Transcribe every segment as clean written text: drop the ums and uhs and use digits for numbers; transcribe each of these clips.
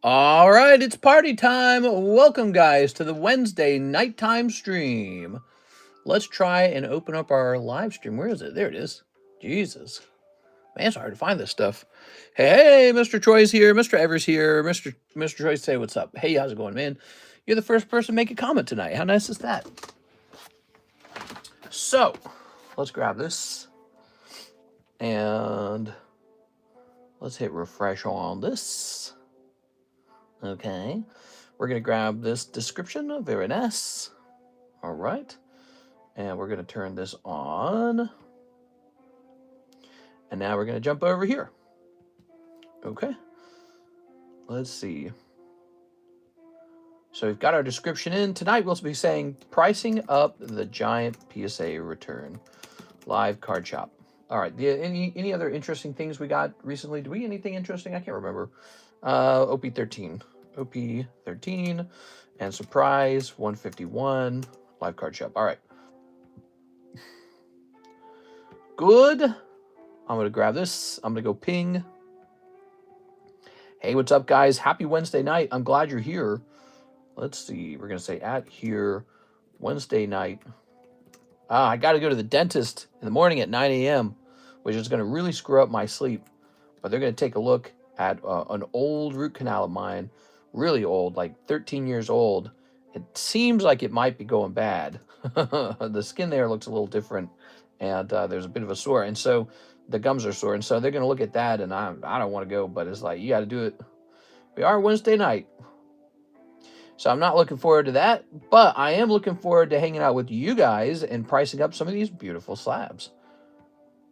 All right, it's party time. Welcome, guys, to the Wednesday nighttime stream. Let's try and open up our live stream. Where is it? There it is. Jesus. Man, it's hard to find this stuff. Hey, Mr. Troy's here. Mr. Evers here. Mr. Troy, say what's up. Hey, how's it going, man? You're the first person to make a comment tonight. How nice is that? So, let's grab this. And let's hit refresh on this. Okay, we're going to grab this description, very nice. All right, and we're going to turn this on. And now we're going to jump over here. Okay, let's see. So we've got our description in. Tonight we'll be saying pricing up the giant PSA return. Live card shop. All right, any other interesting things we got recently? Do we anything interesting? I can't remember. OP13. OP13 and surprise 151 live card shop. All right. Good. I'm going to grab this. I'm going to go ping. Hey, what's up, guys? Happy Wednesday night. I'm glad you're here. Let's see. We're going to say at here Wednesday night. I got to go to the dentist in the morning at 9 a.m., which is going to really screw up my sleep. But they're going to take a look at an old root canal of mine, really old, like 13 years old. It seems like it might be going bad. The skin there looks a little different, and there's a bit of a sore, and so the gums are sore, and so they're going to look at that, and I don't want to go, but it's like, you got to do it. We are Wednesday night, so I'm not looking forward to that, but I am looking forward to hanging out with you guys and pricing up some of these beautiful slabs.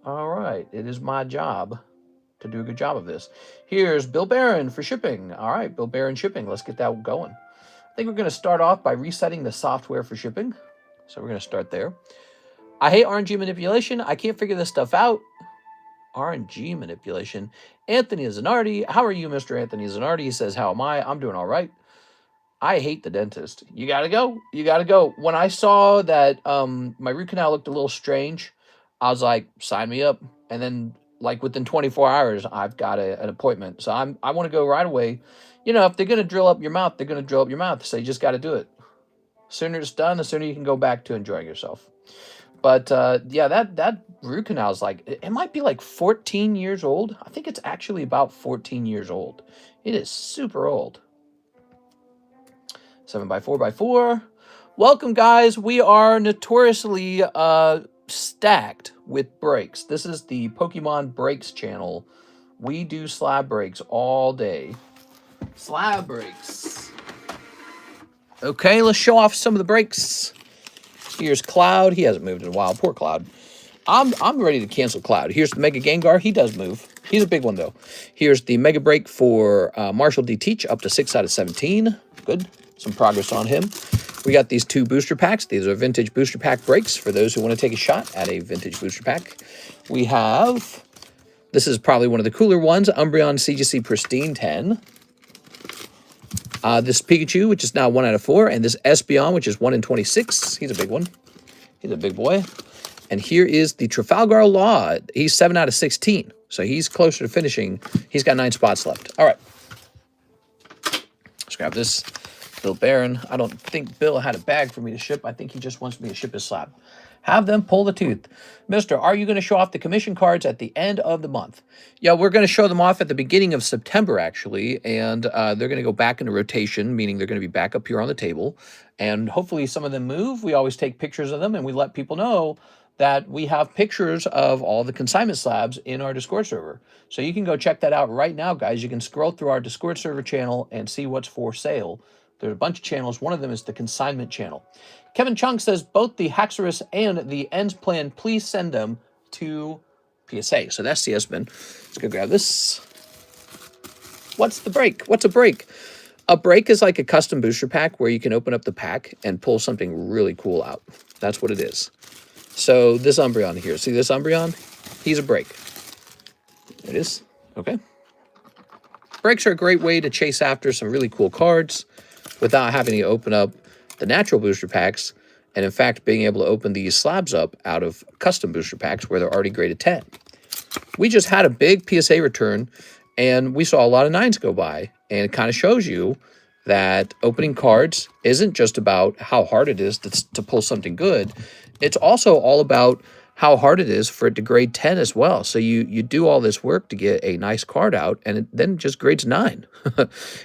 All right, it is my job to do a good job of this. Here's Bill Barron for shipping. All right, Bill Barron shipping. Let's get that going. I think we're going to start off by resetting the software for shipping. So we're going to start there. I hate RNG manipulation. I can't figure this stuff out. RNG manipulation. Anthony Zanardi. How are you, Mr. Anthony Zanardi? He says, how am I? I'm doing all right. I hate the dentist. You got to go. You got to go. When I saw that my root canal looked a little strange, I was like, sign me up. And then like within 24 hours, I've got an appointment. So I want to go right away. You know, if they're going to drill up your mouth, they're going to drill up your mouth. So you just got to do it. The sooner it's done, the sooner you can go back to enjoying yourself. But yeah, that root canal is like, it might be like 14 years old. I think it's actually about 14 years old. It is super old. 7x4x4. Welcome, guys. We are notoriously stacked with breaks. This is the Pokemon Breaks channel. We do slab breaks all day. Slab breaks. Okay, let's show off some of the breaks. Here's Cloud. He hasn't moved in a while. Poor Cloud. I'm ready to cancel Cloud. Here's the Mega Gengar. He does move. He's a big one, though. Here's the Mega Break for Marshall D. Teach, up to 6 out of 17. Good. Some progress on him. We got these 2 booster packs. These are vintage booster pack breaks for those who want to take a shot at a vintage booster pack. We have, this is probably one of the cooler ones, Umbreon CGC Pristine 10. This Pikachu, which is now 1 out of 4, and this Espeon, which is 1 in 26. He's a big one. He's a big boy. And here is the Trafalgar Law. He's 7 out of 16, so he's closer to finishing. He's got 9 spots left. All right. Let's grab this. Bill Barron. I don't think Bill had a bag for me to ship. I think he just wants me to ship his slab. Have them pull the tooth. Mister, are you going to show off the commission cards at the end of the month? Yeah, we're going to show them off at the beginning of September, actually, and they're going to go back into rotation, meaning they're going to be back up here on the table, and hopefully some of them move. We always take pictures of them, and we let people know that we have pictures of all the consignment slabs in our Discord server. So you can go check that out right now, guys. You can scroll through our Discord server channel and see what's for sale. There's a bunch of channels. One of them is the consignment channel. Kevin Chung says, both the Haxorus and the Ends plan, please send them to PSA. So that's the S-Bin. Let's go grab this. What's the break? What's a break? A break is like a custom booster pack where you can open up the pack and pull something really cool out. That's what it is. So this Umbreon here. See this Umbreon? He's a break. There it is. Okay. Breaks are a great way to chase after some really cool cards without having to open up the natural booster packs, and in fact being able to open these slabs up out of custom booster packs where they're already graded 10. We just had a big PSA return, And we saw a lot of 9s go by. And it kind of shows you that opening cards isn't just about how hard it is to pull something good. It's also all about how hard it is for it to grade 10 as well. So you do all this work to get a nice card out, and then it just grades 9.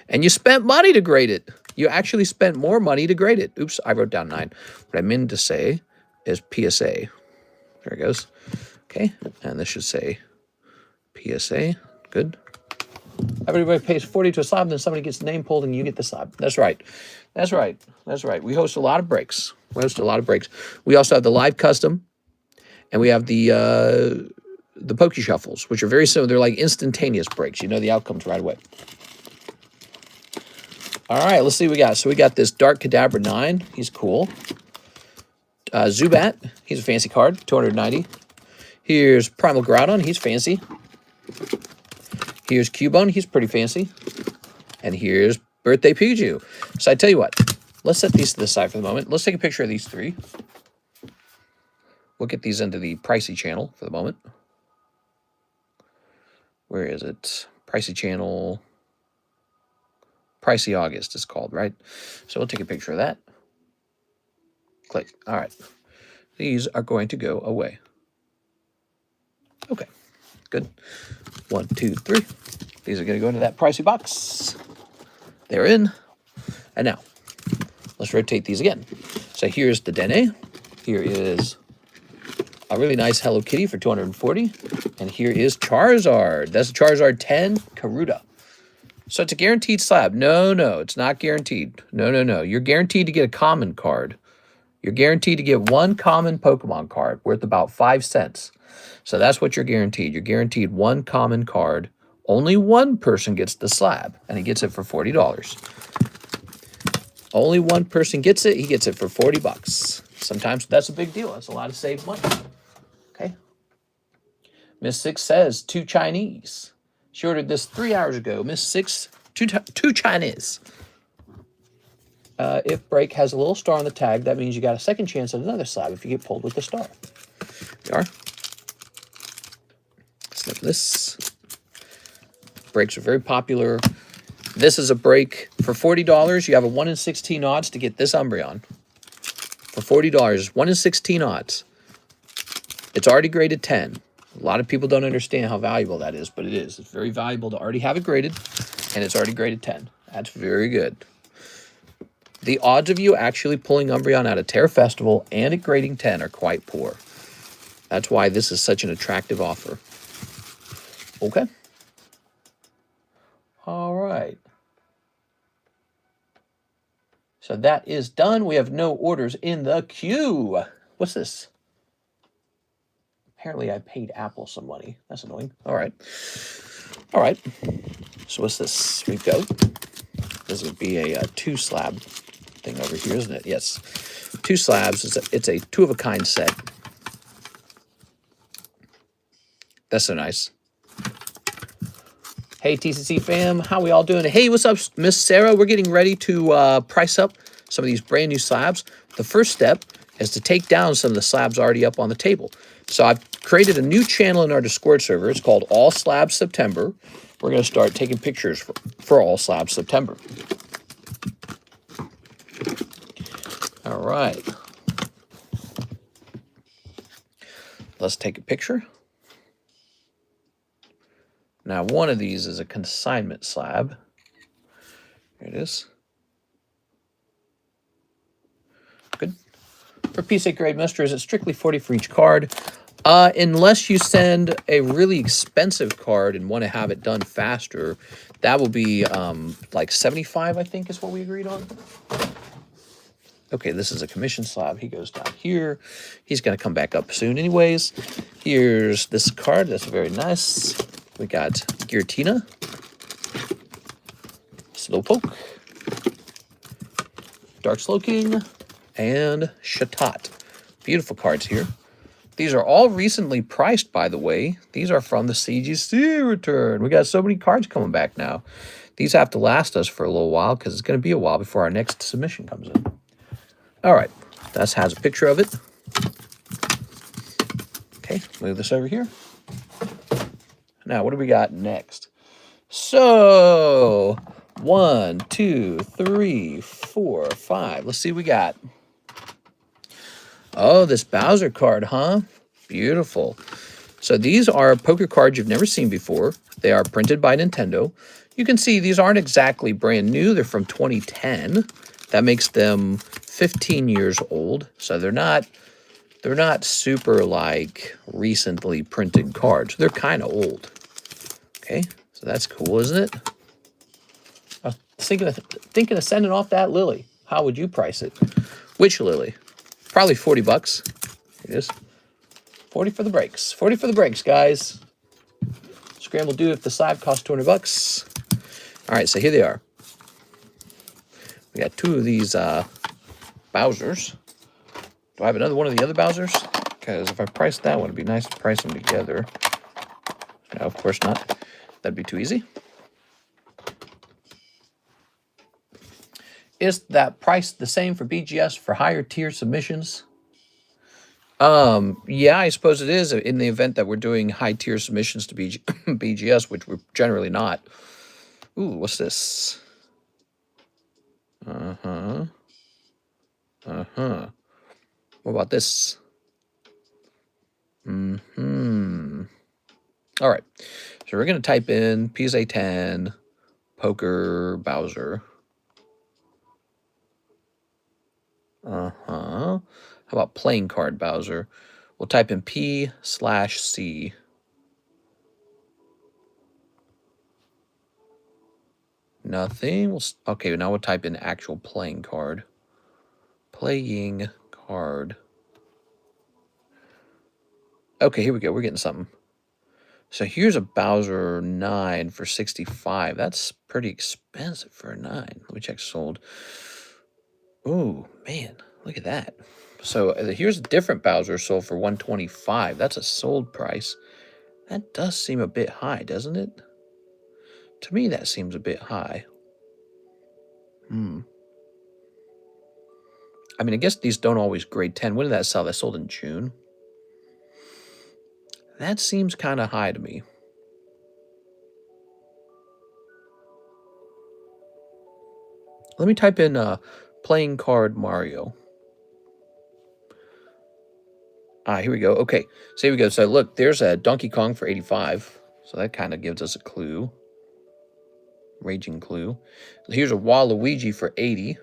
And you spent money to grade it. You actually spent more money to grade it. Oops, I wrote down 9. What I meant to say is PSA. There it goes. Okay, and this should say PSA. Good. Everybody pays 40 to a slab, then somebody gets the name pulled and you get the slab. That's right. That's right. That's right. We host a lot of breaks. We also have the live custom, and we have the Poke Shuffles, which are very similar. They're like instantaneous breaks. You know the outcomes right away. All right, let's see what we got. So we got this Dark Kadabra 9. He's cool. Zubat. He's a fancy card. 290. Here's Primal Groudon. He's fancy. Here's Cubone. He's pretty fancy. And here's Birthday Piju. So I tell you what. Let's set these to the side for the moment. Let's take a picture of these 3. We'll get these into the pricey channel for the moment. Where is it? Pricey channel. Pricey August is called, right? So we'll take a picture of that. Click. All right. These are going to go away. Okay. Good. 1, 2, 3. These are going to go into that pricey box. They're in. And now, let's rotate these again. So here's the Dene. Here is a really nice Hello Kitty for 240. And here is Charizard. That's a Charizard 10 Karuta. So it's a guaranteed slab. No, it's not guaranteed. No. You're guaranteed to get a common card. You're guaranteed to get 1 common Pokemon card worth about 5 cents. So that's what you're guaranteed. You're guaranteed 1 common card. Only 1 person gets the slab, and he gets it for $40. Only 1 person gets it. He gets it for 40 bucks. Sometimes that's a big deal. That's a lot of saved money. Okay. Miss Six says 2 Chinese. She ordered this 3 hours ago. Miss Six, 2 Chinese. If break has a little star on the tag, that means you got a second chance at another slab if you get pulled with the star. There you are. Snip this. Breaks are very popular. This is a break for $40. You have a 1 in 16 odds to get this Umbreon. For $40, 1 in 16 odds. It's already graded 10. A lot of people don't understand how valuable that is, but it is. It's very valuable to already have it graded, and it's already graded 10. That's very good. The odds of you actually pulling Umbreon out of Terra Festival and it grading 10 are quite poor. That's why this is such an attractive offer. Okay. All right. So that is done. We have no orders in the queue. What's this? Apparently I paid Apple some money. That's annoying. All right. All right. So what's this? We go. This would be a 2 slab thing over here, isn't it? Yes. 2 slabs. It's a 2-of-a-kind set. That's so nice. Hey, TCC fam. How we all doing? Hey, what's up, Miss Sarah? We're getting ready to price up some of these brand new slabs. The first step is to take down some of the slabs already up on the table. So I've created a new channel in our Discord server. It's called All Slabs September. We're going to start taking pictures for All Slabs September. All right. Let's take a picture. Now, one of these is a consignment slab. Here it is. Good. For PSA grade misters, it's strictly 40 for each card. Unless you send a really expensive card and want to have it done faster, that will be like 75, I think is what we agreed on. Okay, this is a commission slab. He goes down here. He's going to come back up soon anyways. Here's this card. That's very nice. We got Giratina, Slowpoke, Dark Slowking, and Chatot. Beautiful cards here. These are all recently priced, by the way. These are from the CGC return. We got so many cards coming back now. These have to last us for a little while because it's going to be a while before our next submission comes in. All right, that has a picture of it. Okay, move this over here. Now, what do we got next? So 1, 2, 3, 4, 5. Let's see what we got. Oh, this Bowser card, huh? Beautiful. So these are poker cards you've never seen before. They are printed by Nintendo. You can see these aren't exactly brand new. They're from 2010. That makes them 15 years old. So they're not super like recently printed cards. They're kind of old. Okay, so that's cool, isn't it? I was thinking of sending off that Lily. How would you price it? Which Lily? Probably 40 bucks. It is. 40 for the brakes. 40 for the brakes, guys. Scramble do if the slab costs 200 bucks. All right, so here they are. We got 2 of these Bowsers. Do I have another one of the other Bowsers? Because if I price that one, it'd be nice to price them together. No, of course not. That'd be too easy. Is that price the same for BGS for higher tier submissions? Yeah, I suppose it is in the event that we're doing high tier submissions to BGS, which we're generally not. Ooh, what's this? What about this? All right. So we're going to type in PSA 10 poker Bowser. How about playing card Bowser? We'll type in P/C. Nothing. Okay, now we'll type in actual playing card. Playing card. Okay, here we go. We're getting something. So here's a Bowser 9 for 65. That's pretty expensive for a 9. Let me check sold. Ooh, man, look at that. So here's a different Bowser sold for 125. That's a sold price. That does seem a bit high, doesn't it? To me, that seems a bit high. I mean, I guess these don't always grade 10. When did that sell? That sold in June. That seems kind of high to me. Let me type in playing card Mario. Here we go. Okay, so here we go. So look, there's a Donkey Kong for 85. So that kind of gives us a clue. Raging clue. Here's a Waluigi for 80.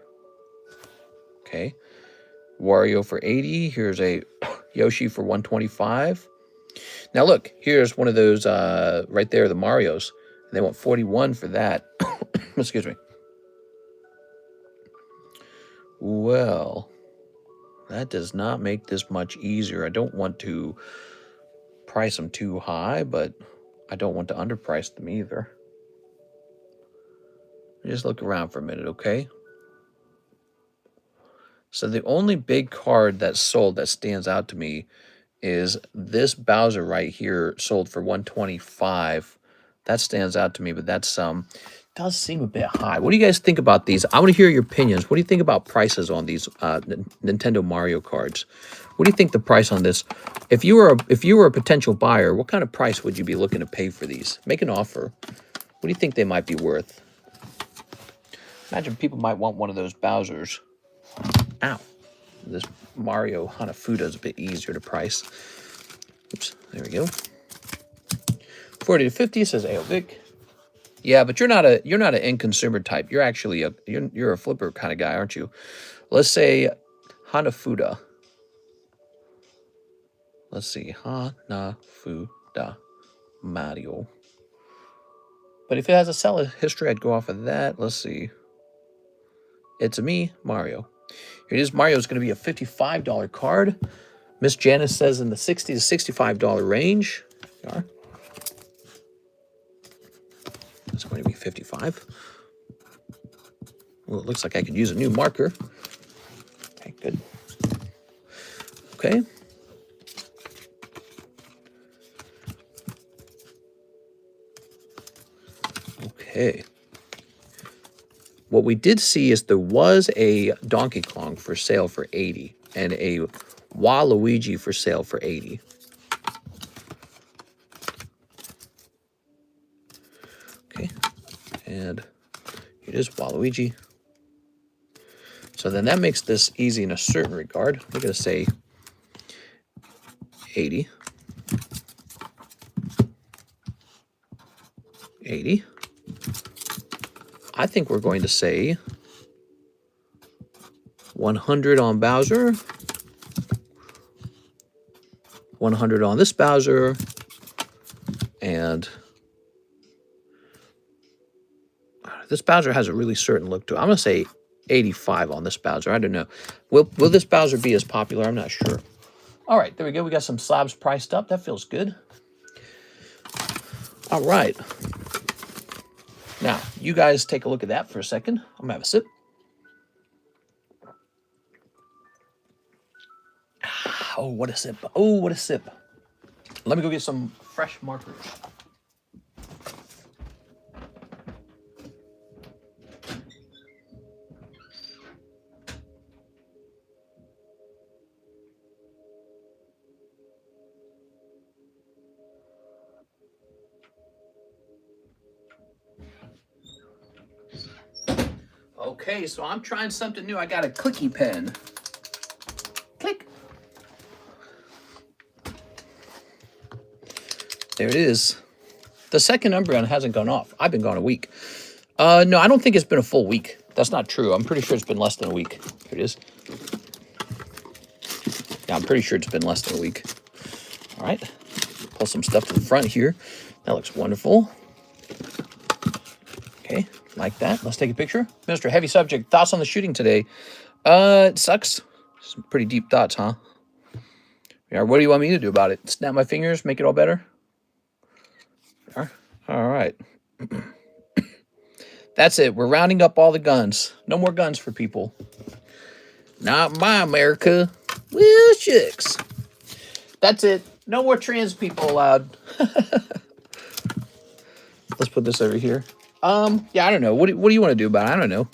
Okay. Wario for 80. Here's a Yoshi for 125. Now look, here's one of those right there, the Marios. They want 41 for that. Excuse me. Well, that does not make this much easier. I don't want to price them too high, but I don't want to underprice them either. Just look around for a minute, okay? So the only big card that's sold that stands out to me is this Bowser right here, sold for 125. That stands out to me, but that's does seem a bit high. What do you guys think about these? I want to hear your opinions. What do you think about prices on these Nintendo Mario cards? What do you think the price on this? If you were a potential buyer, what kind of price would you be looking to pay for these? Make an offer. What do you think they might be worth? Imagine people might want one of those Bowsers. Ow. This Mario Hanafuda is a bit easier to price. Oops, there we go. 40 to 50 says Aovic. Yeah, but you're not an end consumer type. You're actually you're a flipper kind of guy, aren't you? Let's say Hanafuda. Let's see, Hanafuda Mario. But if it has a sell history, I'd go off of that. Let's see. It's a me, Mario. Here it is. Mario is going to be a $55 card. Miss Janice says in the $60 to $65 range. There. It's going to be 55. Well, it looks like I could use a new marker. Okay, good. Okay. Okay. What we did see is there was a Donkey Kong for sale for 80 and a Waluigi for sale for 80. Okay, And it is Waluigi. So then that makes this easy in a certain regard. We're going to say 80. 80. I think we're going to say 100 on Bowser. 100 on this Bowser. And this Bowser has a really certain look to it. I'm going to say 85 on this Bowser. I don't know. Will this Bowser be as popular? I'm not sure. All right, there we go. We got some slabs priced up. That feels good. All right. Now, you guys take a look at that for a second. I'm going to have a sip. Oh, what a sip. Oh, what a sip. Let me go get some fresh markers. Okay, so I'm trying something new. I got a clicky pen. Click. There it is. The second Umbreon hasn't gone off. I've been gone a week. No, I don't think it's been a full week. That's not true. I'm pretty sure it's been less than a week. Here it is. Yeah, I'm pretty sure it's been less than a week. All right. Pull some stuff to the front here. That looks wonderful. Okay, like that. Let's take a picture. Mr. Heavy Subject, thoughts on the shooting today? It sucks. Some pretty deep thoughts, huh? Yeah, what do you want me to do about it? Snap my fingers, make it all better? All right. That's it. We're rounding up all the guns. No more guns for people. Not my America. Well, shucks. That's it. No more trans people allowed. Let's put this over here. Yeah, I don't know. What do you want to do about it? I don't know.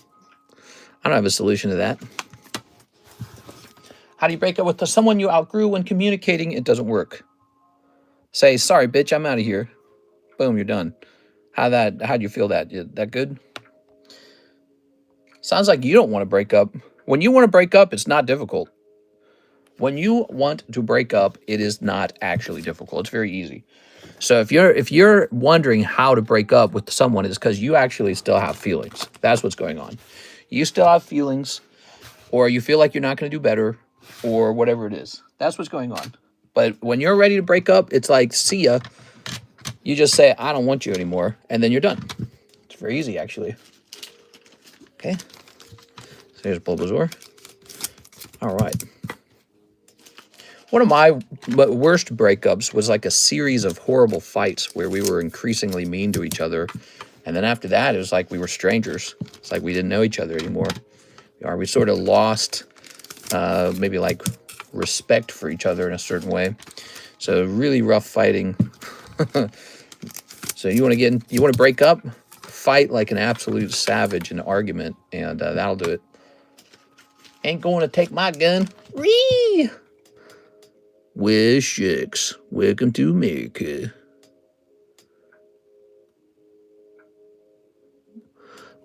I don't have a solution to that. How do you break up with someone you outgrew when communicating? It doesn't work. Say, sorry, bitch, I'm out of here. Boom, you're done. How'd you feel that? That good? Sounds like you don't want to break up. When you want to break up, it's not difficult. When you want to break up, it is not actually difficult. It's very easy. So if you're wondering how to break up with someone, it's because you actually still have feelings. That's what's going on. You still have feelings, or you feel like you're not going to do better, or whatever it is. That's what's going on. But when you're ready to break up, it's like, see ya. You just say, I don't want you anymore, and then you're done. It's very easy, actually. Okay. So here's Bulbasaur. All right. One of my worst breakups was like a series of horrible fights where we were increasingly mean to each other. And then after that, it was like we were strangers. It's like we didn't know each other anymore. We sort of lost maybe like respect for each other in a certain way. So really rough fighting. So you want to break up, fight like an absolute savage in an argument, and that'll do it. Ain't going to take my gun. Whee! Well, shucks. Welcome to America.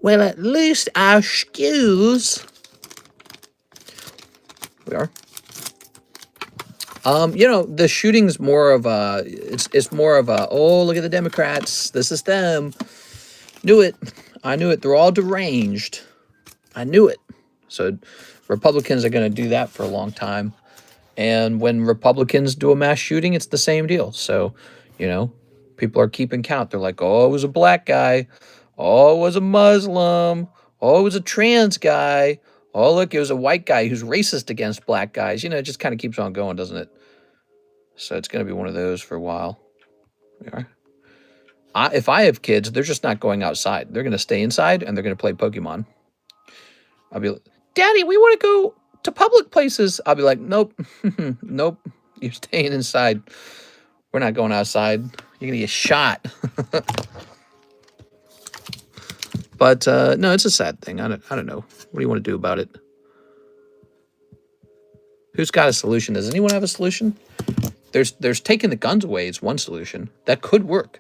Well, at least our skills. We are. You know, the shooting's more of a, it's more of a, oh, look at the Democrats. This is them. Knew it. I knew it. They're all deranged. I knew it. So Republicans are going to do that for a long time. And when Republicans do a mass shooting, it's the same deal. So, you know, people are keeping count. They're like, oh, it was a black guy. Oh, it was a Muslim. Oh, it was a trans guy. Oh, look, it was a white guy who's racist against black guys. You know, it just kind of keeps on going, doesn't it? So it's going to be one of those for a while. We are. If I have kids, they're just not going outside. They're going to stay inside, and they're going to play Pokemon. I'll be like, Daddy, we want to go to public places. I'll be like, nope. Nope. You're staying inside. We're not going outside. You're going to get shot. But, no, it's a sad thing. I don't know. What do you want to do about it? Who's got a solution? Does anyone have a solution? There's taking the guns away is one solution. That could work.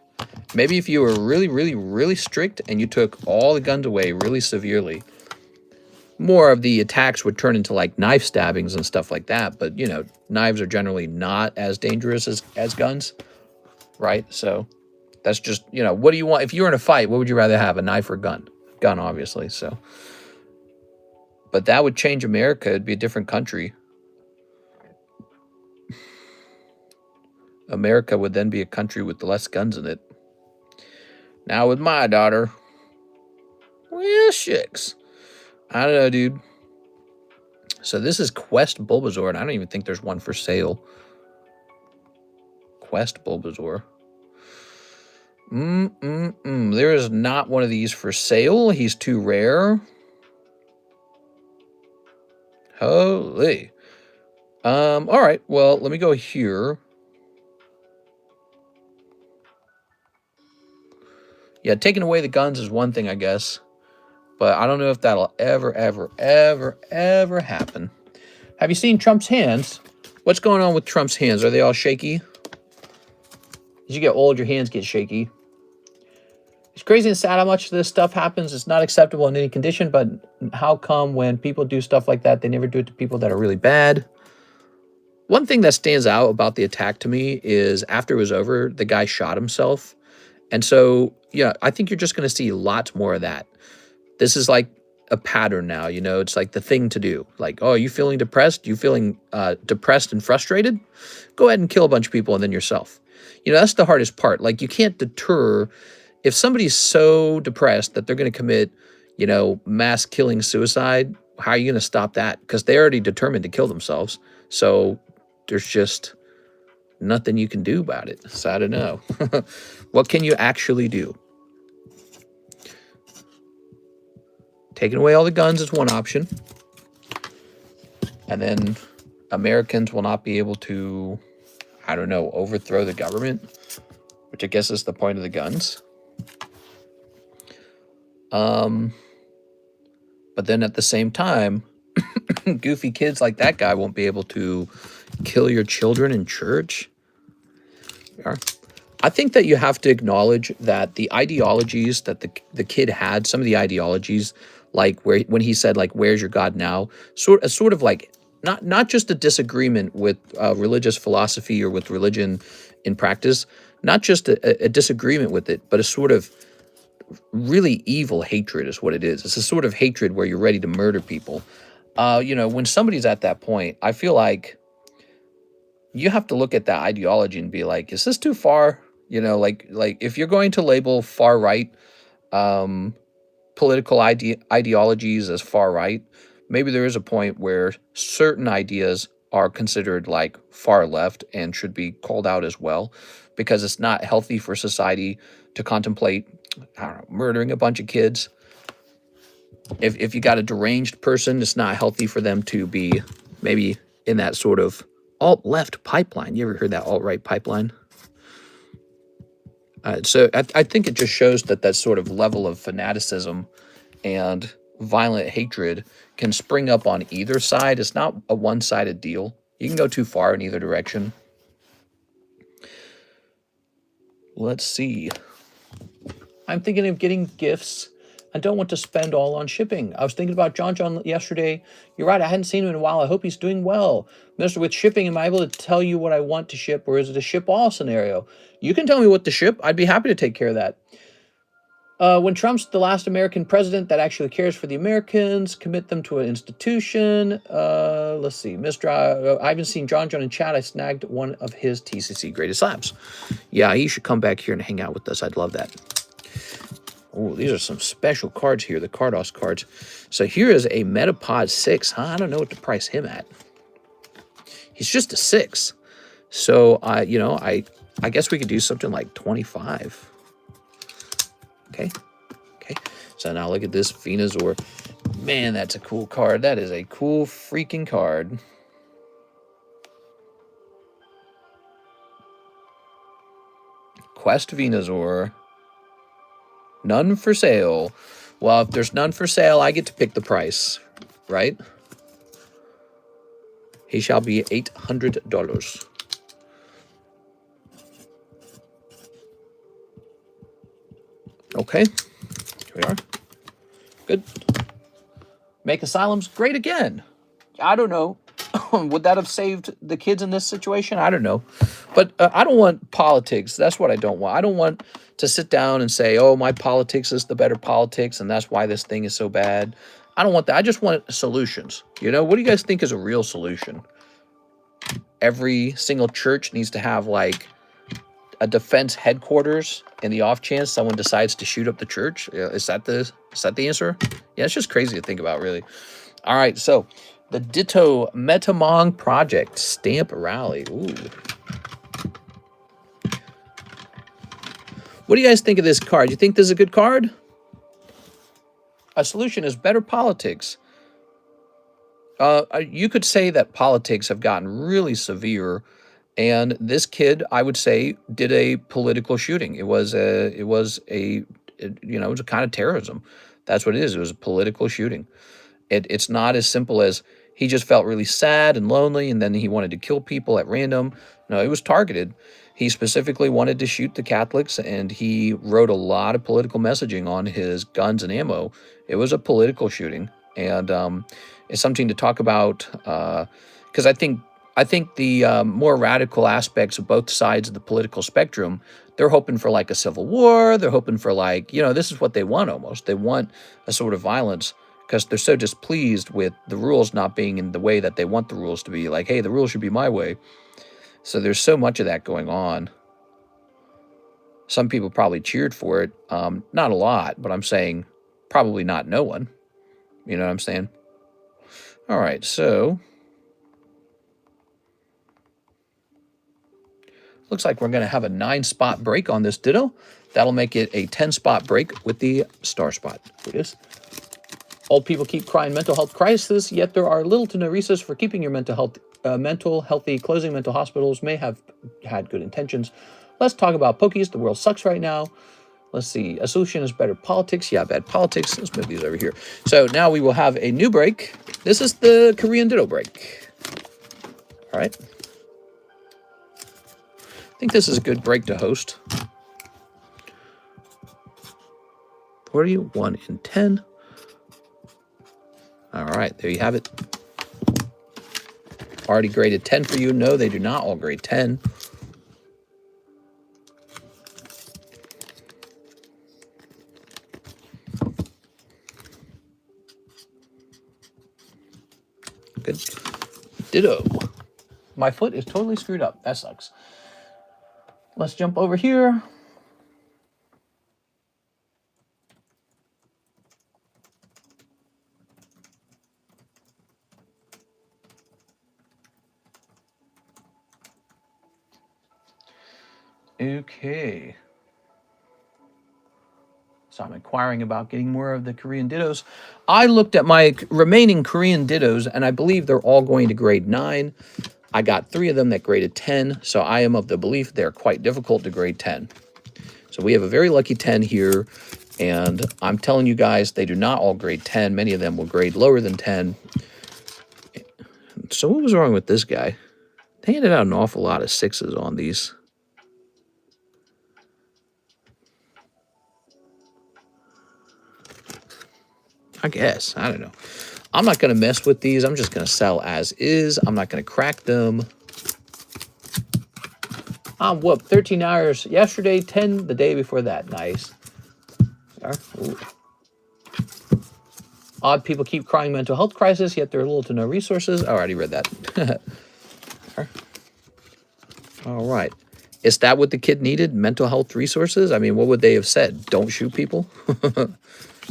Maybe if you were really, really, really strict and you took all the guns away really severely, more of the attacks would turn into like knife stabbings and stuff like that. But, you know, knives are generally not as dangerous as guns, right? So that's just, you know, what do you want? If you were in a fight, what would you rather have, a knife or a gun? Gun, obviously. So, but that would change America. It'd be a different country. America would then be a country with less guns in it. Now with my daughter, well, shucks. I don't know, dude. So this is Quest Bulbasaur, and I don't even think there's one for sale. Quest Bulbasaur. There is not one of these for sale. He's too rare. Holy. All right. Well, let me go here. Yeah, taking away the guns is one thing, I guess. But I don't know if that'll ever happen. Have you seen Trump's hands? What's going on with Trump's hands? Are they all shaky? As you get old, your hands get shaky. It's crazy and sad how much of this stuff happens. It's not acceptable in any condition, but how come when people do stuff like that, they never do it to people that are really bad? One thing that stands out about the attack to me is after it was over, the guy shot himself. And so, yeah, I think you're just going to see lots more of that. This is like a pattern now, you know, it's like the thing to do. Like, oh, are you feeling depressed? You feeling depressed and frustrated? Go ahead and kill a bunch of people and then yourself. You know, that's the hardest part. Like, you can't deter. If somebody's so depressed that they're going to commit, you know, mass killing suicide, how are you going to stop that? Because they're already determined to kill themselves. So there's just nothing you can do about it. So I don't know. What can you actually do? Taking away all the guns is one option. And then Americans will not be able to, I don't know, overthrow the government, which I guess is the point of the guns. But then at the same time, goofy kids like that guy won't be able to kill your children in church. I think that you have to acknowledge that the ideologies that the kid had, some of the ideologies, like when he said, like, where's your God now? Sort of like not just a disagreement with religious philosophy or with religion in practice, not just a disagreement with it, but a sort of really evil hatred is what it is. It's a sort of hatred where you're ready to murder people. You know, when somebody's at that point, I feel like you have to look at that ideology and be like, is this too far? You know, like if you're going to label far right political ideologies as far right, maybe there is a point where certain ideas are considered like far left and should be called out as well, because it's not healthy for society to contemplate, I don't know, murdering a bunch of kids. If you got a deranged person, it's not healthy for them to be maybe in that sort of alt-left pipeline. You ever heard that alt-right pipeline? So I think it just shows that sort of level of fanaticism and violent hatred can spring up on either side. It's not a one-sided deal. You can go too far in either direction. Let's see. I'm thinking of getting gifts. I don't want to spend all on shipping. I was thinking about John yesterday. You're right, I hadn't seen him in a while. I hope he's doing well. Minister, with shipping, am I able to tell you what I want to ship, or is it a ship all scenario? You can tell me what to ship. I'd be happy to take care of that. When Trump's the last American president that actually cares for the Americans, commit them to an institution. Let's see. Mr. I haven't seen John in chat. I snagged one of his TCC greatest slabs. Yeah, he should come back here and hang out with us. I'd love that. Oh, these are some special cards here, the Carddass cards. So here is a Metapod 6. Huh? I don't know what to price him at. He's just a 6. So, you know, I guess we could do something like 25. Okay. Okay. So now look at this Venusaur. Man, that's a cool card. That is a cool freaking card. Quest Venusaur. None for sale. Well, if there's none for sale, I get to pick the price, right? He shall be $800. Okay, here we are. Good. Make asylums great again. I don't know. Would that have saved the kids in this situation? I don't know. But I don't want politics. That's what I don't want. I don't want to sit down and say, oh, my politics is the better politics, and that's why this thing is so bad. I don't want that. I just want solutions. You know, what do you guys think is a real solution? Every single church needs to have, like, a defense headquarters in the off chance someone decides to shoot up the church. Is that the answer? Yeah, it's just crazy to think about, really. All right, so the Ditto Metamong Project Stamp Rally. Ooh. What do you guys think of this card? You think this is a good card? A solution is better politics. You could say that politics have gotten really severe, and this kid, I would say, did a political shooting. It was a kind of terrorism. That's what it is. It was a political shooting. It's not as simple as he just felt really sad and lonely, and then he wanted to kill people at random. No, it was targeted. He specifically wanted to shoot the Catholics, and he wrote a lot of political messaging on his guns and ammo. It was a political shooting, and it's something to talk about because I think the more radical aspects of both sides of the political spectrum, they're hoping for like a civil war. They're hoping for like, this is what they want almost. They want a sort of violence because they're so displeased with the rules not being in the way that they want the rules to be. Like, hey, the rules should be my way. So there's so much of that going on. Some people probably cheered for it. Not a lot, but I'm saying probably not no one. You know what I'm saying? All right, so looks like we're going to have a 9-spot break on this Ditto. That'll make it a 10-spot break with the star spot. Here it is. Old people keep crying mental health crisis, yet there are little to no resources for keeping your mental healthy. Closing mental hospitals may have had good intentions. Let's talk about Pokies. The world sucks right now. Let's see. A solution is better politics. Yeah, bad politics. Let's move these over here. So now we will have a new break. This is the Korean Ditto break. All right. I think this is a good break to host. What are you? 1 in 10. All right, there you have it. Already graded 10 for you. No, they do not all grade 10. Good. Ditto. My foot is totally screwed up. That sucks. Let's jump over here. Okay. So I'm inquiring about getting more of the Korean Dittos. I looked at my remaining Korean Dittos, and I believe they're all going to grade 9. I got 3 of them that graded 10, so I am of the belief they're quite difficult to grade 10. So we have a very lucky 10 here, and I'm telling you guys, they do not all grade 10. Many of them will grade lower than 10. So what was wrong with this guy? They handed out an awful lot of 6s on these. I guess. I don't know. I'm not going to mess with these. I'm just going to sell as is. I'm not going to crack them. I'm whooped. 13 hours yesterday, 10 the day before that. Nice. Ooh. Odd people keep crying mental health crisis, yet there are little to no resources. I already read that. All right. Is that what the kid needed? Mental health resources? I mean, what would they have said? Don't shoot people?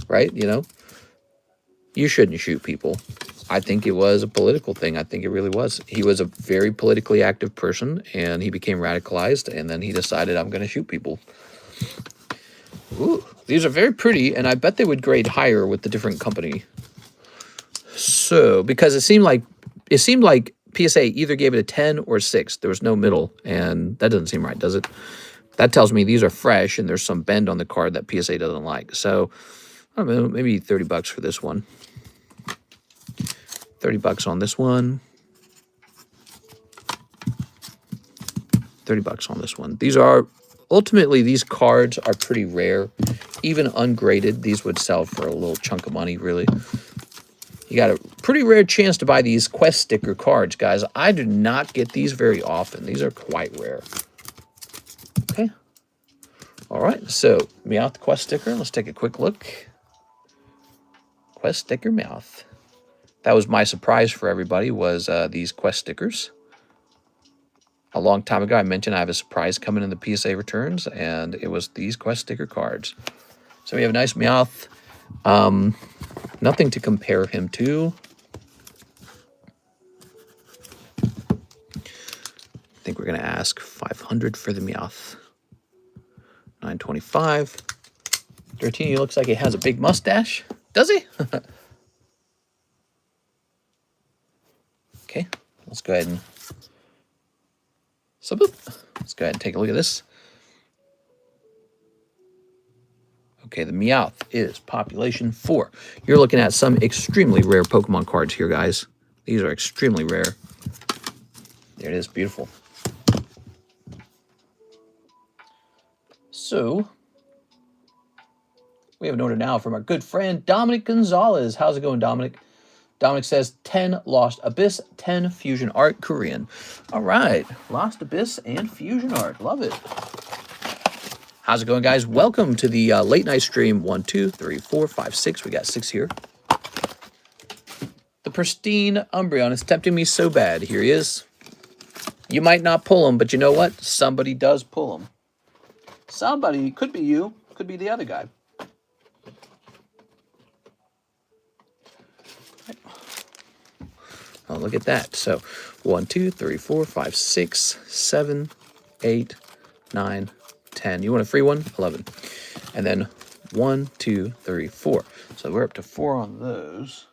Right? You shouldn't shoot people. I think it was a political thing. I think it really was. He was a very politically active person, and he became radicalized, and then he decided, I'm going to shoot people. Ooh, these are very pretty, and I bet they would grade higher with the different company. So, because it seemed like PSA either gave it a 10 or a 6. There was no middle, and that doesn't seem right, does it? That tells me these are fresh, and there's some bend on the card that PSA doesn't like. So, I don't know, maybe $30 for this one. $30 on this one. $30 on this one. These cards are pretty rare. even ungraded, these would sell for a little chunk of money, really. You got a pretty rare chance to buy these Quest sticker cards, guys. I do not get these very often. These are quite rare. Okay. All right, so Meowth Quest sticker. Let's take a quick look. Quest sticker Meowth. That was my surprise for everybody, was these Quest stickers. A long time ago, I mentioned I have a surprise coming in the PSA returns, and it was these Quest sticker cards. So we have a nice Meowth. Nothing to compare him to. I think we're going to ask 500 for the Meowth. 925. 13, he looks like he has a big mustache. Does he? Okay, let's go ahead and... So, let's go ahead and take a look at this. Okay, the Meowth is population 4. You're looking at some extremely rare Pokemon cards here, guys. These are extremely rare. There it is, beautiful. So, we have an order now from our good friend Dominic Gonzalez. How's it going, Dominic? Dominic says 10 Lost Abyss, 10 Fusion Art, Korean. All right, Lost Abyss and Fusion Art. Love it. How's it going, guys? Welcome to the late night stream. 1, 2, 3, 4, 5, 6. We got 6 here. The pristine Umbreon is tempting me so bad. Here he is. You might not pull him, but you know what? Somebody does pull him. Somebody, could be you, could be the other guy. Oh, look at that. So 1, 2, 3, 4, 5, 6, 7, 8, 9, 10. You want a free one? 11. And then 1, 2, 3, 4. So we're up to 4 on those.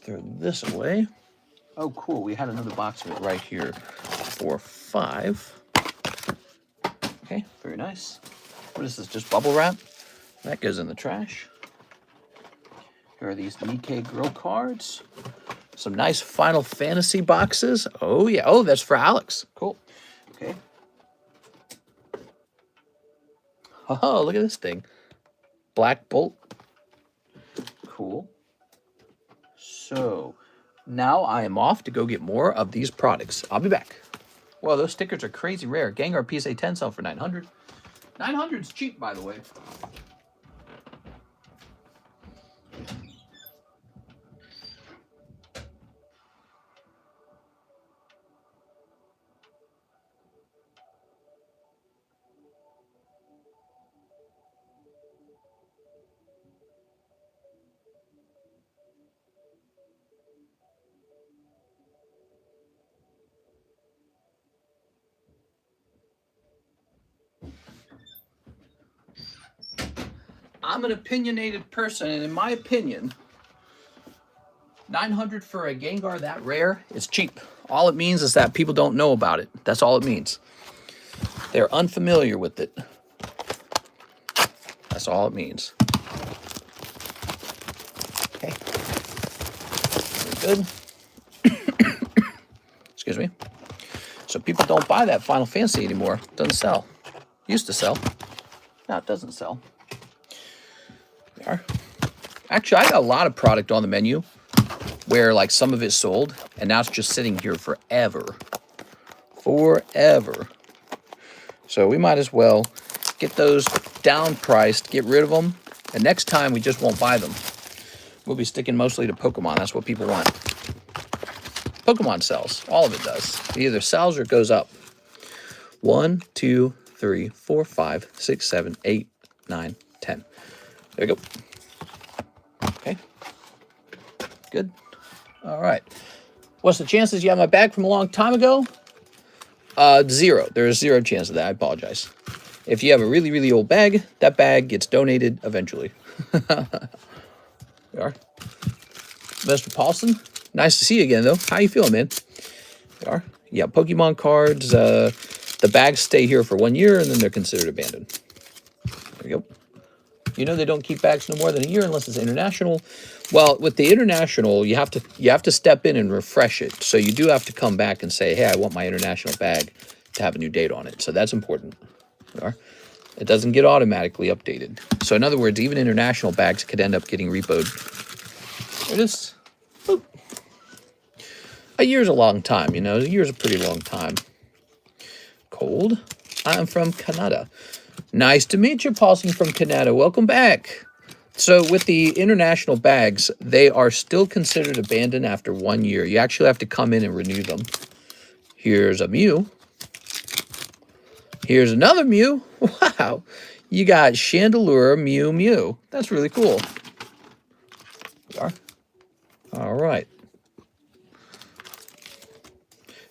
Throw this away. Oh, cool. We had another box of it right here for 5. Okay, very nice. What is this? Just bubble wrap? That goes in the trash. Here are these Nikke Girl cards. Some nice Final Fantasy boxes. Oh, yeah. Oh, that's for Alex. Cool. Okay. Oh, look at this thing. Black Bolt. Cool. So, now I am off to go get more of these products. I'll be back. Well, those stickers are crazy rare. Gengar PSA 10 sell for 900. 900 is cheap, by the way. I'm an opinionated person, and in my opinion, 900 for a Gengar that rare is cheap. All it means is that people don't know about it. That's all it means. They're unfamiliar with it. That's all it means. Okay. Very good. Excuse me. So people don't buy that Final Fantasy anymore. It doesn't sell. Used to sell. Now it doesn't sell. There. Actually, I got a lot of product on the menu where like some of it sold, and now it's just sitting here forever. Forever. So we might as well get those down priced, get rid of them, and next time we just won't buy them. We'll be sticking mostly to Pokemon. That's what people want. Pokemon sells. All of it does. It either sells or it goes up. 1, 2, 3, 4, 5, 6, 7, 8, 9, 10. There we go. Okay. Good. All right. What's the chances you have my bag from a long time ago? 0. There's 0 chance of that. I apologize. If you have a really, really old bag, that bag gets donated eventually. There you are. Mr. Paulson, nice to see you again, though. How you feeling, man? There you are. Yeah, Pokemon cards. The bags stay here for 1 year, and then they're considered abandoned. There you go. You know they don't keep bags no more than a year unless it's international. Well, with the international, you have to step in and refresh it. So you do have to come back and say, hey, I want my international bag to have a new date on it. So that's important. There you are. It doesn't get automatically updated. So in other words, even international bags could end up getting repoed. There it is. Boop. A year's a long time, you know. A year's a pretty long time. Cold. I'm from Canada. Nice to meet you, Paulson from Canada. Welcome back. So with the international bags, they are still considered abandoned after 1 year. You actually have to come in and renew them. Here's a Mew. Here's another Mew. Wow. You got Chandelure Mew Mew. That's really cool. All right.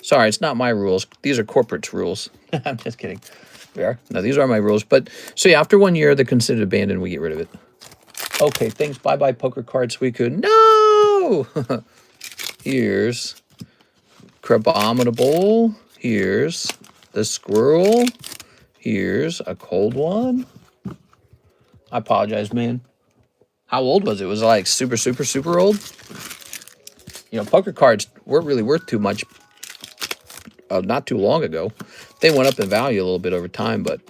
Sorry, it's not my rules. These are corporate's rules. I'm just kidding. No, these are my rules. But so yeah, after 1 year, they're considered abandoned. We get rid of it. Okay, thanks. Bye-bye, Poker Card Suiku. No! Here's Crabominable. Here's the Squirrel. Here's a cold one. I apologize, man. How old was it? Was it like super, super, super old? You know, poker cards weren't really worth too much not too long ago. They went up in value a little bit over time, but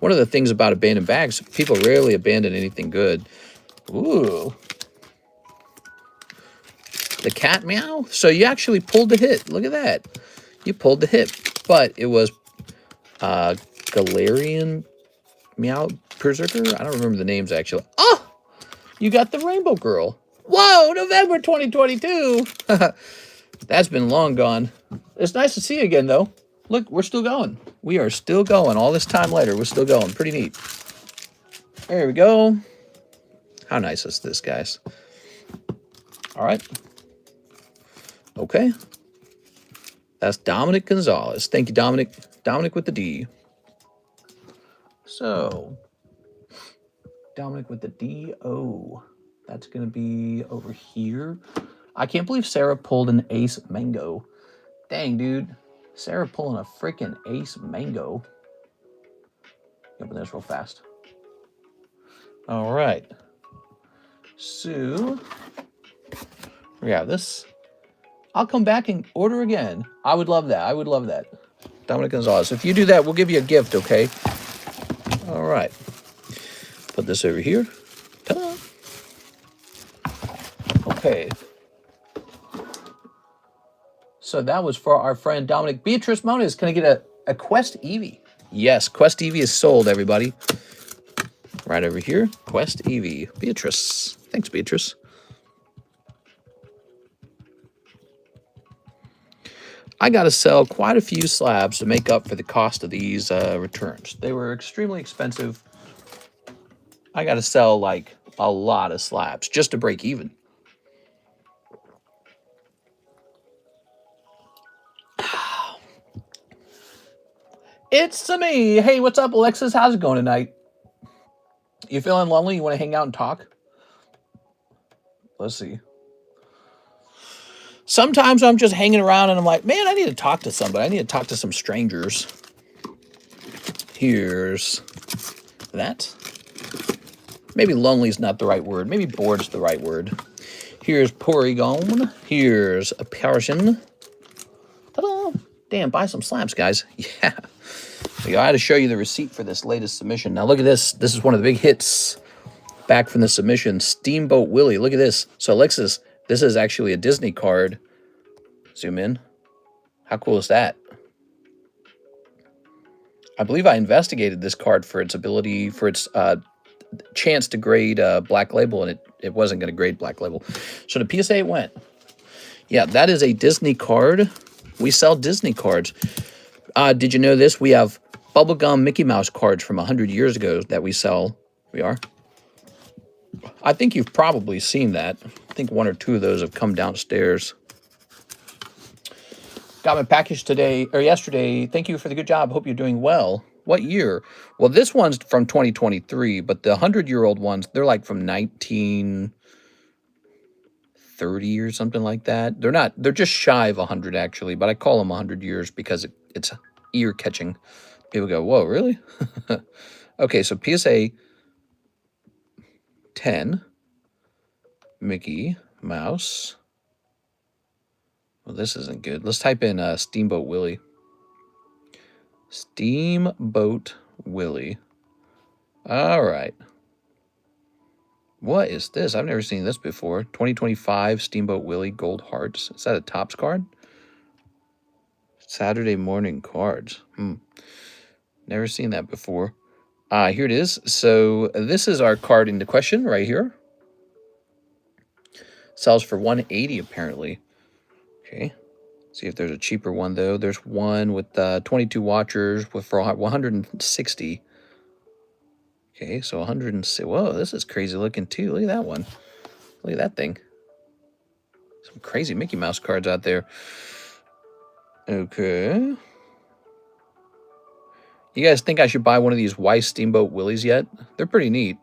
one of the things about abandoned bags, people rarely abandon anything good. Ooh. The cat meow? So you actually pulled the hit. Look at that. You pulled the hit. But it was Galarian Meow Berserker? I don't remember the names, actually. Oh! You got the Rainbow Girl. Whoa! November 2022! That's been long gone. It's nice to see you again, though. Look, we're still going. We are still going. All this time later, we're still going. Pretty neat. There we go. How nice is this, guys? All right. Okay. That's Dominic Gonzalez. Thank you, Dominic. Dominic with the D. So, Dominic with the D-O. That's going to be over here. I can't believe Sarah pulled an ace mango. Dang, dude. Sarah pulling a freaking ace mango. Open this real fast. All right. So, we have this. I'll come back and order again. I would love that. I would love that. Dominic Gonzalez. If you do that, we'll give you a gift, okay? All right. Put this over here. Ta-da. Okay. So that was for our friend Dominic. Beatrice Moniz, can I get a Quest Eevee? Yes, Quest Eevee is sold, everybody. Right over here. Quest Eevee. Beatrice. Thanks, Beatrice. I got to sell quite a few slabs to make up for the cost of these returns. They were extremely expensive. I got to sell like a lot of slabs just to break even. It's me. Hey, what's up, Alexis? How's it going tonight? You feeling lonely? You want to hang out and talk? Let's see. Sometimes I'm just hanging around and I'm like, man, I need to talk to somebody. I need to talk to some strangers. Here's that. Maybe lonely's not the right word. Maybe bored's the right word. Here's Porygon. Here's a Persian. Ta-da! Damn, buy some slabs, guys. Yeah. So I had to show you the receipt for this latest submission. Now look at this. This is one of the big hits back from the submission. Steamboat Willie. Look at this. So Alexis, this is actually a Disney card. Zoom in. How cool is that? I believe I investigated this card for its ability, for its chance to grade Black Label, and it wasn't going to grade Black Label. So the PSA it went. Yeah, that is a Disney card. We sell Disney cards. Did you know this? We have bubblegum Mickey Mouse cards from 100 years ago that we sell. We are. I think you've probably seen that. I think one or two of those have come downstairs. Got my package today, or yesterday. Thank you for the good job. Hope you're doing well. What year? Well, this one's from 2023, but the 100-year-old ones, they're like from 1930 or something like that. They're just shy of 100 actually, but I call them 100 years because it's ear-catching. People go, whoa, really? Okay, so PSA 10, Mickey Mouse. Well, this isn't good. Let's type in Steamboat Willie. Steamboat Willie. All right. What is this? I've never seen this before. 2025 Steamboat Willie Gold Hearts. Is that a Topps card? Saturday morning cards. Never seen that before. Here it is. So this is our card into question right here. Sells for $180 apparently. Okay. See if there's a cheaper one though. There's one with 22 watchers for 160. Okay, so 106. Whoa, this is crazy looking too. Look at that one. Look at that thing. Some crazy Mickey Mouse cards out there. Okay. You guys think I should buy one of these Weiss Steamboat Willies yet? They're pretty neat.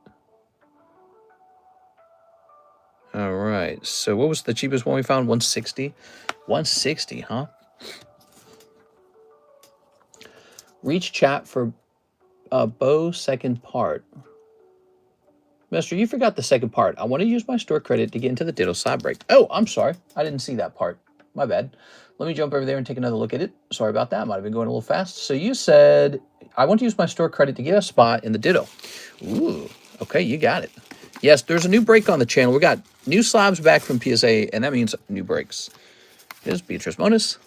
All right. So what was the cheapest one we found? 160. 160, huh? Reach chat for Bo second part. Mister, you forgot the second part. I want to use my store credit to get into the Ditto slab break. Oh, I'm sorry. I didn't see that part. My bad. Let me jump over there and take another look at it. Sorry about that. Might have been going a little fast. So you said, I want to use my store credit to get a spot in the Ditto. Ooh, okay, you got it. Yes, there's a new break on the channel. We got new slabs back from PSA, and that means new breaks. Here's Beatrice Monis.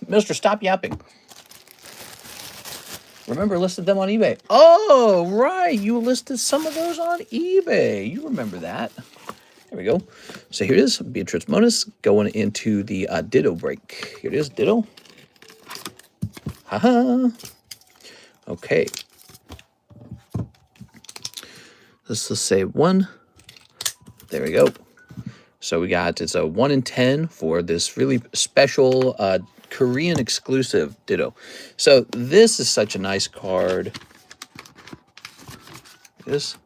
Mister, stop yapping. Remember, listed them on eBay. Oh, right. You listed some of those on eBay. You remember that. There we go. So here it is. Beatrice Monis going into the Ditto break. Here it is, Ditto. Haha. Okay. Let's say 1. There we go. So we got, it's a 1 in 10 for this really special Korean exclusive Ditto. So this is such a nice card. This.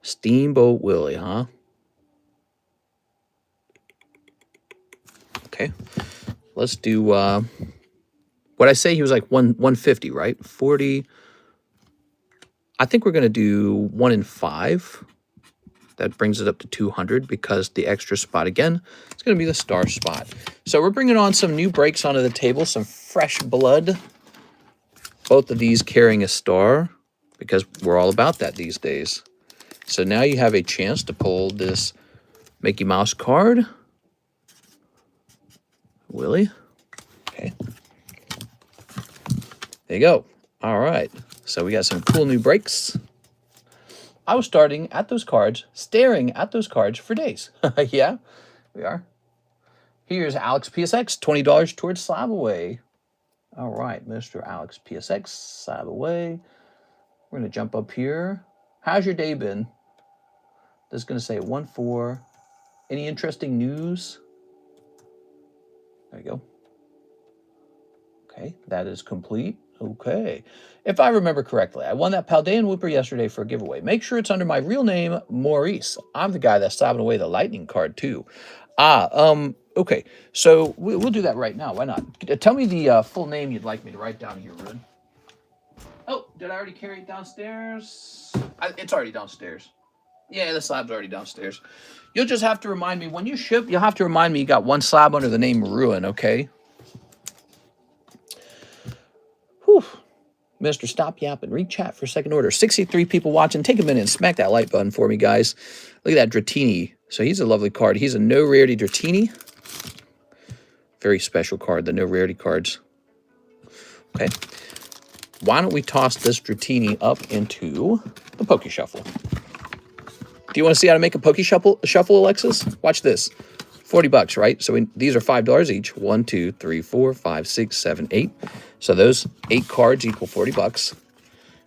Steamboat Willie, huh? Okay. Let's do what I say he was like 150, right? 40. I think we're going to do 1 in 5. That brings it up to 200 because the extra spot, again, it's going to be the star spot. So we're bringing on some new breaks onto the table, some fresh blood. Both of these carrying a star because we're all about that these days. So now you have a chance to pull this Mickey Mouse card. Willie. Okay. There you go. All right. So we got some cool new breaks. I was staring at those cards for days. Yeah, we are. Here's Alex PSX, $20 towards slab away. All right, Mr. Alex PSX, slab away. We're going to jump up here. How's your day been? This is going to say 1-4. Any interesting news? There you go. Okay, that is complete. Okay. If I remember correctly, I won that Paldean Whooper yesterday for a giveaway. Make sure it's under my real name, Maurice. I'm the guy that's slapping away the lightning card, too. Okay. So we'll do that right now. Why not? Tell me the full name you'd like me to write down here, Ruin. Oh, did I already carry it downstairs? It's already downstairs. Yeah, the slab's already downstairs. You'll just have to remind me. When you ship, you'll have to remind me you got one slab under the name Ruin, okay? Whew. Mister, stop yapping. Read chat for second order. 63 people watching. Take a minute and smack that like button for me, guys. Look at that Dratini. So he's a lovely card. He's a no rarity Dratini. Very special card, the no rarity cards. Okay. Why don't we toss this Dratini up into the Poke Shuffle? Do you want to see how to make a Poke Shuffle, Alexis? Watch this. 40 bucks, right? So these are $5 each. 1, 2, 3, 4, 5, 6, 7, 8. So those 8 cards equal 40 bucks.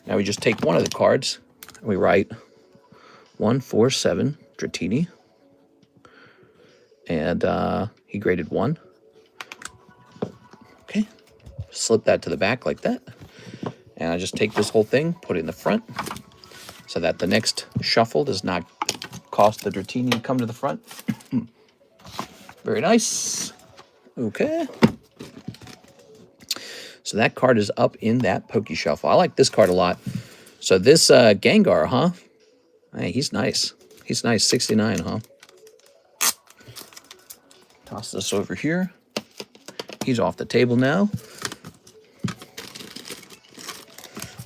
Now we just take one of the cards and we write 147 Dratini. And he graded 1. Okay. Slip that to the back like that. And I just take this whole thing, put it in the front, so that the next shuffle does not cost the Dratini to come to the front. Very nice. Okay. So that card is up in that Poke Shuffle. I like this card a lot. So this Gengar, huh? Hey, he's nice. He's nice. 69, huh? Toss this over here. He's off the table now.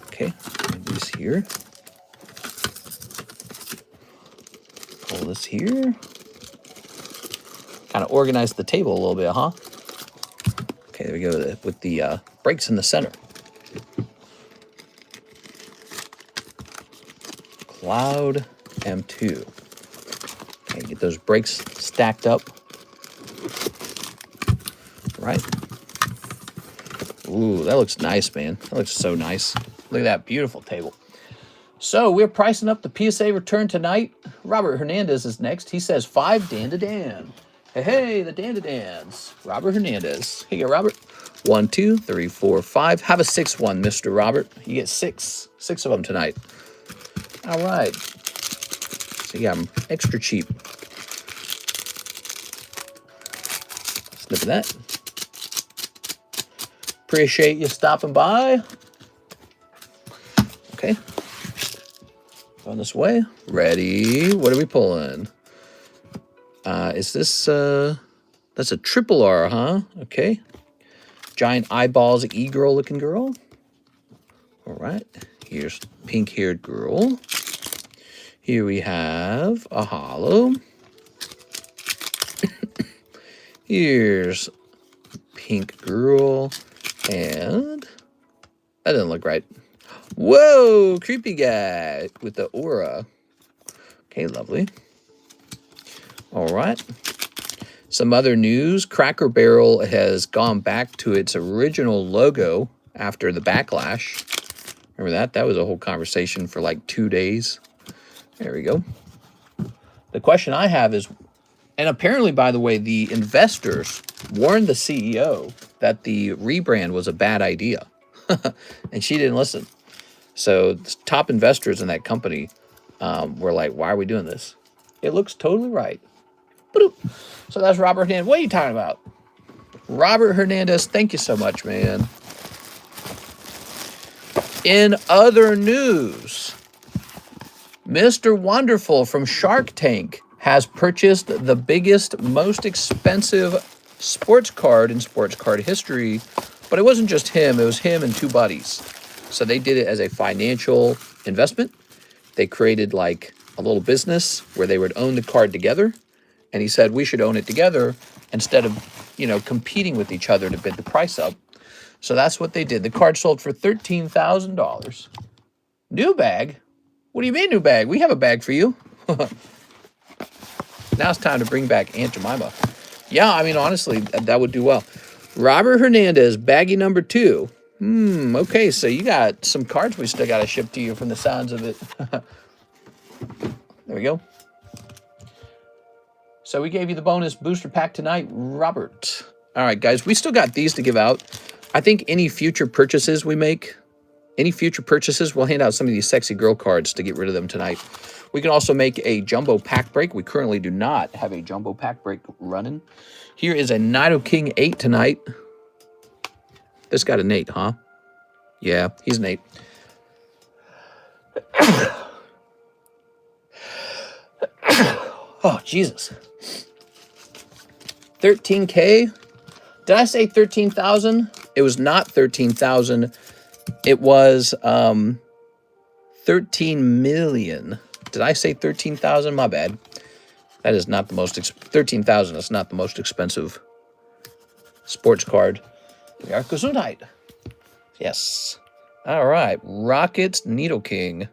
Okay, this here. Pull this here. Kind of organize the table a little bit, huh? Okay, there we go with the brakes in the center. Cloud M2. Okay, get those brakes stacked up. Right. Ooh, that looks nice, man. That looks so nice. Look at that beautiful table. So we're pricing up the PSA return tonight. Robert Hernandez is next. He says 5 Dan to Dan. Hey, hey, the Dan to Dans. Robert Hernandez. Here you go, Robert. 1, 2, 3, 4, 5. Have a 6 one, Mr. Robert. You get 6 of them tonight. All right. So you got them extra cheap. Snip of that. Appreciate you stopping by. Okay. Going this way. Ready. What are we pulling? Is this, that's a triple R, huh? Okay. Giant eyeballs, e-girl looking girl. All right. Here's pink-haired girl. Here we have a hollow. Here's pink girl. And that doesn't look right. Whoa, creepy guy with the aura. Okay, lovely. All right. Some other news. Cracker Barrel has gone back to its original logo after the backlash. Remember that? That was a whole conversation for like 2 days. There we go. The question I have is, and apparently, by the way, the investors warned the CEO that the rebrand was a bad idea. And she didn't listen. So the top investors in that company were like, why are we doing this? It looks totally right. So that's Robert Hernandez. What are you talking about? Robert Hernandez, thank you so much, man. In other news, Mr. Wonderful from Shark Tank has purchased the biggest, most expensive sports card in sports card history. But it wasn't just him. It was him and 2 buddies. So they did it as a financial investment. They created like a little business where they would own the card together. And he said, we should own it together instead of, you know, competing with each other to bid the price up. So that's what they did. The card sold for $13,000. New bag? What do you mean new bag? We have a bag for you. Now it's time to bring back Aunt Jemima. Yeah, I mean, honestly, that would do well. Robert Hernandez, baggie number 2. Okay, so you got some cards we still got to ship to you from the sounds of it. There we go. So we gave you the bonus booster pack tonight, Robert. All right, guys, we still got these to give out. I think any future purchases we make, we'll hand out some of these sexy girl cards to get rid of them tonight. We can also make a jumbo pack break. We currently do not have a jumbo pack break running. Here is a Nido King 8 tonight. This got an 8, huh? Yeah, he's an 8. Oh, Jesus. 13K? Did I say 13,000? It was not 13,000. It was 13 million. Did I say 13,000? My bad. That is not the most 13,000 is not the most expensive sports card. We are Gesundheit. Yes. All right. Rockets Needle King.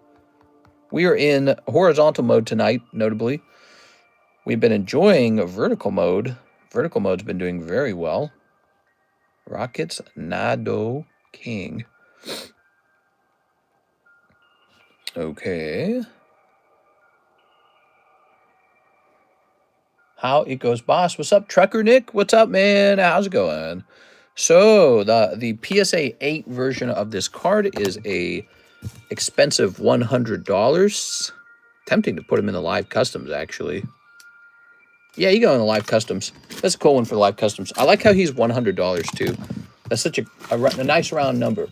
We are in horizontal mode tonight, notably. We've been enjoying vertical mode. Vertical mode's been doing very well. Rockets Nado King. Okay. How it goes, boss? What's up, Trucker Nick? What's up, man? How's it going? So the PSA 8 version of this card is a expensive $100. Tempting to put him in the live customs, actually. Yeah, you go in the live customs. That's a cool one for the live customs. I like how he's $100 too. That's such a nice round number.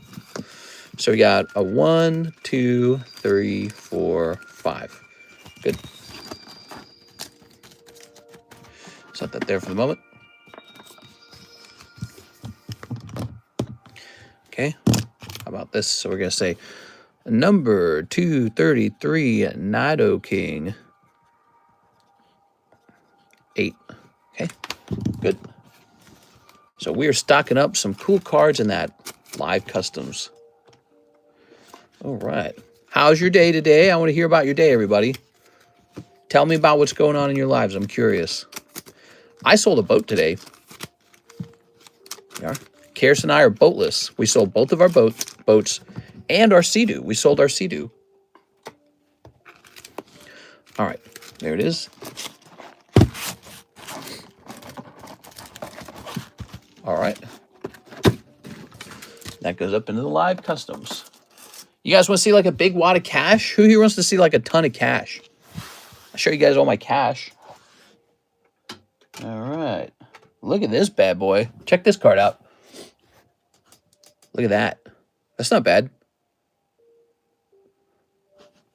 So we got a 1, 2, 3, 4, 5. Good. Set that there for the moment. Okay, how about this? So we're going to say number 233, Nido King. 8. Okay, good. So we are stocking up some cool cards in that live customs. All right. How's your day today? I want to hear about your day, everybody. Tell me about what's going on in your lives. I'm curious. I sold a boat today. Yeah. Karis and I are boatless. We sold both of our boats and our Sea-Doo. We sold our Sea-Doo. All right. There it is. All right. That goes up into the live customs. You guys want to see like a big wad of cash? Who here wants to see like a ton of cash? I'll show you guys all my cash. All right. Look at this bad boy. Check this card out. Look at that. That's not bad.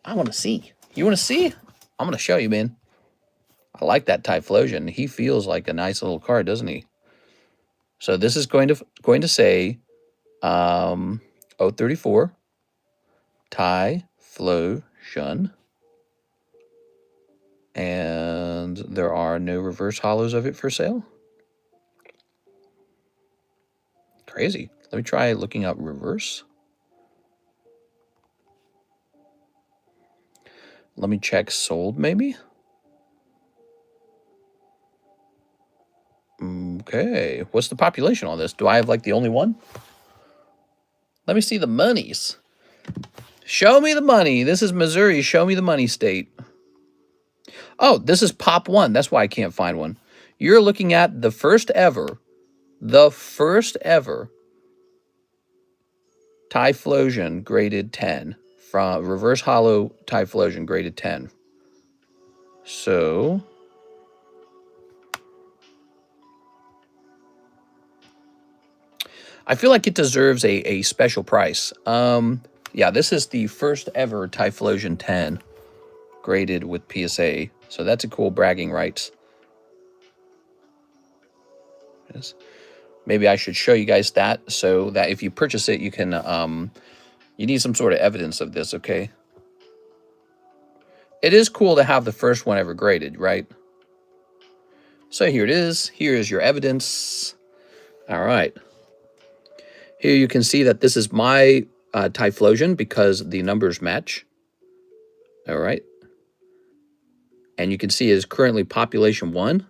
I want to see. You want to see? I'm going to show you, man. I like that Typhlosion. He feels like a nice little card, doesn't he? So this is going to say 034 Typhlosion. And there are no reverse hollows of it for sale. Crazy. Let me try looking up reverse. Let me check sold, maybe. Okay. What's the population on this? Do I have like the only one? Let me see the monies. Show me the money. This is Missouri. Show me the money state. Oh, this is Pop 1. That's why I can't find one. You're looking at the first ever Typhlosion graded 10. From reverse hollow Typhlosion graded 10. So I feel like it deserves a special price. Yeah, this is the first ever Typhlosion 10 graded with PSA. So that's a cool bragging rights. Yes. Maybe I should show you guys that so that if you purchase it, you can, you need some sort of evidence of this, okay? It is cool to have the first one ever graded, right? So here it is. Here is your evidence. All right. Here you can see that this is my Typhlosion because the numbers match. All right. And you can see it is currently population 1.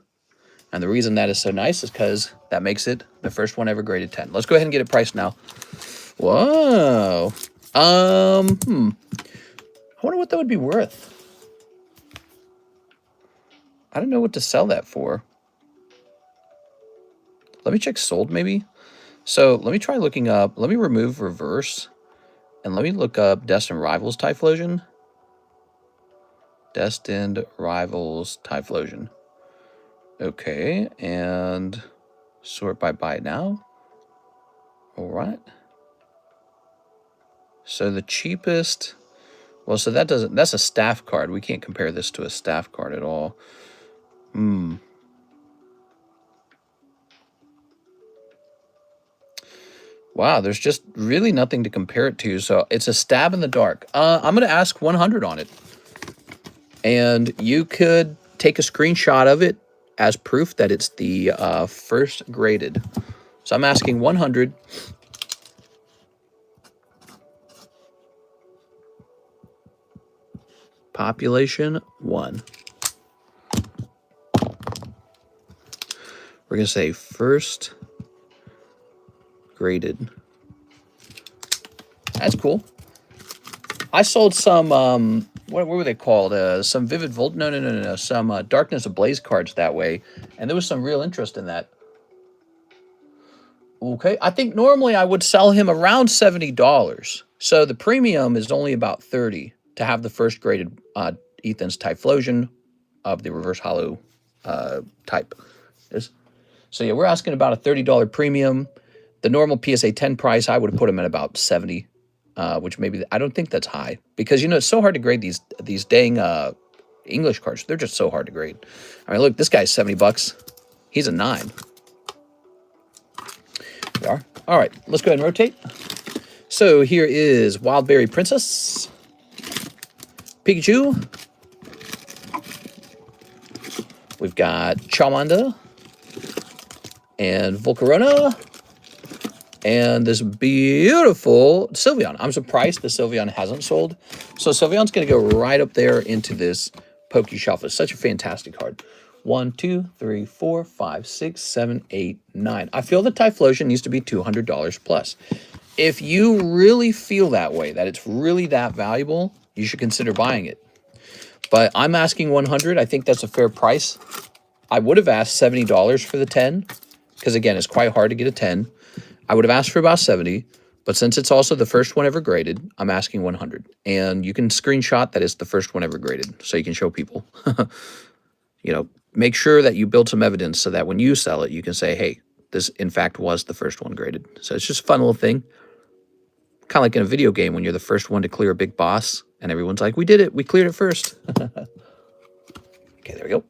And the reason that is so nice is because that makes it the first one ever graded 10. Let's go ahead and get it priced now. Whoa. I wonder what that would be worth. I don't know what to sell that for. Let me check sold maybe. So let me try looking up. Let me remove reverse. And let me look up Destined Rivals Typhlosion. Destined Rivals Typhlosion. Okay, and sort by buy now. All right. So the cheapest, well, so that doesn't, that's a staff card. We can't compare this to a staff card at all. Wow, there's just really nothing to compare it to. So it's a stab in the dark. I'm going to ask 100 on it. And you could take a screenshot of it as proof that it's the first graded. So I'm asking 100. Population 1. We're going to say first graded. That's cool. I sold some, what were they called? Some Vivid Volt, no. Some Darkness Ablaze cards that way. And there was some real interest in that. Okay, I think normally I would sell him around $70. So the premium is only about $30 to have the first graded Ethan's Typhlosion of the reverse hollow type. So yeah, we're asking about a $30 premium. The normal PSA 10 price, I would have put him at about $70, which maybe, I don't think that's high. Because, you know, it's so hard to grade these dang English cards. They're just so hard to grade. All right, look, this guy's $70. He's a 9. they are. All right, let's go ahead and rotate. So here is Wildberry Princess, Pikachu. We've got Charmander and Volcarona and this beautiful Sylveon. I'm surprised the Sylveon hasn't sold. So Sylveon's going to go right up there into this Poke Shuffle. It's such a fantastic card. 1, 2, 3, 4, 5, 6, 7, 8, 9. I feel the Typhlosion needs to be $200 plus. If you really feel that way, that it's really that valuable, you should consider buying it. But I'm asking 100. I think that's a fair price. I would have asked $70 for the 10, because again, it's quite hard to get a 10. I would have asked for about 70, but since it's also the first one ever graded, I'm asking 100. And you can screenshot that it's the first one ever graded, so you can show people. You know, make sure that you build some evidence so that when you sell it, you can say, hey, this in fact was the first one graded. So it's just a fun little thing. Kind of like in a video game when you're the first one to clear a big boss, and everyone's like, we did it, we cleared it first. Okay, there we go.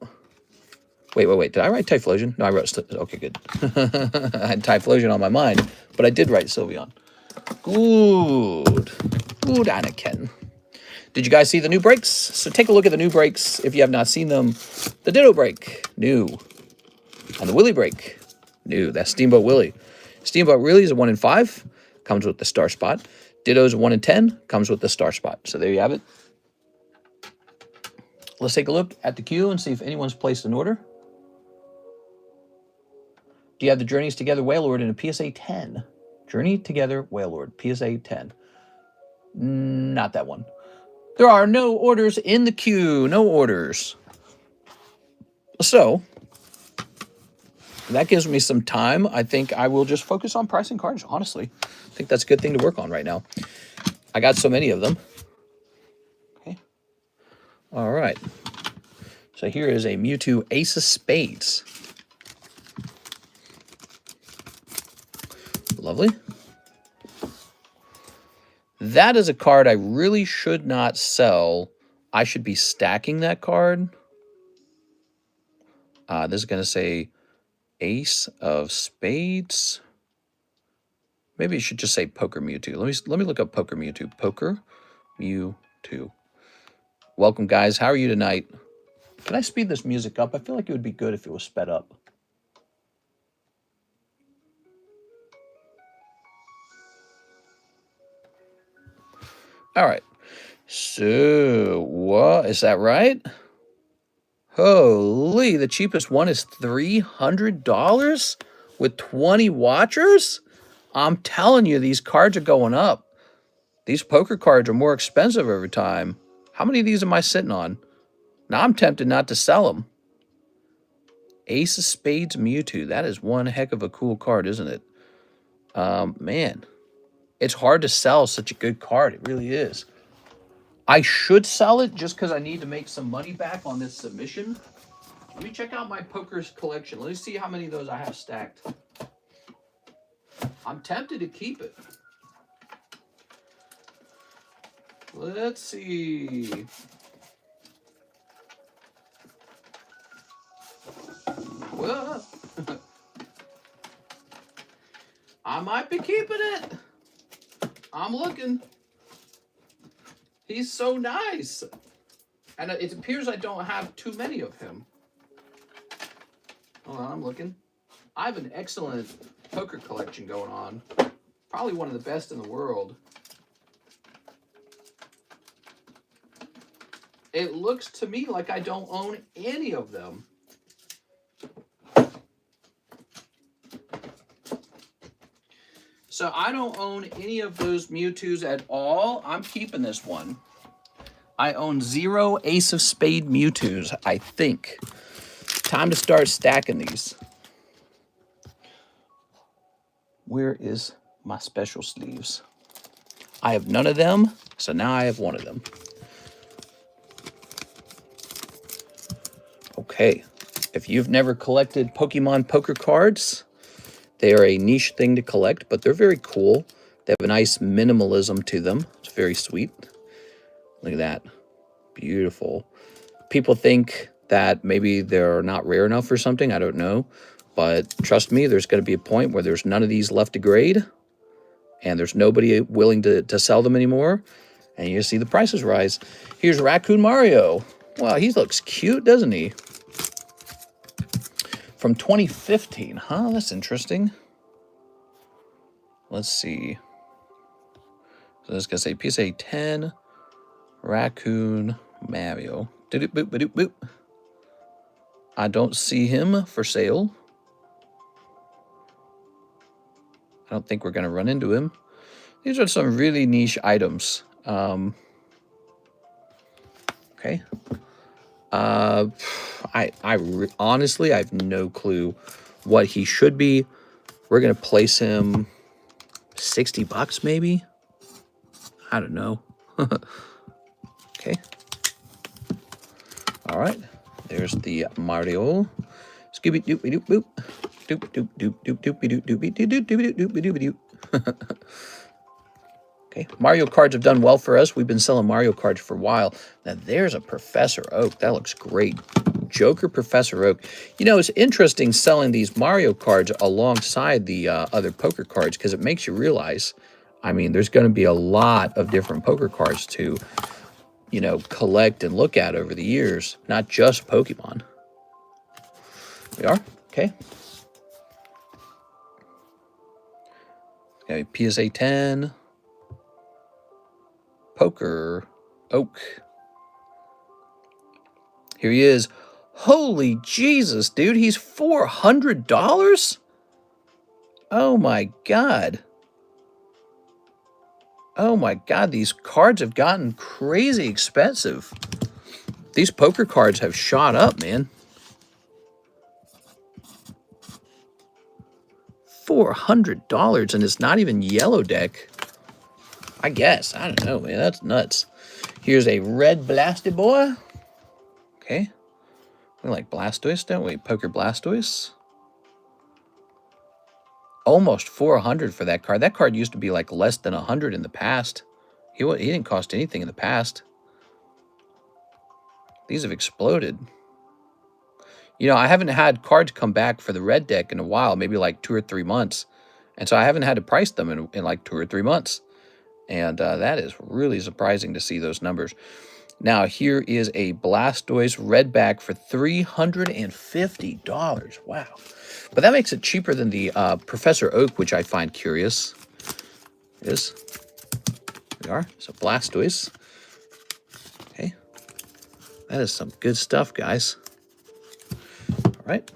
Wait. Did I write Typhlosion? No, I wrote... Okay, good. I had Typhlosion on my mind, but I did write Sylveon. Good. Good, Anakin. Did you guys see the new breaks? So take a look at the new breaks if you have not seen them. The Ditto break, new. And the Willy break, new. That's Steamboat Willie. Steamboat Willie is a 1 in 5. Comes with the star spot. Ditto's a 1 in 10. Comes with the star spot. So there you have it. Let's take a look at the queue and see if anyone's placed an order. Do you have the Journeys Together Wailord in a PSA 10? Journey Together Wailord, PSA 10. Not that one. There are no orders in the queue. No orders. So, that gives me some time. I think I will just focus on pricing cards, honestly. I think that's a good thing to work on right now. I got so many of them. Okay. All right. So here is a Mewtwo Ace of Spades. Lovely. That is a card I really should not sell. I should be stacking that card. This is going to say Ace of Spades. Maybe it should just say Poker Mewtwo. Let me look up Poker Mewtwo. Poker Mewtwo. Welcome, guys. How are you tonight? Can I speed this music up? I feel like it would be good if it was sped up. All right. So, what is that right? Holy, the cheapest one is $300 with 20 watchers? I'm telling you, these cards are going up. These poker cards are more expensive every time. How many of these am I sitting on? Now I'm tempted not to sell them. Ace of Spades Mewtwo. That is one heck of a cool card, isn't it? Man, it's hard to sell such a good card. It really is. I should sell it just because I need to make some money back on this submission. Let me check out my pokers collection. Let me see how many of those I have stacked. I'm tempted to keep it. Let's see. Well, I might be keeping it. I'm looking. He's so nice. And it appears I don't have too many of him. Hold on, I'm looking. I have an excellent poker collection going on. Probably one of the best in the world. It looks to me like I don't own any of them. So I don't own any of those Mewtwo's at all. I'm keeping this one. I own 0 Ace of Spade Mewtwo's, I think. Time to start stacking these. Where is my special sleeves? I have none of them, so now I have one of them. Okay, if you've never collected Pokemon poker cards, they are a niche thing to collect, but they're very cool. They have a nice minimalism to them. It's very sweet. Look at that. Beautiful. People think that maybe they're not rare enough or something. I don't know. But trust me, there's going to be a point where there's none of these left to grade, and there's nobody willing to sell them anymore, and you see the prices rise. Here's Raccoon Mario. Wow, he looks cute, doesn't he? From 2015, huh? That's interesting. Let's see. So I was going to say PSA 10, Raccoon Mario. Doop, boop, boop, boop. I don't see him for sale. I don't think we're going to run into him. These are some really niche items. Okay. Honestly, I have no clue what he should be. We're going to place him $60 maybe. I don't know. Okay. All right. There's the Mario. Scooby doopy doop boop. Doop doop doop doop doopy doop doopy doop doop doopy doop doopy doop. Okay. Mario cards have done well for us. We've been selling Mario cards for a while. Now there's a Professor Oak. That looks great. Joker Professor Oak. You know, it's interesting selling these Mario cards alongside the other poker cards because it makes you realize, I mean, there's going to be a lot of different poker cards to, you know, collect and look at over the years, not just Pokemon. We are? Okay. Okay, PSA 10. Poker Oak. Here he is. Holy Jesus, dude. He's $400? Oh my God. Oh my God, these cards have gotten crazy expensive. These poker cards have shot up, man. $400, and it's not even yellow deck. I guess. I don't know, man. That's nuts. Here's a red Blasty Boy. Okay. We like Blastoise, don't we? Poker Blastoise. Almost 400 for that card. That card used to be like less than 100 in the past. He didn't cost anything in the past. These have exploded. You know, I haven't had cards come back for the red deck in a while, maybe like 2 or 3 months. And so I haven't had to price them in like 2 or 3 months. And that is really surprising to see those numbers. Now, here is a Blastoise redback for $350. Wow. But that makes it cheaper than the Professor Oak, which I find curious. There we are. So Blastoise. Okay. That is some good stuff, guys. All right.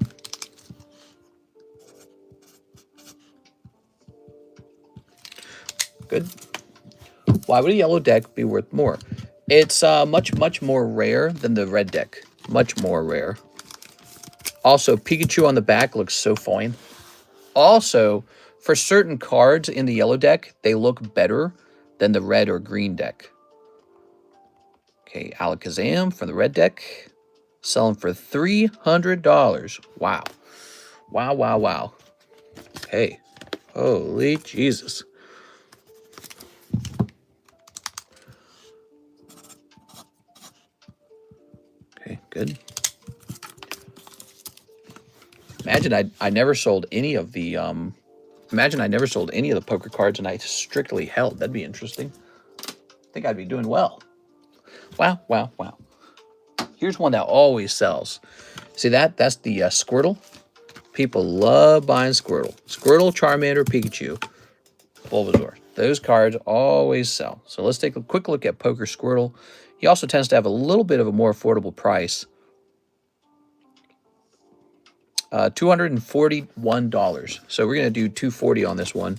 Good. Why would a yellow deck be worth more? It's much more rare than the red deck. Much more rare. Also, Pikachu on the back looks so fine. Also, for certain cards in the yellow deck, they look better than the red or green deck. Okay, Alakazam from the red deck. Selling for $300. Wow. Wow, wow, wow. Okay. Holy Jesus. Okay, good. Imagine I never sold any of the poker cards and I strictly held. That'd be interesting. I think I'd be doing well. Wow, wow, wow. Here's one that always sells. See that? That's the Squirtle. People love buying Squirtle. Squirtle, Charmander, Pikachu, Bulbasaur. Those cards always sell. So let's take a quick look at Poker Squirtle. He also tends to have a little bit of a more affordable price. $241. So we're going to do $240 on this one.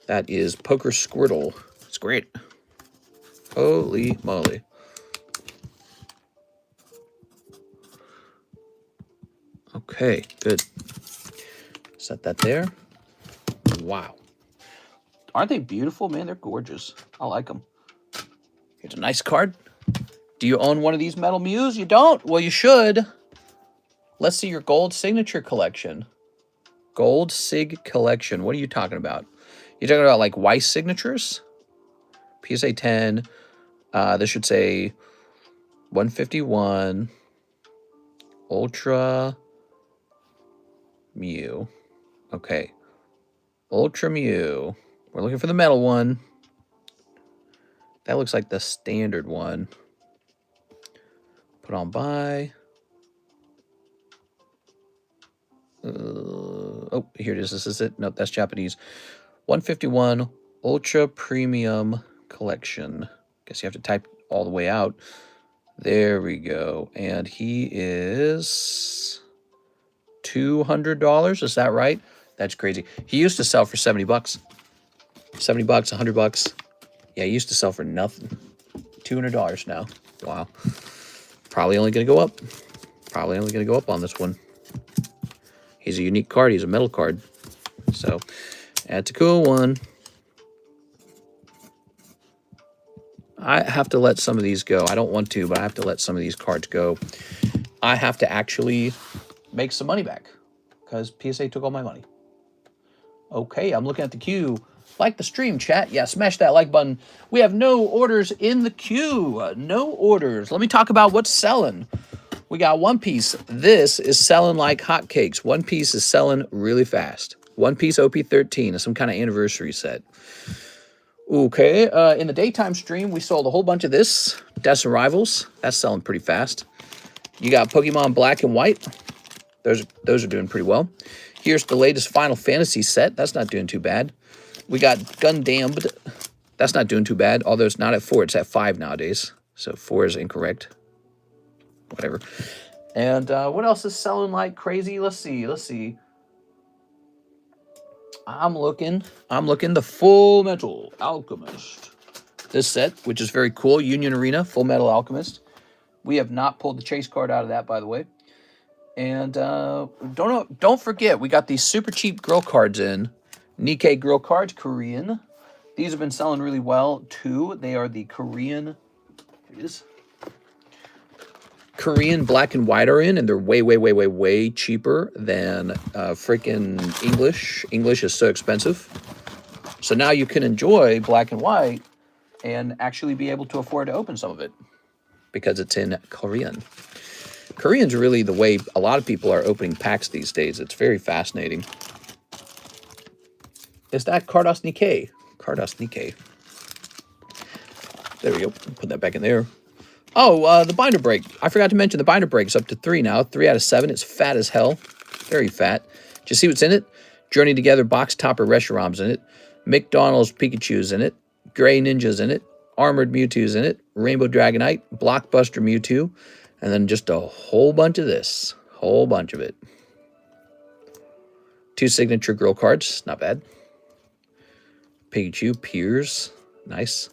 That is Poker Squirtle. It's great. Holy moly. Okay, good. Set that there. Wow. Aren't they beautiful, man? They're gorgeous. I like them. Here's a nice card. Do you own one of these Metal Mews? You don't? Well, you should. Let's see your gold signature collection. Gold Sig collection. What are you talking about? You're talking about like Weiss signatures? PSA 10. This should say 151. Ultra Mew. Okay. Ultra Mew. We're looking for the metal one. That looks like the standard one. Put on buy. Oh, here it is. This is it. Nope, that's Japanese. 151 Ultra Premium Collection. Guess you have to type all the way out. There we go. And he is $200. Is that right? That's crazy. He used to sell for 70 bucks. 70 bucks, 100 bucks. Yeah, he used to sell for nothing. $200 now. Wow. Probably only going to go up. Probably only going to go up on this one. He's a unique card. He's a metal card. So, that's a cool one. I have to let some of these go. I don't want to, but I have to let some of these cards go. I have to actually make some money back because PSA took all my money. Okay, I'm looking at the queue. Like the stream, chat. Yeah, smash that like button. We have no orders in the queue. No orders. Let me talk about what's selling. We got One Piece. This is selling like hotcakes. One Piece is selling really fast. One Piece OP13 is some kind of anniversary set. Okay, in the daytime stream, we sold a whole bunch of this. Deaths and Rivals. That's selling pretty fast. You got Pokemon Black and White. Those are doing pretty well. Here's the latest Final Fantasy set. That's not doing too bad. We got Gundammed. That's not doing too bad, although it's not at 4. It's at 5 nowadays. So 4 is incorrect. Whatever. And what else is selling like crazy? Let's see. I'm looking the Full Metal Alchemist. This set, which is very cool. Union Arena, Full Metal Alchemist. We have not pulled the chase card out of that, by the way. And don't forget, we got these super cheap girl cards in. Nikke girl cards, Korean. These have been selling really well, too. They are the Korean... Here it is. Korean Black and White are in, and they're way cheaper than freaking English. English is so expensive. So now you can enjoy Black and White and actually be able to afford to open some of it because it's in Korean. Korean's really the way a lot of people are opening packs these days. It's very fascinating. Is that Carddass Nikke? Carddass Nikke. There we go. Put that back in there. Oh, the binder break. I forgot to mention the binder break's up to 3 now. 3 out of 7. It's fat as hell. Very fat. Did you see what's in it? Journey Together Box Topper Reshiram's in it. McDonald's Pikachu's in it. Gray Ninja's in it. Armored Mewtwo's in it. Rainbow Dragonite. Blockbuster Mewtwo. And then just a whole bunch of this. Whole bunch of it. 2 signature girl cards. Not bad. Pikachu. Piers. Nice.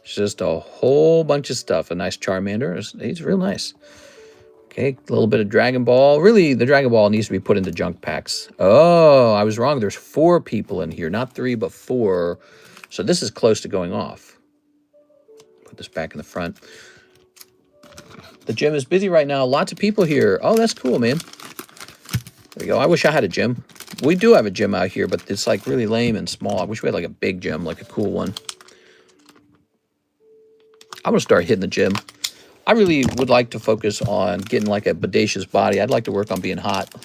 It's just a whole bunch of stuff. A nice Charmander. He's real nice. Okay, a little bit of Dragon Ball. Really, the Dragon Ball needs to be put into junk packs. Oh, I was wrong. There's 4 people in here. Not 3, but 4. So this is close to going off. Put this back in the front. The gym is busy right now. Lots of people here. Oh, that's cool, man. There we go. I wish I had a gym. We do have a gym out here, but it's like really lame and small. I wish we had like a big gym, like a cool one. I'm going to start hitting the gym. I really would like to focus on getting like a bodacious body. I'd like to work on being hot.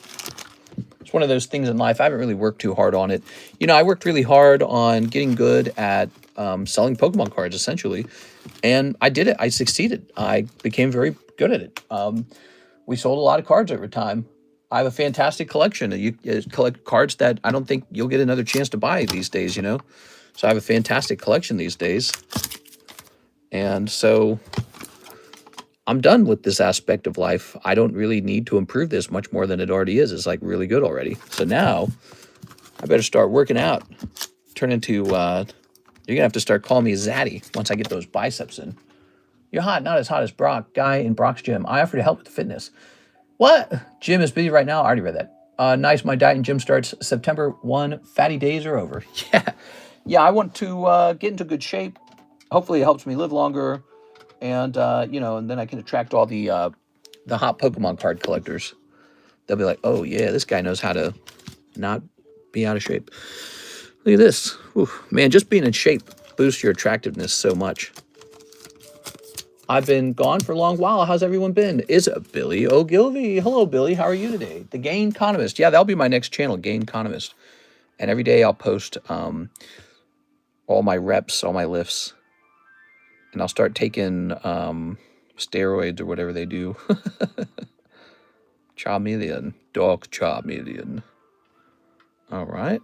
It's one of those things in life. I haven't really worked too hard on it. You know, I worked really hard on getting good at selling Pokemon cards, essentially. And I did it. I succeeded. I became very good at it. We sold a lot of cards over time. I have a fantastic collection. You collect cards that I don't think you'll get another chance to buy these days, you know. So I have a fantastic collection these days. And so I'm done with this aspect of life. I don't really need to improve this much more than it already is. It's like really good already. So now I better start working out. Turn into, you're going to have to start calling me Zaddy once I get those biceps in. You're hot, not as hot as Brock. Guy in Brock's gym. I offer to help with the fitness. What? Gym is busy right now. I already read that. Nice. My diet and gym starts September 1. Fatty days are over. Yeah. Yeah, I want to get into good shape. Hopefully it helps me live longer. And, you know, and then I can attract all the hot Pokemon card collectors. They'll be like, oh, yeah, this guy knows how to not be out of shape. Look at this. Ooh, man, just being in shape boosts your attractiveness so much. I've been gone for a long while. How's everyone been? Is it Billy O'Gilvy? Hello, Billy. How are you today? The TheCardconomist. Yeah, that'll be my next channel, TheCardconomist. And every day I'll post all my reps, all my lifts. And I'll start taking steroids or whatever they do. Charmeleon. Dog Charmeleon. All right.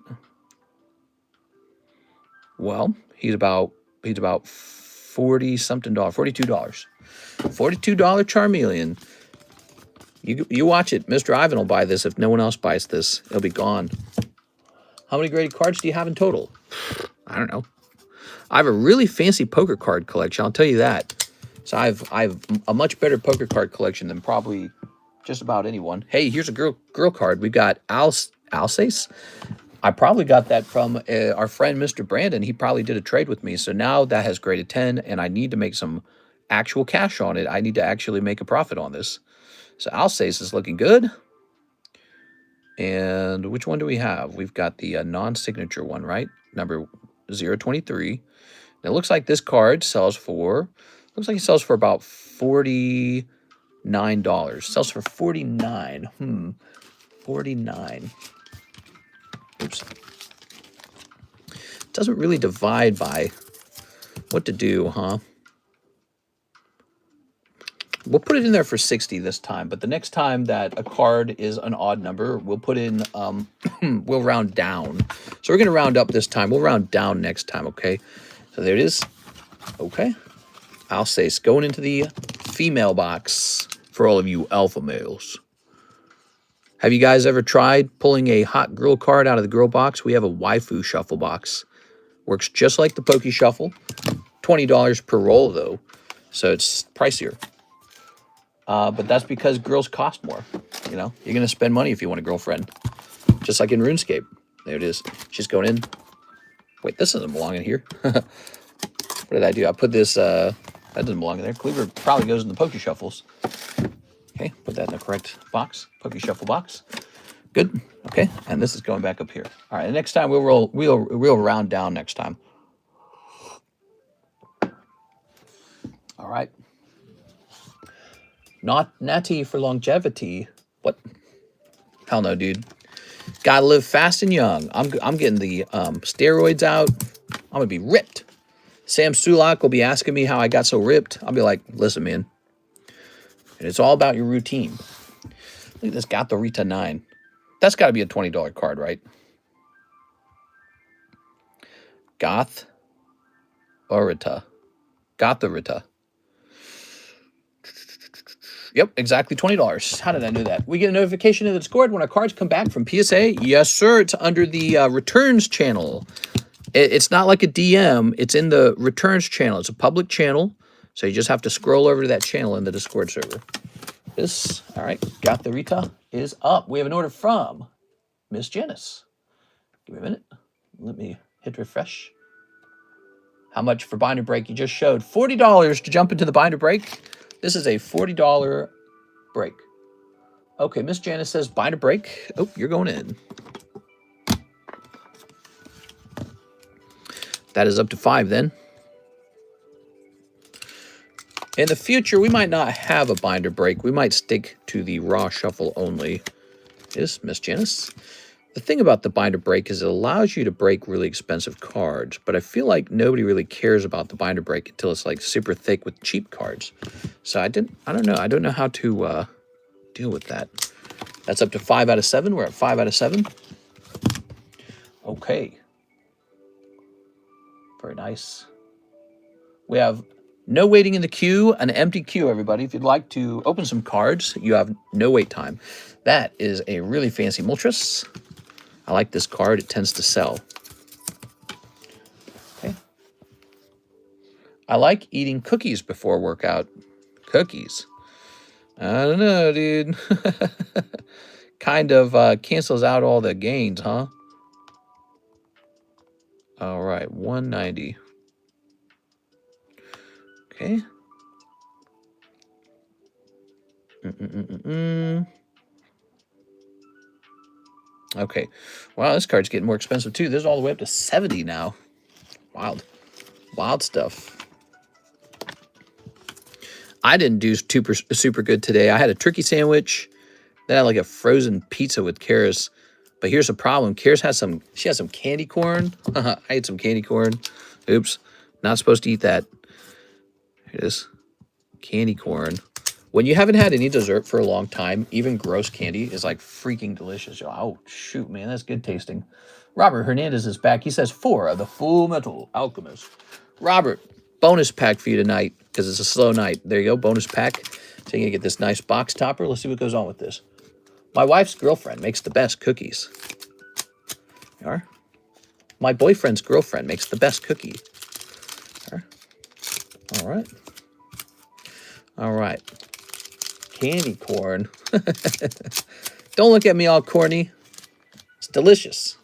Well, he's about $40-something, $42. $42 Charmeleon. You watch it. Mr. Ivan will buy this if no one else buys this. It'll be gone. How many graded cards do you have in total? I don't know. I have a really fancy poker card collection, I'll tell you that. So I've a much better poker card collection than probably just about anyone. Hey, here's a girl card. We got Alsace. I probably got that from our friend Mr. Brandon. He probably did a trade with me. So now that has graded 10, and I need to make some actual cash on it. I need to actually make a profit on this. So Alsace is looking good. And which one do we have? We've got the non-signature one, right? Number 023. It looks like this card sells for, looks like it sells for about $49. Sells for $49. 49. Oops. Doesn't really divide by what to do, huh? We'll put it in there for 60 this time, but the next time that a card is an odd number, we'll put in, we'll round down. So we're going to round up this time. We'll round down next time, okay? So there it is. Okay. Alsace going into the female box for all of you alpha males. Have you guys ever tried pulling a hot girl card out of the girl box? We have a waifu shuffle box. Works just like the Poke Shuffle. $20 per roll, though. So it's pricier. But that's because girls cost more. You know, you're going to spend money if you want a girlfriend. Just like in RuneScape. There it is. She's going in. Wait, this doesn't belong in here. What did I do? I put this, that doesn't belong in there. Cleaver probably goes in the Poke Shuffles. Okay, put that in the correct box. Poke Shuffle box. Good. Okay, and this is going back up here. All right, next time we'll round down next time. All right. Not natty for longevity. What? Hell no, dude. Gotta live fast and young. I'm getting the steroids out. I'm gonna be ripped. Sam Sulak will be asking me how I got so ripped. I'll be like, listen, man. And it's all about your routine. Look at this Gatorita 9. That's got to be a $20 card, right? Gotharita. Yep, exactly $20. How did I know that? We get a notification in the Discord when our cards come back from PSA. Yes, sir. It's under the returns channel. It's not like a DM. It's in the returns channel. It's a public channel. So you just have to scroll over to that channel in the Discord server. This, all right, Gotharita is up. We have an order from Miss Janice. Give me a minute. Let me hit refresh. How much for binder break you just showed? $40 to jump into the binder break. This is a $40 break. Okay, Miss Janice says binder break. Oh, you're going in. That is up to 5 then. In the future, we might not have a binder break. We might stick to the raw shuffle only. Yes, Miss Janice. The thing about the binder break is it allows you to break really expensive cards, but I feel like nobody really cares about the binder break until it's like super thick with cheap cards. So I don't know. I don't know how to deal with that. That's up to 5 out of 7. We're at 5 out of 7. Okay. Very nice. We have no waiting in the queue, an empty queue, everybody. If you'd like to open some cards, you have no wait time. That is a really fancy Moltres. I like this card. It tends to sell. Okay. I like eating cookies before workout. Cookies. I don't know, dude. Kind of cancels out all the gains, huh? All right, 190. Okay. Okay. Wow, this card's getting more expensive too. This is all the way up to 70 now. Wild. Wild stuff. I didn't do super good today. I had a turkey sandwich, then I had like a frozen pizza with Karis. But here's the problem. Karis has she has some candy corn. I ate some candy corn. Oops. Not supposed to eat that. Here it is. Candy corn. When you haven't had any dessert for a long time, even gross candy is like freaking delicious. Oh, shoot, man. That's good tasting. Robert Hernandez is back. He says 4 of the Full Metal Alchemist. Robert, bonus pack for you tonight because it's a slow night. There you go. Bonus pack. So you're going to get this nice box topper. Let's see what goes on with this. My wife's girlfriend makes the best cookies. You are. My boyfriend's girlfriend makes the best cookie. All right. All right. Candy corn. Don't look at me all corny. It's delicious.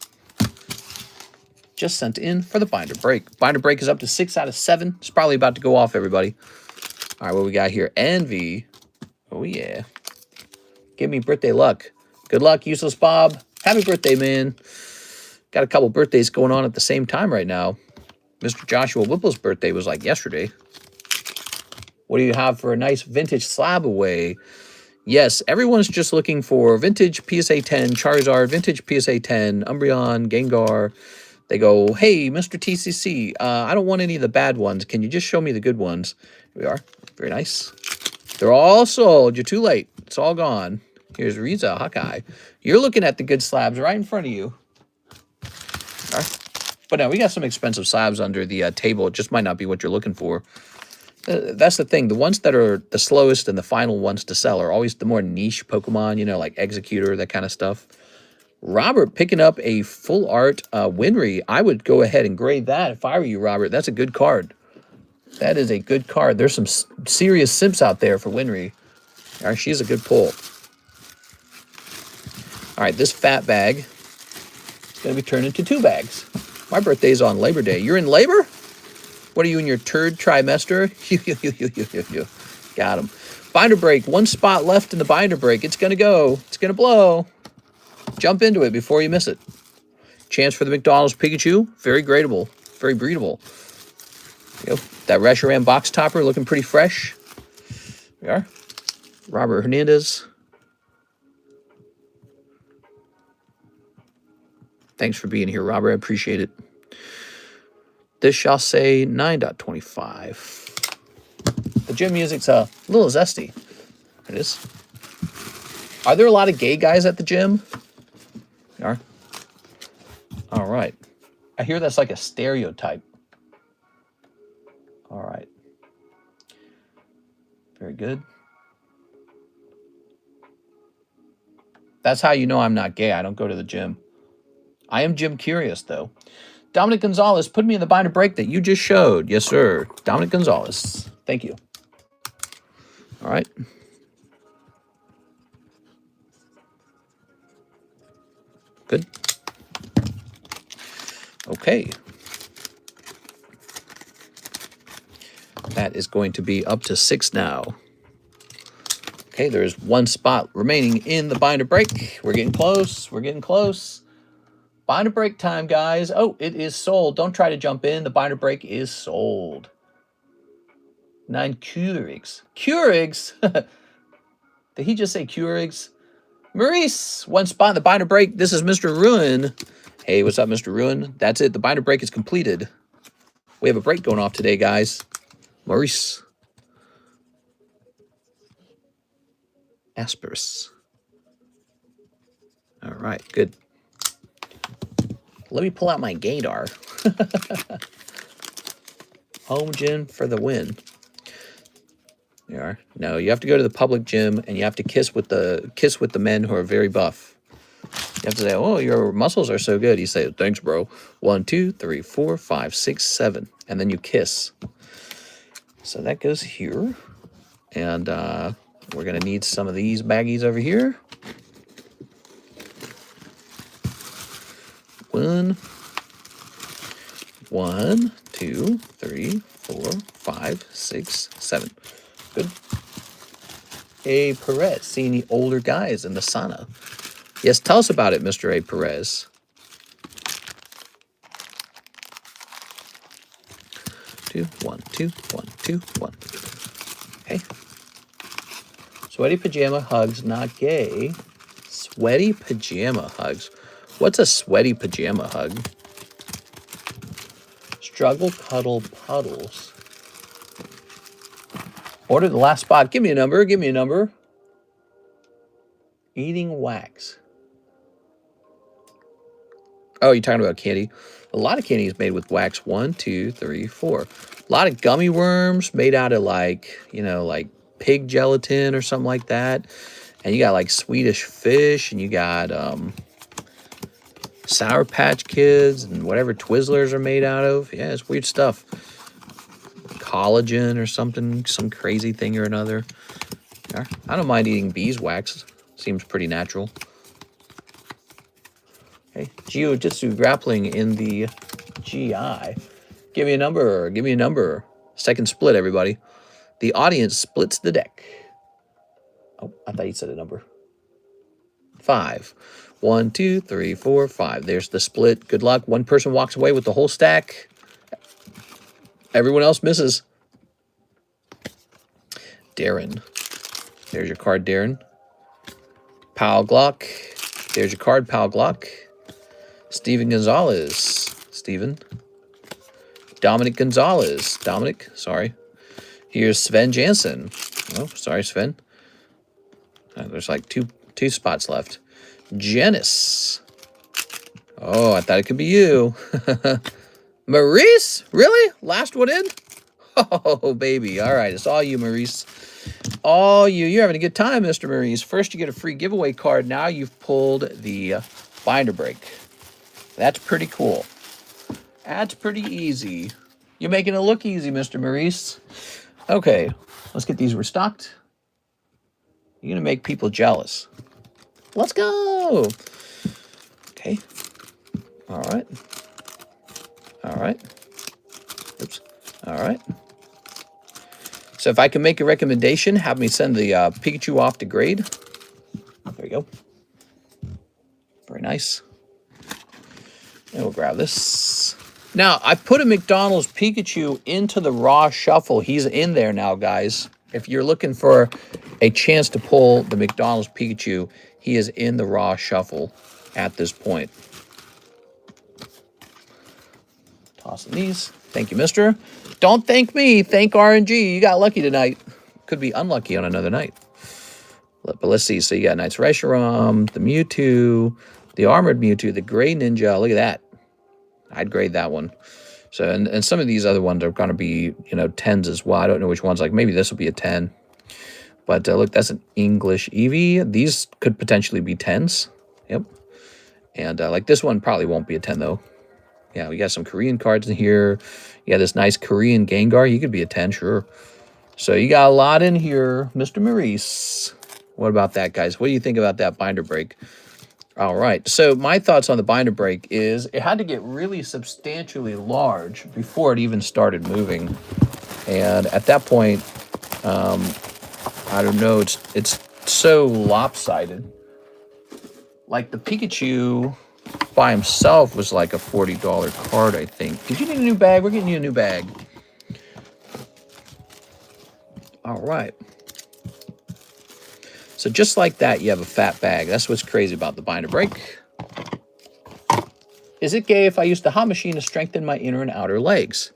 Just sent in for the binder break. Binder break is up to 6 out of 7. It's probably about to go off, everybody. All right, what we got here? Envy. Oh, yeah. Give me birthday luck. Good luck, Useless Bob. Happy birthday, man. Got a couple birthdays going on at the same time right now. Mr. Joshua Whipple's birthday was like yesterday. What do you have for a nice vintage slab away? Yes, everyone's just looking for vintage PSA 10 Charizard, vintage PSA 10 Umbreon, Gengar. They go, hey, Mr. TCC, I don't want any of the bad ones. Can you just show me the good ones? Here we are. Very nice. They're all sold. You're too late. It's all gone. Here's Riza Hawkeye. You're looking at the good slabs right in front of you. All right. But now we got some expensive slabs under the table. It just might not be what you're looking for. That's the thing. The ones that are the slowest and the final ones to sell are always the more niche Pokemon, you know, like Executor, that kind of stuff. Robert picking up a full art Winry. I would go ahead and grade that if I were you, Robert. That's a good card. That is a good card. There's some serious simps out there for Winry. All right, she's a good pull. All right, this fat bag is going to be turned into 2 bags. My birthday's on Labor Day. You're in labor? What are you in your 3rd trimester? Got him. Binder break. 1 spot left in the binder break. It's going to go. It's going to blow. Jump into it before you miss it. Chance for the McDonald's Pikachu. Very gradable. Very breedable. There you go. That Reshiram box topper looking pretty fresh. There we are. Robert Hernandez. Thanks for being here, Robert. I appreciate it. This shall say 9.25. The gym music's a little zesty. It is. Are there a lot of gay guys at the gym? There are. All right. I hear that's like a stereotype. All right. Very good. That's how you know I'm not gay. I don't go to the gym. I am gym curious, though. Dominic Gonzalez, put me in the binder break that you just showed. Yes, sir. Dominic Gonzalez. Thank you. All right. Good. Okay. That is going to be up to 6 now. Okay, there's 1 spot remaining in the binder break. We're getting close. We're getting close. Binder break time, guys. Oh, it is sold. Don't try to jump in. The binder break is sold. 9 Keurigs. Keurigs? Did he just say Keurigs? Maurice, 1 spot in the binder break. This is Mr. Ruin. Hey, what's up, Mr. Ruin? That's it. The binder break is completed. We have a break going off today, guys. Maurice. Asperus. All right, good. Let me pull out my Gator. Home gym for the win. You are. No, you have to go to the public gym and you have to kiss with the men who are very buff. You have to say, "Oh, your muscles are so good." You say, "Thanks, bro." 1, 2, 3, 4, 5, 6, 7, and then you kiss. So that goes here, and we're gonna need some of these baggies over here. 1, 2, 3, 4, 5, 6, 7. Good. A. Perez, seeing the older guys in the sauna. Yes, tell us about it, Mr. A. Perez. Two, 1, 2, 1, 2, 1. Okay, Sweaty pajama hugs, not gay. Sweaty pajama hugs. What's a sweaty pajama hug? Struggle, cuddle, puddles. Order the last spot. Give me a number. Give me a number. Eating wax. Oh, you're talking about candy. A lot of candy is made with wax. 1, 2, 3, 4. A lot of gummy worms made out of like, you know, like pig gelatin or something like that. And you got like Swedish fish, and you got Sour Patch Kids and whatever Twizzlers are made out of. Yeah, it's weird stuff. Collagen or something, some crazy thing or another. Yeah, I don't mind eating beeswax. Seems pretty natural. Okay, Jiu-Jitsu grappling in the GI. Give me a number. Give me a number. Second split, everybody. The audience splits the deck. Oh, I thought you said a number. 5. 1, 2, 3, 4, 5. There's the split. Good luck. One person walks away with the whole stack. Everyone else misses. Darren. There's your card, Darren. Pal Glock. There's your card, Pal Glock. Steven Gonzalez. Steven. Dominic Gonzalez. Dominic, sorry. Here's Sven Jansen. Oh, sorry, Sven. There's like two spots left. Janice. Oh, I thought it could be you. Maurice? Really? Last one in? Oh, baby. All right, it's all you, Maurice. All you. You're having a good time, Mr. Maurice. First, you get a free giveaway card. Now you've pulled the binder break. That's pretty cool. That's pretty easy. You're making it look easy, Mr. Maurice. Okay, let's get these restocked. You're going to make people jealous. Let's go. Okay. All right. All right. Oops. All right. So if I can make a recommendation, have me send the Pikachu off to grade. There you go. Very nice. And we'll grab this. Now, I put a McDonald's Pikachu into the Raw Shuffle. He's in there now, guys. If you're looking for a chance to pull the McDonald's Pikachu, he is in the Raw Shuffle at this point. Tossing these. Thank you, mister. Don't thank me. Thank RNG. You got lucky tonight. Could be unlucky on another night. But let's see. So you got Knight's Reshiram, the Mewtwo, the Armored Mewtwo, the Gray Ninja. Look at that. I'd grade that one. So, and some of these other ones are going to be, you know, 10s as well. I don't know which ones. Like, maybe this will be a 10. But look, that's an English Eevee. These could potentially be 10s. Yep. And like this one probably won't be a 10, though. Yeah, we got some Korean cards in here. You got this nice Korean Gengar. He could be a 10, sure. So you got a lot in here, Mr. Maurice. What about that, guys? What do you think about that binder break? All right, so my thoughts on the binder break is it had to get really substantially large before it even started moving. And at that point, I don't know, it's so lopsided. Like the Pikachu by himself was like a $40 card, I think. Did you need a new bag? We're getting you a new bag. All right. So just like that, you have a fat bag. That's what's crazy about the binder break. Is it gay if I use the hot machine to strengthen my inner and outer legs?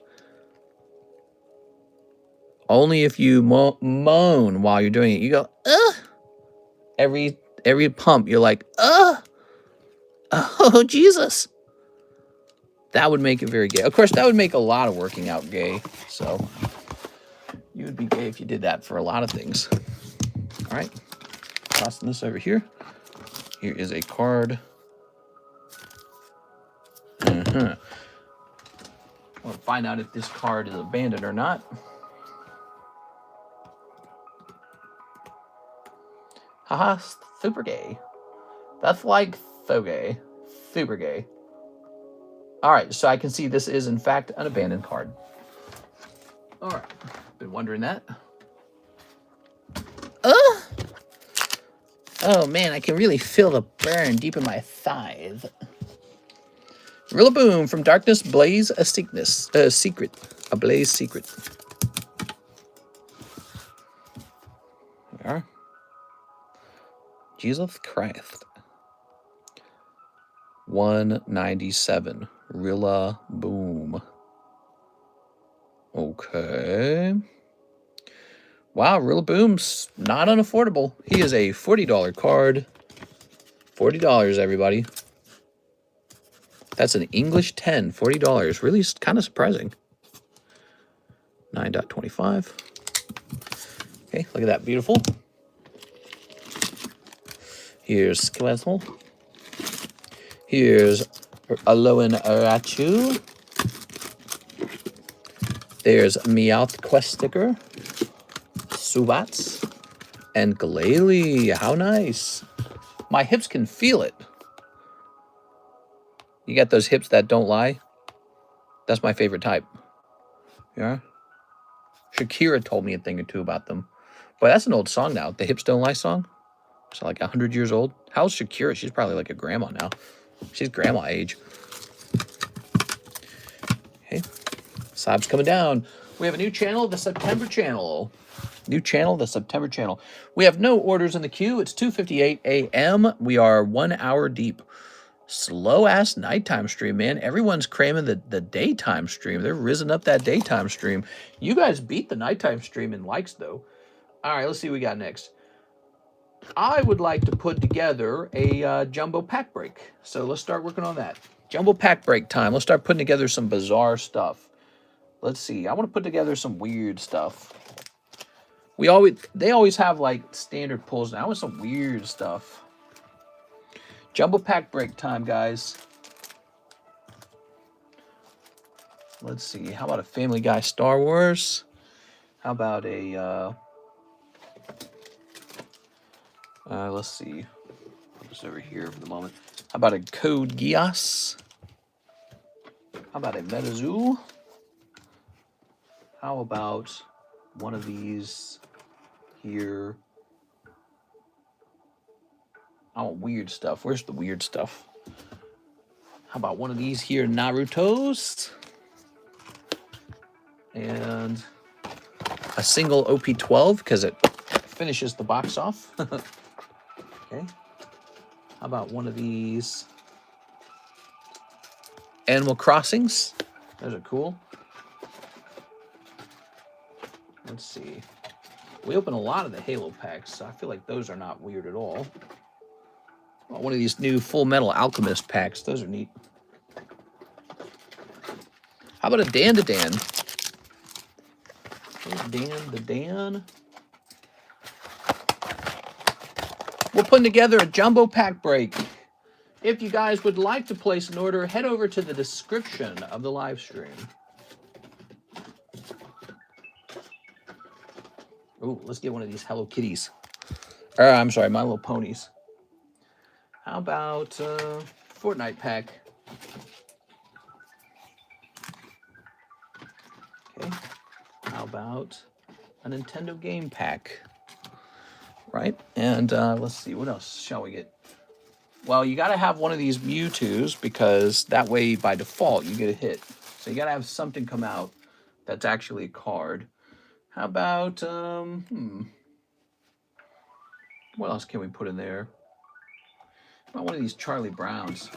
Only if you moan while you're doing it. You go, ugh. Every pump, you're like, ugh. Oh, Jesus. That would make it very gay. Of course, that would make a lot of working out gay. So you would be gay if you did that for a lot of things. All right. Tossing this over here. Here is a card. I want to find out if this card is abandoned or not. Haha, super gay. That's like so gay. Super gay. All right, so I can see this is, in fact, an abandoned card. All right, been wondering that. Oh, man, I can really feel the burn deep in my thighs. Rillaboom from Darkness, Blaze a Secret. A Blaze Secret. There we are. Jesus Christ. 197. Rilla Boom. Okay. Wow, Rilla Boom's not unaffordable. He is a $40 card. $40, everybody. That's an English 10, $40. Really kind of surprising. 9.25. Okay, look at that. Beautiful. Here's Squezzle. Here's Alolan Raichu. There's Meowth Quest sticker. Subats. And Glalie. How nice. My hips can feel it. You got those hips that don't lie? That's my favorite type. Yeah? Shakira told me a thing or two about them. But that's an old song now. The Hips Don't Lie song. It's like 100 years old. How's Shakira? She's probably like a grandma now. She's grandma age. Okay. Slab's coming down. We have a new channel, the September channel. New channel, the September channel. We have no orders in the queue. It's 2:58 a.m. We are 1 hour deep. Slow-ass nighttime stream, man. Everyone's cramming the daytime stream. They're risen up that daytime stream. You guys beat the nighttime stream in likes, though. All right, let's see what we got next. I would like to put together a jumbo pack break. So let's start working on that. Jumbo pack break time. Let's start putting together some bizarre stuff. Let's see. I want to put together some weird stuff. They always have, like, standard pulls. Now I want some weird stuff. Jumbo pack break time, guys. Let's see. How about a Family Guy Star Wars? How about a... let's see. Just over here for the moment. How about a Code Geass? How about a Metazoo? How about one of these here? I want weird stuff. Where's the weird stuff? How about one of these here, Naruto's? And a single OP12, because it finishes the box off. Okay. How about one of these Animal Crossings? Those are cool. Let's see. We open a lot of the Halo packs, so I feel like those are not weird at all. One of these new Full Metal Alchemist packs. Those are neat. How about a Dan to Dan? Dan to Dan. We're putting together a jumbo pack break. If you guys would like to place an order, head over to the description of the live stream. Ooh, let's get one of these Hello Kitties. I'm sorry, My Little Ponies. How about Fortnite pack? Okay. How about a Nintendo game pack? Right? And let's see, what else shall we get? Well, you got to have one of these Mewtwo's because that way, by default, you get a hit. So you got to have something come out that's actually a card. How about, what else can we put in there? How about one of these Charlie Browns?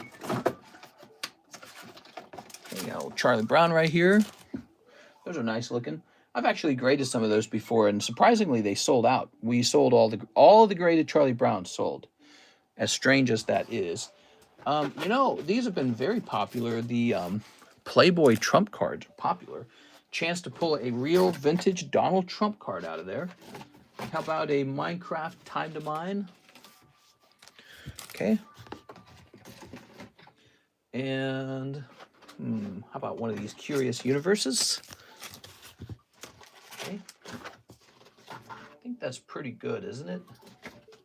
There you go, Charlie Brown right here. Those are nice looking. I've actually graded some of those before, and surprisingly, they sold out. We sold all the graded Charlie Browns sold. As strange as that is. You know, these have been very popular. The Playboy Trump cards are popular. Chance to pull a real vintage Donald Trump card out of there. How about a Minecraft Time to Mine? Okay. And how about one of these Curious Universes? Okay. I think that's pretty good, isn't it?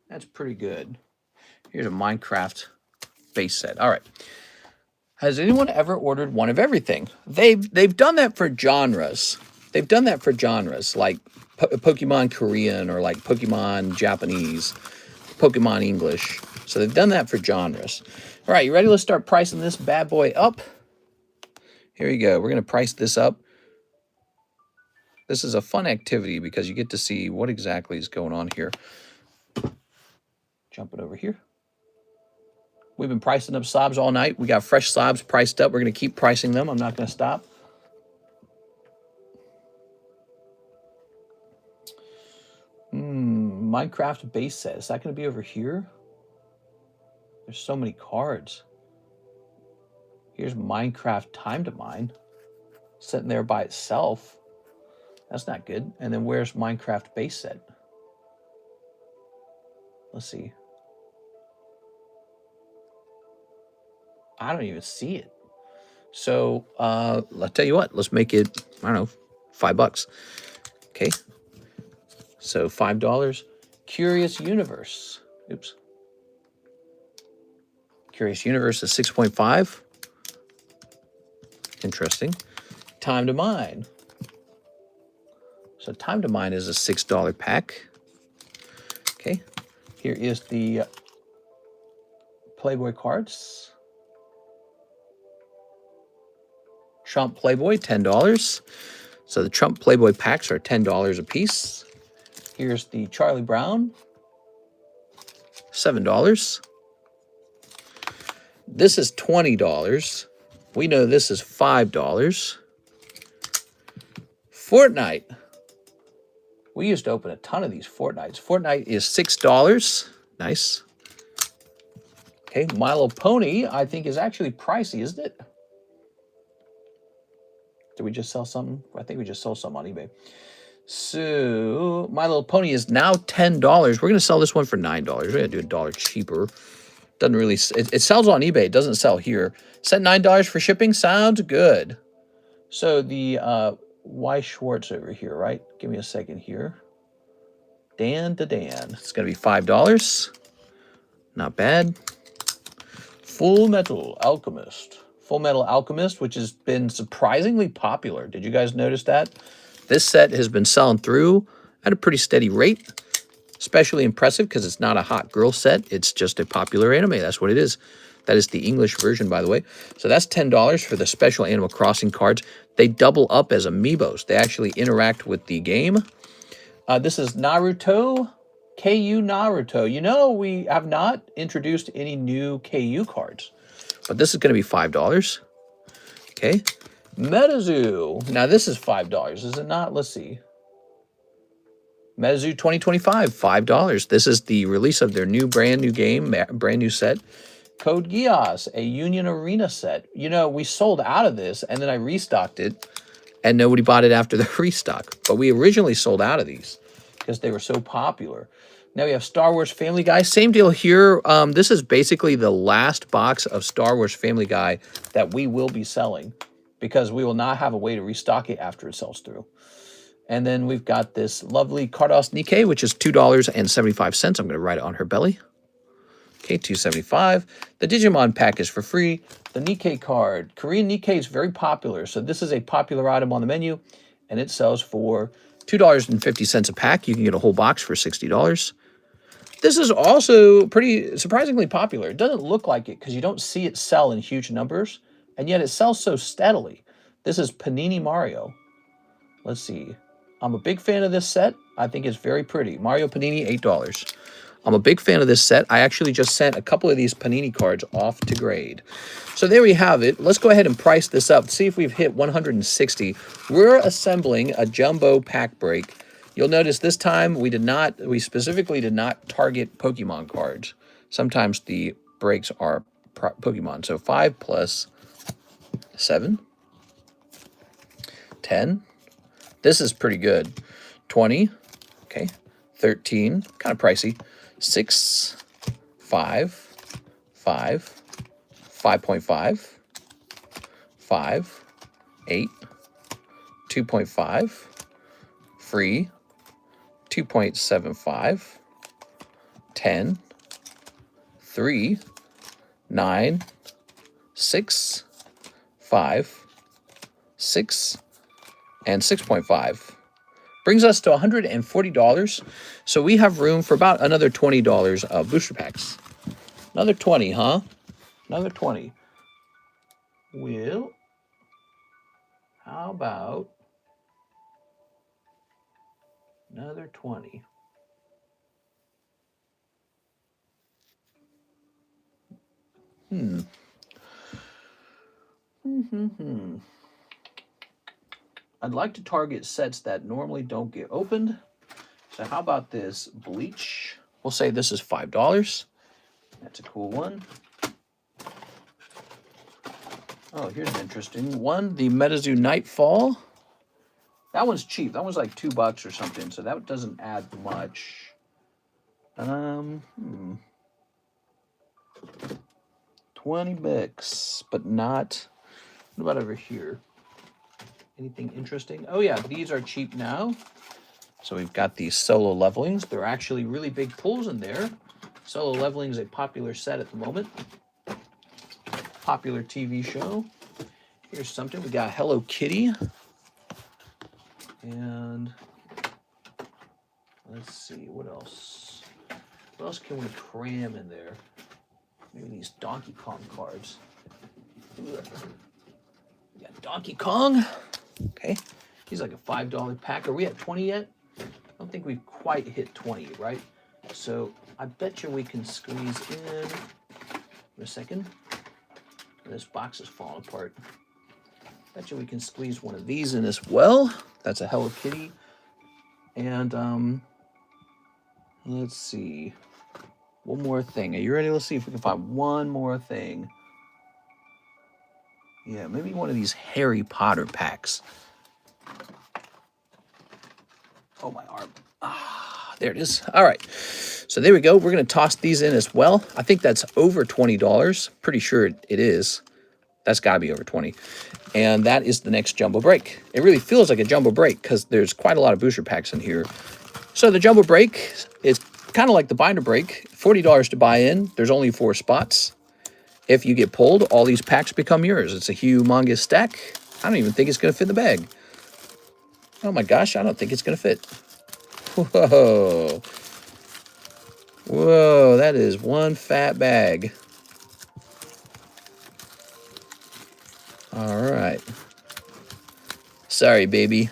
That's pretty good. Here's a Minecraft base set. All right. Has anyone ever ordered one of everything? They've done that for genres. They've done that for genres, like Pokemon Korean or like Pokemon Japanese, Pokemon English. So they've done that for genres. All right, you ready? Let's start pricing this bad boy up. Here you go. We're going to price this up. This is a fun activity because you get to see what exactly is going on here. Jumping over here. We've been pricing up slabs all night. We got fresh slabs priced up. We're going to keep pricing them. I'm not going to stop. Minecraft base set. Is that going to be over here? There's so many cards. Here's Minecraft Time to Mine. Sitting there by itself. That's not good. And then where's Minecraft base set? Let's see. I don't even see it. So I'll tell you what. Let's make it, I don't know, $5. Okay. So $5. Curious Universe. Oops. Curious Universe is 6.5. Interesting. Time to Mine. So Time to Mine is a $6 pack. Okay. Here is the Playboy cards. Trump Playboy, $10. So the Trump Playboy packs are $10 a piece. Here's the Charlie Brown, $7. This is $20. We know this is $5. Fortnite. We used to open a ton of these Fortnites. Fortnite is $6. Nice. Okay, My Little Pony, I think, is actually pricey, isn't it? Did we just sell something? I think we just sold some on eBay. So, My Little Pony is now $10. We're going to sell this one for $9. We're going to do $1 cheaper. Doesn't really... It sells on eBay. It doesn't sell here. Set $9 for shipping. Sounds good. So, the Y Schwartz over here, right? Give me a second here. Dan to Dan. It's going to be $5. Not bad. Full Metal Alchemist. Full Metal Alchemist, which has been surprisingly popular. Did you guys notice that? This set has been selling through at a pretty steady rate. Especially impressive because it's not a hot girl set. It's just a popular anime. That's what it is. That is the English version, by the way. So that's $10 for the special Animal Crossing cards. They double up as amiibos. They actually interact with the game. This is Naruto, KU Naruto. You know, we have not introduced any new KU cards. But this is going to be $5. Okay. Metazoo. Now, this is $5, is it not? Let's see. Metazoo 2025, $5. This is the release of their brand new game, brand new set. Code Geass, a Union Arena set. You know, we sold out of this, and then I restocked it, and nobody bought it after the restock. But we originally sold out of these because they were so popular. Now we have Star Wars Family Guy. Same deal here. This is basically the last box of Star Wars Family Guy that we will be selling because we will not have a way to restock it after it sells through. And then we've got this lovely Carddass Nikke, which is $2.75. I'm going to write it on her belly. Okay, $2.75. The Digimon pack is for free. The Nikke card. Korean Nikke is very popular. So this is a popular item on the menu, and it sells for $2.50 a pack. You can get a whole box for $60. This is also pretty surprisingly popular. It doesn't look like it because you don't see it sell in huge numbers, and yet it sells so steadily. This is Panini Mario. Let's see. I'm a big fan of this set. I think it's very pretty. Mario Panini, $8. I'm a big fan of this set. I actually just sent a couple of these Panini cards off to grade. So there we have it. Let's go ahead and price this up. See if we've hit 160. We're assembling a jumbo pack break. You'll notice this time we specifically did not target Pokemon cards. Sometimes the breaks are Pokemon. So 5 plus 7, 10. This is pretty good. 20, okay. 13, kind of pricey. 6, 5, 5, 5.5, 5, 8, 2.5, free, 2.75, 10, 3, 9, 6, 5, 6, and 6.5. Brings us to $140. So we have room for about another $20 of booster packs. Another 20, huh? Another 20. Well, how about another 20? I'd like to target sets that normally don't get opened. So how about this Bleach? We'll say this is $5. That's a cool one. Oh, here's an interesting one. The Metazoo Nightfall. That one's cheap. That one's like $2 or something, so that doesn't add much. 20 bucks, but not. What about over here? Anything interesting? Oh yeah, these are cheap now. So we've got these solo levelings. They're actually really big pulls in there. Solo leveling is a popular set at the moment. Popular TV show. Here's something. We got Hello Kitty. And let's see, what else? What else can we cram in there? Maybe these Donkey Kong cards. We got Donkey Kong. Okay. He's like a $5 pack. Are we at 20 yet? I don't think we've quite hit 20, right? So I bet you we can squeeze in a second. This box is falling apart. Bet you we can squeeze one of these in as well. That's a Hello Kitty. And let's see. One more thing. Are you ready? Let's see if we can find one more thing. Yeah, maybe one of these Harry Potter packs. Oh, my arm. Ah, there it is. All right. So there we go. We're going to toss these in as well. I think that's over $20. Pretty sure it is. That's got to be over 20. And that is the next jumbo break. It really feels like a jumbo break because there's quite a lot of booster packs in here. So the jumbo break is kind of like the binder break. $40 to buy in. There's only 4 spots. If you get pulled, all these packs become yours. It's a humongous stack. I don't even think it's going to fit the bag. Oh my gosh, I don't think it's going to fit. Whoa. Whoa, that is one fat bag. All right. Sorry, baby.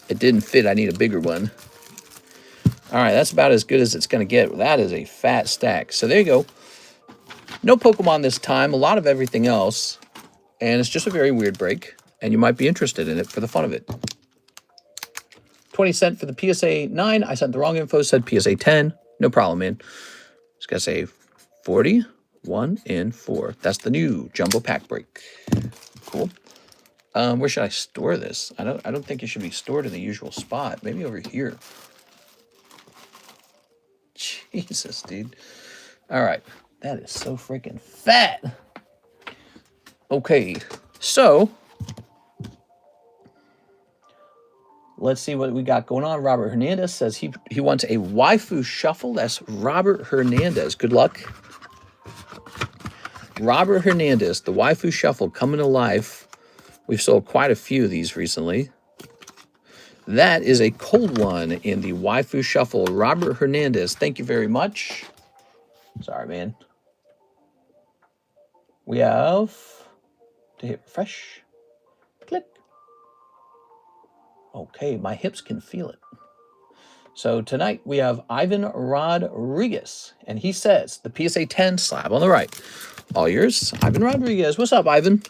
It didn't fit. I need a bigger one. All right, that's about as good as it's going to get. That is a fat stack. So there you go. No Pokemon this time. A lot of everything else. And it's just a very weird break. And you might be interested in it for the fun of it. 20 cents for the PSA 9. I sent the wrong info. Said PSA 10. No problem, man. Just got to say 41 in 4. That's the new jumbo pack break. Cool. Where should I store this? I don't think it should be stored in the usual spot. Maybe over here. Jesus, dude. All right. That is so freaking fat. Okay. So let's see what we got going on. Robert Hernandez says he wants a waifu shuffle. That's Robert Hernandez. Good luck. Robert Hernandez, the waifu shuffle coming to life. We've sold quite a few of these recently. That is a cold one in the waifu shuffle. Robert Hernandez, thank you very much. Sorry, man. We have to hit refresh. Click. Okay, my hips can feel it. So tonight we have Ivan Rodriguez, and he says the PSA 10 slab on the right. All yours, Ivan Rodriguez. What's up, Ivan?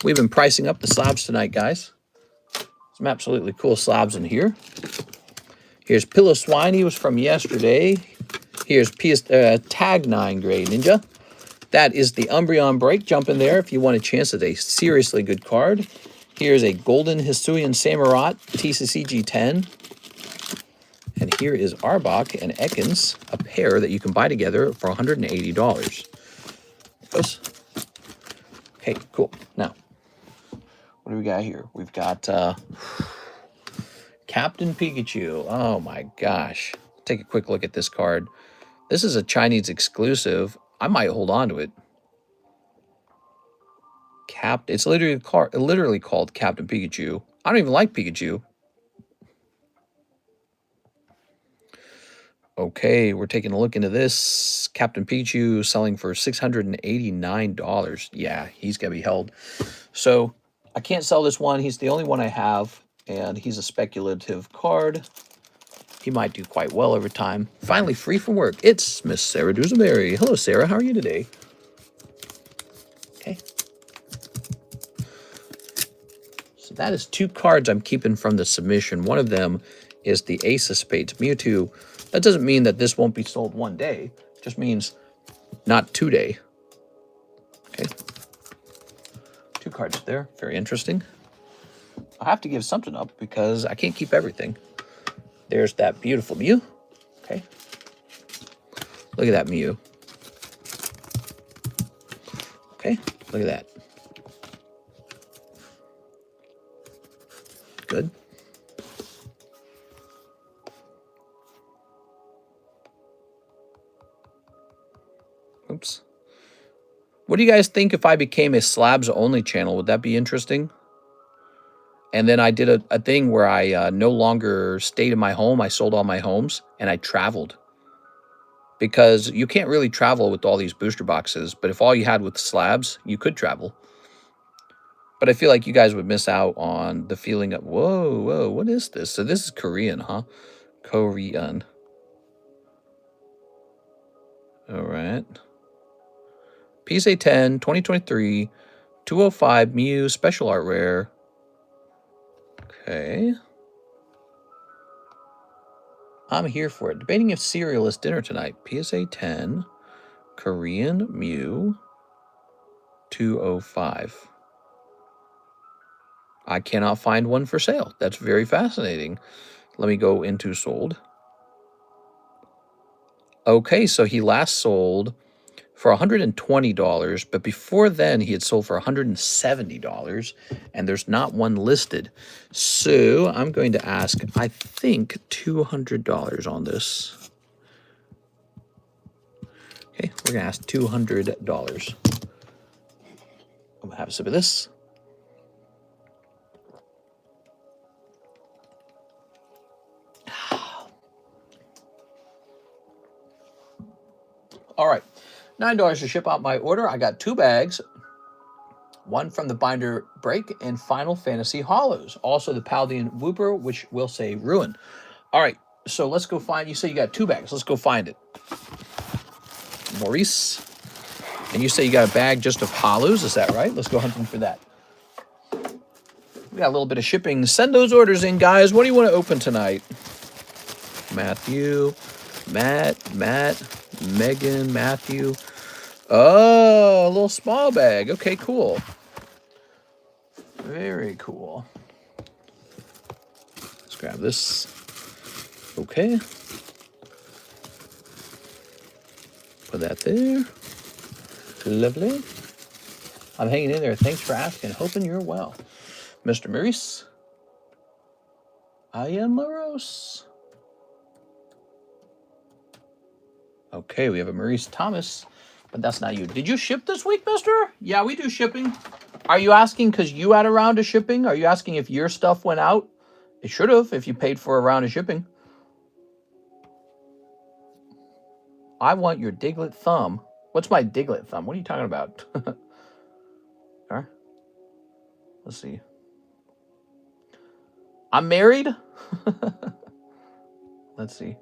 We've been pricing up the slabs tonight, guys. Some absolutely cool slabs in here. Here's Pillow Swine. He was from yesterday. Here's Tag 9 Grade Ninja. That is the Umbreon break. Jump in there if you want a chance at a seriously good card. Here's a Golden Hisuian Samurott TCC G10. And here is Arbok and Ekans, a pair that you can buy together for $180. Okay, cool. Now, what do we got here? We've got Captain Pikachu. Oh my gosh. Take a quick look at this card. This is a Chinese exclusive. I might hold on to it. It's literally called Captain Pikachu. I don't even like Pikachu. Okay, we're taking a look into this. Captain Pikachu selling for $689. Yeah, he's got to be held. So I can't sell this one. He's the only one I have, and he's a speculative card. He might do quite well over time. Finally, free from work. It's Miss Sarah Dusenberry. Hello, Sarah. How are you today? Okay. So that is 2 cards I'm keeping from the submission. One of them is the Ace of Spades Mewtwo. That doesn't mean that this won't be sold one day. It just means not today. Okay. 2 cards there. Very interesting. I have to give something up because I can't keep everything. There's that beautiful Mew. Okay. Look at that Mew. Okay. Look at that. Good. Oops. What do you guys think if I became a slabs only channel? Would that be interesting? And then I did a thing where I no longer stayed in my home. I sold all my homes and I traveled. Because you can't really travel with all these booster boxes. But if all you had was slabs, you could travel. But I feel like you guys would miss out on the feeling of, whoa, what is this? So this is Korean, huh? Korean. All right. PSA 10, 2023, 205 Mew, special art rare. Okay. I'm here for it. Debating if cereal is dinner tonight. PSA 10, Korean Mew, 205. I cannot find one for sale. That's very fascinating. Let me go into sold. Okay, so he last sold for $120, but before then he had sold for $170, and there's not one listed. So I'm going to ask, I think, $200 on this. Okay, we're going to ask $200. I'm going to have a sip of this. All right, $9 to ship out my order. I got 2 bags. One from the Binder Break and Final Fantasy Hollows. Also the Paldean Whooper, which will say Ruin. All right, so let's go find, you say you got 2 bags. Let's go find it. Maurice. And you say you got a bag just of Hollows, is that right? Let's go hunting for that. We got a little bit of shipping. Send those orders in, guys. What do you want to open tonight? Matthew, Matt, Megan, Matthew. Oh, a little small bag. Okay, cool. Very cool. Let's grab this. Okay. Put that there. Lovely. I'm hanging in there. Thanks for asking. Hoping you're well. Mr. Maurice. I am Laros. Okay, we have a Maurice Thomas, but that's not you. Did you ship this week, mister? Yeah, we do shipping. Are you asking because you had a round of shipping? Are you asking if your stuff went out? It should have if you paid for a round of shipping. I want your Diglett thumb. What's my Diglett thumb? What are you talking about? All right. Let's see. I'm married? Let's see.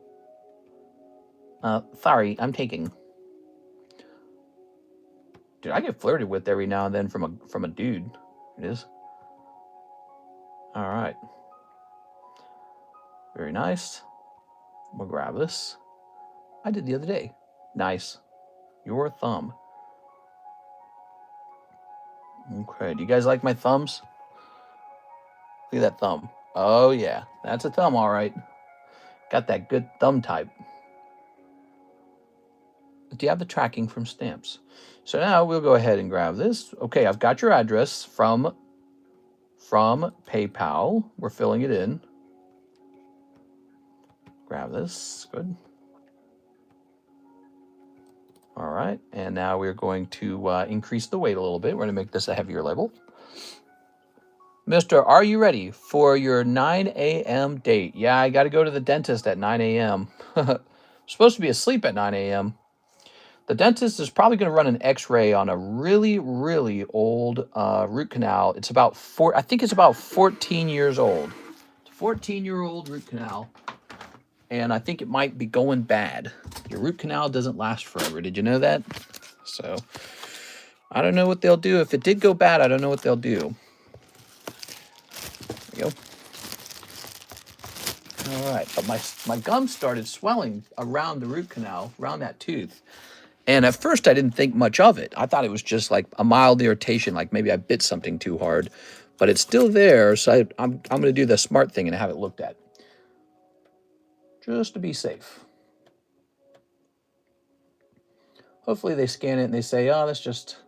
Sorry, I'm taking. Dude, I get flirted with every now and then from a dude. It is. All right. Very nice. We'll grab this. I did the other day. Nice. Your thumb. Okay. Do you guys like my thumbs? Look at that thumb. Oh, yeah. That's a thumb, all right. Got that good thumb type. Do you have the tracking from stamps? So now we'll go ahead and grab this. Okay, I've got your address from PayPal. We're filling it in. Grab this. Good. All right, and now we're going to increase the weight a little bit. We're going to make this a heavier label. Mister, are you ready for your 9 a.m. date? Yeah, I got to go to the dentist at 9 a.m. Supposed to be asleep at 9 a.m. The dentist is probably going to run an x-ray on a really, really old root canal. It's about I think it's about 14 years old. It's a 14-year-old root canal. and I think it might be going bad. Your root canal doesn't last forever. Did you know that? So I don't know what they'll do. If it did go bad, I don't know what they'll do. There you go. All right, but my gum started swelling around the root canal, around that tooth. And at first I didn't think much of it. I thought it was just like a mild irritation, like maybe I bit something too hard. But it's still there, so I'm going to do the smart thing and have it looked at. Just to be safe. Hopefully they scan it and they say, oh, that's just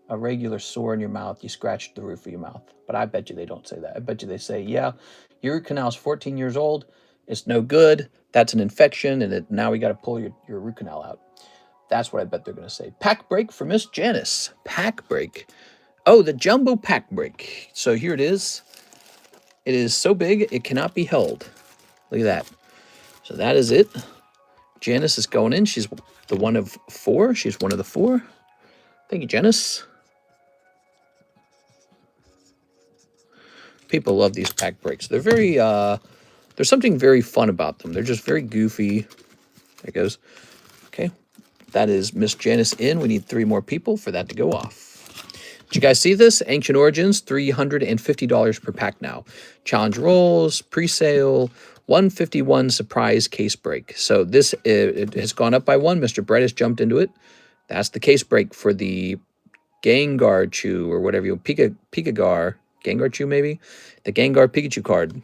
a regular sore in your mouth. You scratched the roof of your mouth. But I bet you they don't say that. I bet you they say, yeah, your root canal is 14 years old. It's no good. That's an infection, and now we got to pull your root canal out. That's what I bet they're going to say. Pack break for Miss Janice. Pack break. Oh, the jumbo pack break. So here it is. It is so big, it cannot be held. Look at that. So that is it. Janice is going in. She's the one of 4. She's one of the 4. Thank you, Janice. People love these pack breaks. They're very, there's something very fun about them. They're just very goofy. There it goes. Okay. That is Miss Janice in. We need 3 more people for that to go off. Did you guys see this? Ancient Origins, $350 per pack now. Challenge rolls, pre-sale, 151 surprise case break. So this it has gone up by 1. Mr. Brett has jumped into it. That's the case break for the Gengar Chew or whatever you Pikagar. Gengar Chew maybe? The Gengar Pikachu card.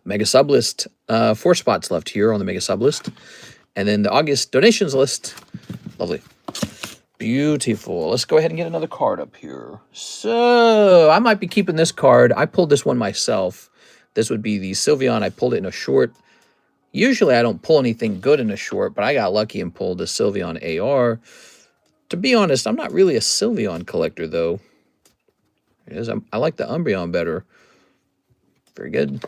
Mega sub list. 4 spots left here on the mega sub list. And then the August donations list. Lovely. Beautiful. Let's go ahead and get another card up here. So I might be keeping this card. I pulled this one myself. This would be the Sylveon. I pulled it in a short. Usually I don't pull anything good in a short, but I got lucky and pulled a Sylveon AR. To be honest, I'm not really a Sylveon collector, though. It is. I like the Umbreon better. Very good.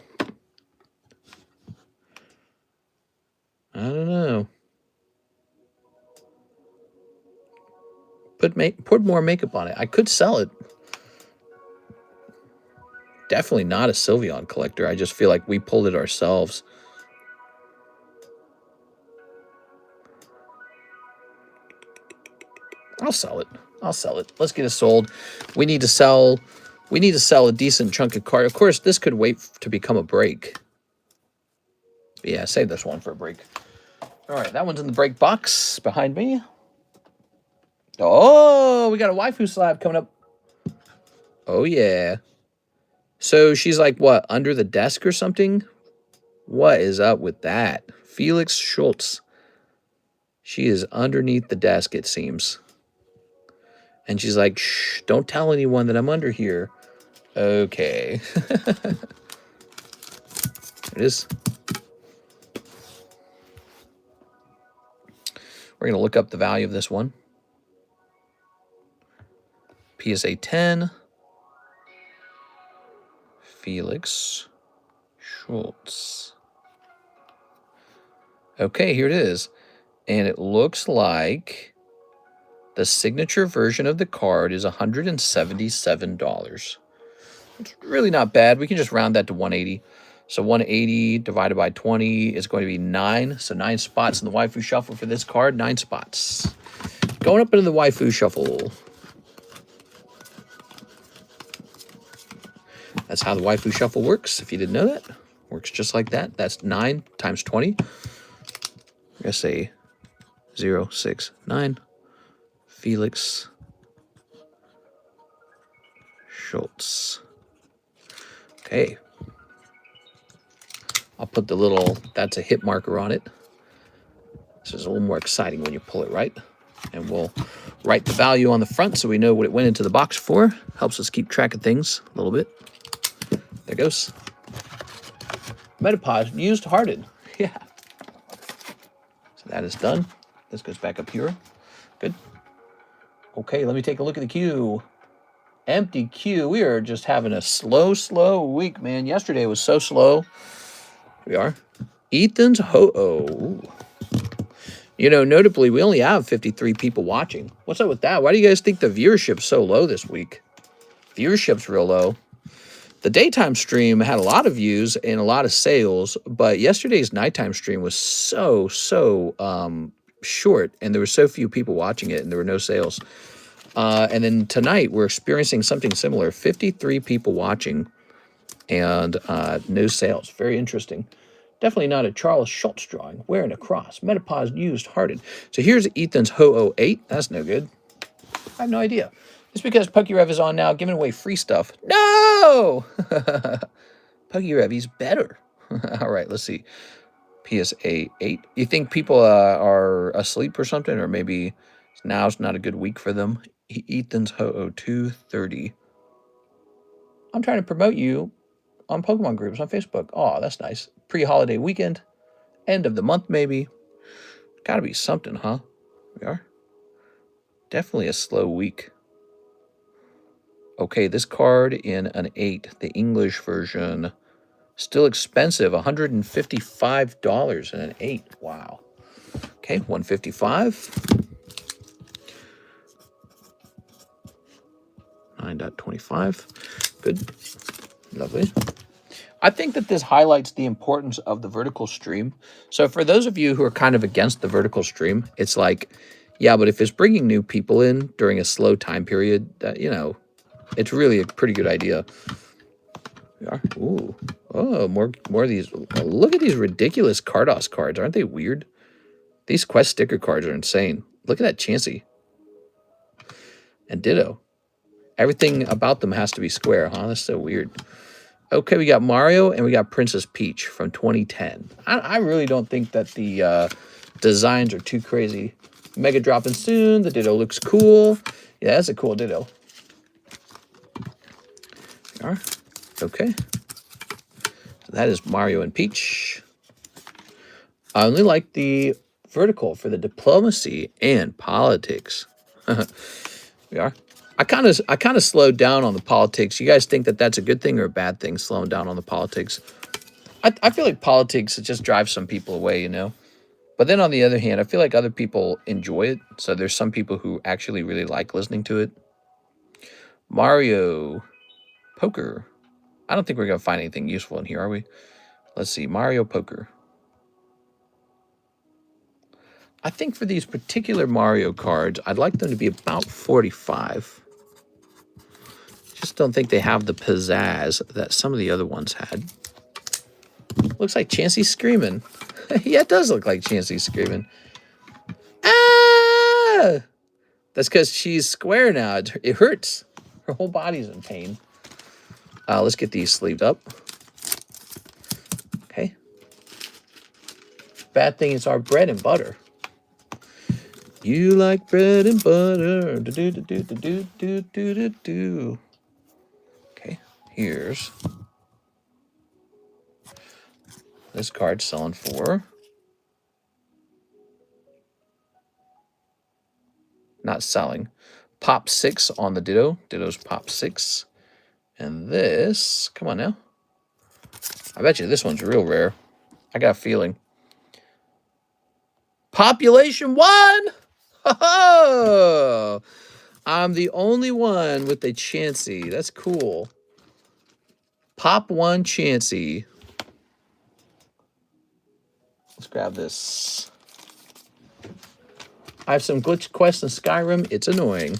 I don't know. Put more makeup on it. I could sell it. Definitely not a Sylveon collector. I just feel like we pulled it ourselves. I'll sell it. I'll sell it. Let's get it sold. We need to sell a decent chunk of card. Of course, this could wait to become a break. But yeah, save this one for a break. All right, that one's in the break box behind me. Oh, we got a waifu slab coming up. Oh, yeah. So she's like, what, under the desk or something? What is up with that? Felix Schultz. She is underneath the desk, it seems. And she's like, shh, don't tell anyone that I'm under here. Okay. There it is. We're going to look up the value of this one. PSA 10. Felix Schultz. Okay, here it is. And it looks like the signature version of the card is $177. It's really not bad. We can just round that to 180. So 180 divided by 20 is going to be 9. So 9 spots in the waifu shuffle for this card. 9 spots. Going up into the waifu shuffle. That's how the waifu shuffle works, if you didn't know that. Works just like that. That's 9 times 20. I'm going to say 0, 6, 9. Felix Schultz. Okay. I'll put the little, that's a hit marker on it. This is a little more exciting when you pull it, right? And we'll write the value on the front so we know what it went into the box for. Helps us keep track of things a little bit. There it goes. Metapod used hardened. Yeah. So that is done. This goes back up here. Good. Okay, let me take a look at the queue. Empty queue. We are just having a slow week, man. Yesterday was so slow. Here we are. Ethan's Ho-Oh. You know, notably, we only have 53 people watching. What's up with that? Why do you guys think the viewership's so low this week? Viewership's real low. The daytime stream had a lot of views and a lot of sales, but yesterday's nighttime stream was so short, and there were so few people watching it, and there were no sales. And then tonight we're experiencing something similar: 53 people watching, and no sales. Very interesting. Definitely not a Charles Schultz drawing. Wearing a cross. Metapause used hearted. So here's Ethan's Ho 08. That's no good. I have no idea. It's because PokeRev is on now, giving away free stuff. No! PokeRev, he's better. All right, let's see. PSA 8. You think people are asleep or something? Or maybe now's not a good week for them? Ethan's Ho 02 30. I'm trying to promote you on Pokemon groups on Facebook. Oh, that's nice. Pre-holiday weekend. End of the month, maybe. Gotta be something, huh? We are. Definitely a slow week. Okay, this card in an 8, the English version. Still expensive, $155 in an 8. Wow. Okay, 155. 9.25. Good. Lovely. I think that this highlights the importance of the vertical stream. So for those of you who are kind of against the vertical stream, it's like, yeah, but if it's bringing new people in during a slow time period, you know, it's really a pretty good idea. We are. Ooh. Oh, more of these. Oh, look at these ridiculous Carddass cards. Aren't they weird? These Quest sticker cards are insane. Look at that Chansey. And Ditto. Everything about them has to be square, huh? That's so weird. Okay, we got Mario and we got Princess Peach from 2010. I really don't think that the designs are too crazy. Mega dropping soon. The Ditto looks cool. Yeah, that's a cool Ditto. There we are. Okay. So that is Mario and Peach. I only like the vertical for the diplomacy and politics. We are. I kind of slowed down on the politics. You guys think that that's a good thing or a bad thing, slowing down on the politics? I feel like politics, it just drives some people away, you know? But then on the other hand, I feel like other people enjoy it. So there's some people who actually really like listening to it. Mario Poker. I don't think we're going to find anything useful in here, are we? Let's see. Mario Poker. I think for these particular Mario cards, I'd like them to be about 45. Just don't think they have the pizzazz that some of the other ones had. Looks like Chansey's screaming. Yeah, it does look like Chansey's screaming. Ah! That's because she's square now. It hurts. Her whole body's in pain. Let's get these sleeved up. Okay. Bad thing is our bread and butter. You like bread and butter. Do, do, do, do, do, do, do, do, do. Okay, here's this card selling for. Not selling. Pop 6 on the Ditto. Ditto's Pop 6. And this, come on now. I bet you this one's real rare. I got a feeling. Population 1! Oh, I'm the only one with a Chansey. That's cool. Pop 1 Chansey. Let's grab this. I have some glitch quests in Skyrim. It's annoying.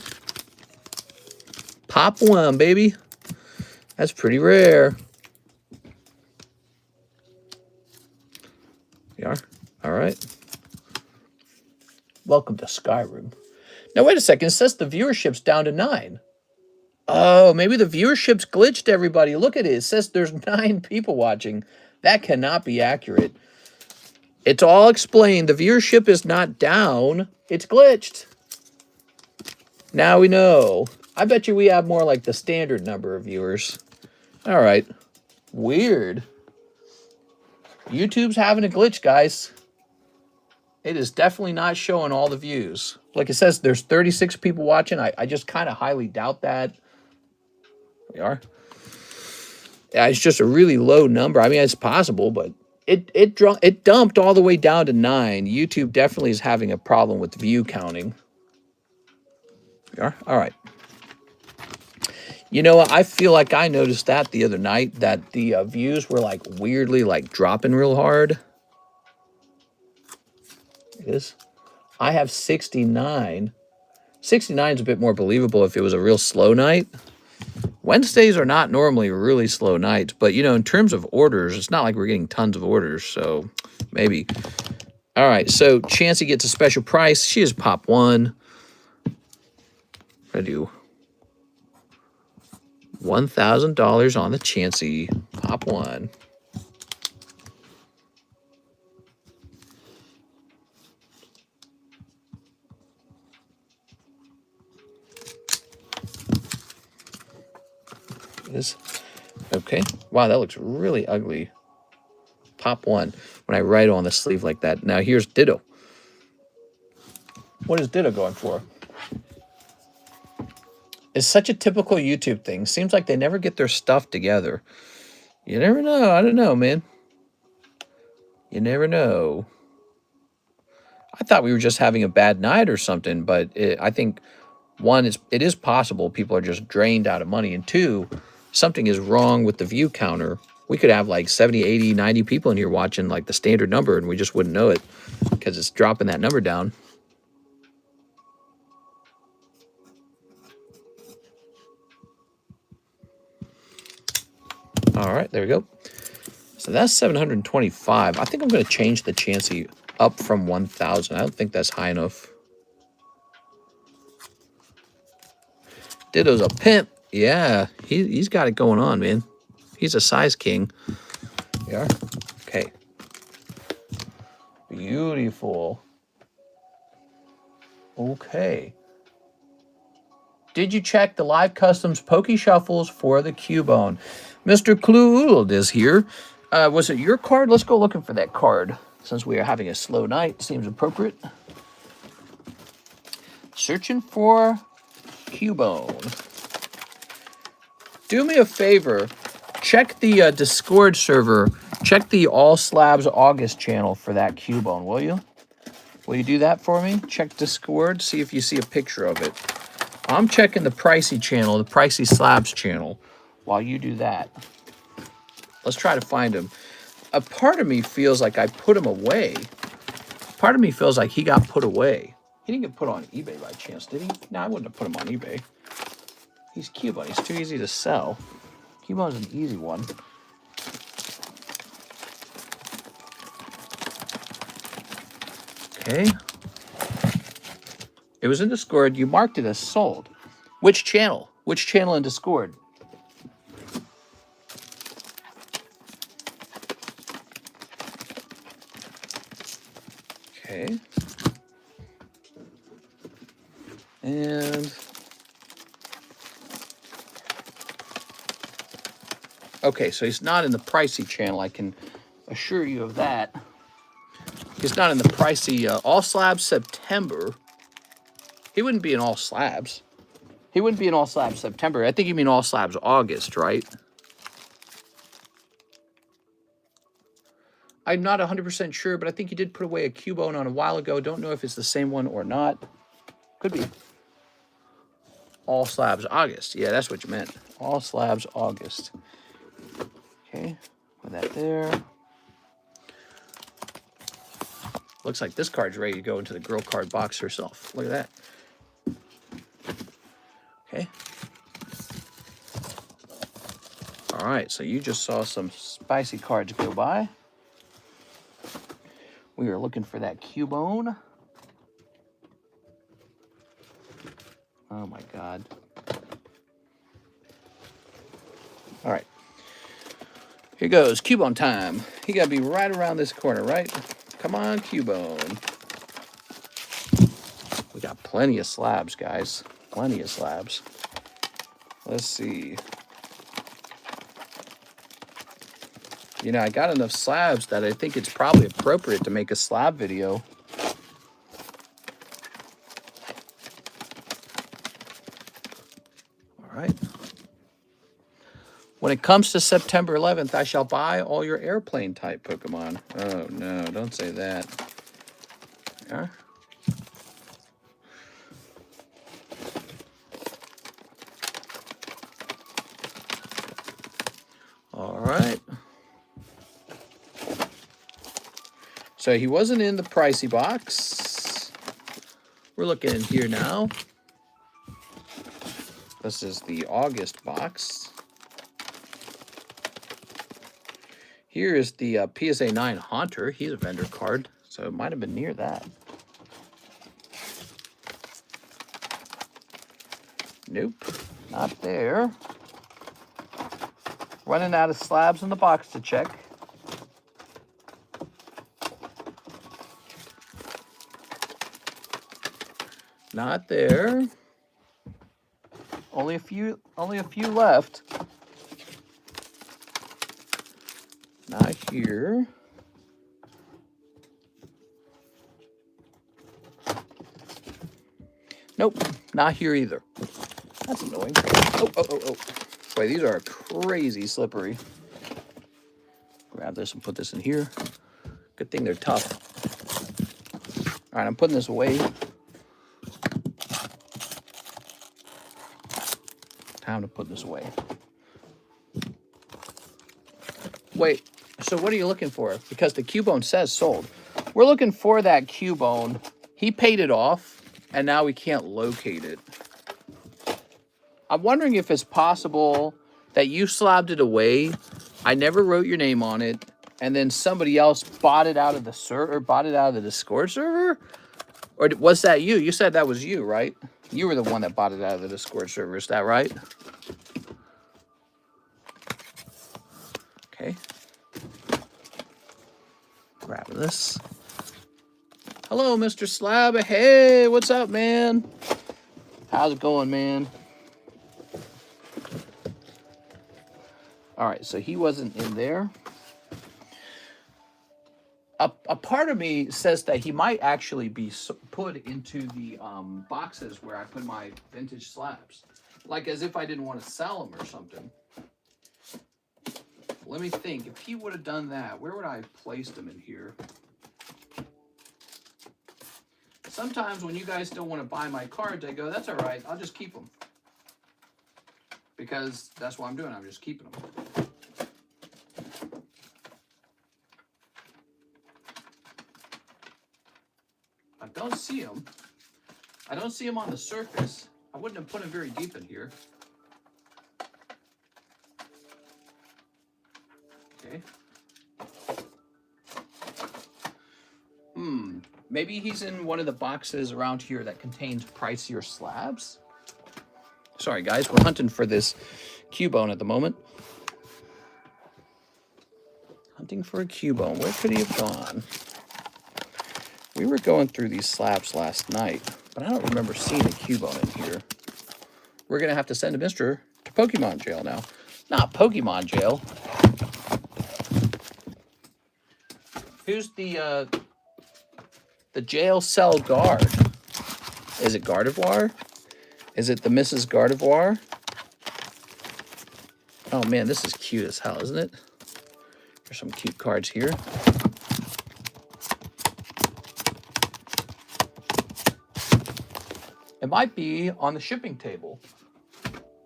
Pop 1, baby. That's pretty rare. We are. All right. Welcome to Skyrim. Now, wait a second. It says the viewership's down to 9. Oh, maybe the viewership's glitched, everybody. Look at it. It says there's 9 people watching. That cannot be accurate. It's all explained. The viewership is not down. It's glitched. Now we know. I bet you we have more like the standard number of viewers. All right. Weird. YouTube's having a glitch, guys. It is definitely not showing all the views. Like it says, there's 36 people watching. I just kind of highly doubt that. We are. Yeah, it's just a really low number. I mean, it's possible, but it dumped all the way down to 9. YouTube definitely is having a problem with view counting. We are. All right. You know what? I feel like I noticed that the other night, that the views were like weirdly like dropping real hard. It is. I have 69. 69 is a bit more believable if it was a real slow night. Wednesdays are not normally really slow nights, but you know, in terms of orders, it's not like we're getting tons of orders, so maybe. All right, so Chansey gets a special price. She is pop 1. I do $1,000 on the Chansey, pop 1. Is okay. Wow, that looks really ugly. Pop 1 when I write on the sleeve like that. Now here's Ditto. What is Ditto going for? It's such a typical YouTube thing. Seems like they never get their stuff together. You never know. I don't know, man. You never know. I thought we were just having a bad night or something, but I think, one, it is possible people are just drained out of money, and two, something is wrong with the view counter. We could have like 70, 80, 90 people in here watching like the standard number, and we just wouldn't know it because it's dropping that number down. All right, there we go. So that's 725. I think I'm going to change the Chansey up from 1,000. I don't think that's high enough. Ditto's a pimp. Yeah, he's got it going on, man. He's a size king. Yeah. Okay. Beautiful. Okay. Did you check the Live Customs Pokey Shuffles for the Cubone? Mr. Kluuld is here. Was it your card? Let's go looking for that card. Since we are having a slow night, seems appropriate. Searching for Cubone. Do me a favor. Check the Discord server. Check the All Slabs August channel for that Cubone, will you? Will you do that for me? Check Discord. See if you see a picture of it. I'm checking the Pricey channel, the Pricey Slabs channel, while you do that. Let's try to find him. A part of me feels like I put him away. Part of me feels like he got put away. He didn't get put on eBay by chance, did he? No, I wouldn't have put him on eBay. He's Cubone. He's too easy to sell. Cubone's an easy one. Okay. It was in Discord. You marked it as sold. Which channel? Which channel in Discord? Okay. And okay, so he's not in the Pricey channel. I can assure you of that. He's not in the Pricey All Slabs September. He wouldn't be in All Slabs. He wouldn't be in All Slabs September. I think you mean All Slabs August, right? I'm not 100% sure, but I think you did put away a Cubone on a while ago. Don't know if it's the same one or not. Could be. All Slabs August. Yeah, that's what you meant. All Slabs August. Okay, put that there. Looks like this card's ready to go into the girl card box herself. Look at that. Okay. All right, so you just saw some spicy cards go by. We are looking for that Cubone. Oh my God. All right. Here goes, Cubone time. He got to be right around this corner, right? Come on, Cubone. We got plenty of slabs, guys. Plenty of slabs. Let's see. You know, I got enough slabs that I think it's probably appropriate to make a slab video. All right. When it comes to September 11th, I shall buy all your airplane type Pokemon. Oh, no, don't say that. Yeah. All right. So he wasn't in the pricey box. We're looking in here now. This is the August box. Here is the PSA 9 Haunter. He's a vendor card, so it might have been near that. Nope, not there. Running out of slabs in the box to check. Not there. Only a few left. Not here. Nope, not here either. That's annoying. Oh. Boy, these are crazy slippery. Grab this and put this in here. Good thing they're tough. All right, I'm putting this away. Time to put this away. Wait, so what are you looking for? Because the Cubone says sold. We're looking for that Cubone. He paid it off, and now we can't locate it. I'm wondering if it's possible that you slabbed it away. I never wrote your name on it, and then somebody else bought it out of the server, bought it out of the Discord server? Or was that you? You said that was you, right? You were the one that bought it out of the Discord server, is that right? Okay. Grab this. Hello, Mr. Slab. Hey, what's up, man? How's it going, man? All right, so he wasn't in there. A part of me says that he might actually be put into the boxes where I put my vintage slabs. Like as if I didn't want to sell them or something. Let me think. If he would have done that, where would I have placed them in here? Sometimes when you guys don't want to buy my cards, I go, that's all right. I'll just keep them. Because that's what I'm doing. I'm just keeping them. I don't see them. I don't see them on the surface. I wouldn't have put them very deep in here. Okay. Maybe he's in one of the boxes around here that contains pricier slabs. Sorry, guys. We're hunting for this Cubone at the moment. Hunting for a Cubone. Where could he have gone? We were going through these slabs last night, but I don't remember seeing a Cubone in here. We're going to have to send a mister to Pokemon jail now. Not Pokemon jail. Who's the jail cell guard? Is it Gardevoir? Is it the Mrs. Gardevoir? Oh man, this is cute as hell, isn't it? There's some cute cards here. It might be on the shipping table.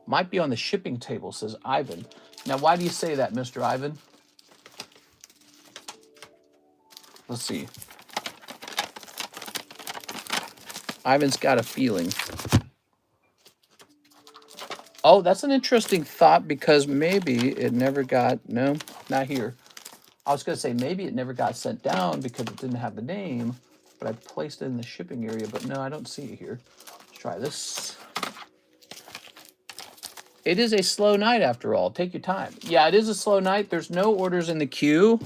Might be on the shipping table, says Ivan. Now, why do you say that, Mr. Ivan? Let's see. Ivan's got a feeling. Oh, that's an interesting thought because maybe it never got... No, not here. I was going to say maybe it never got sent down because it didn't have the name, but I placed it in the shipping area, but no, I don't see it here. Let's try this. It is a slow night after all. Take your time. Yeah, it is a slow night. There's no orders in the queue.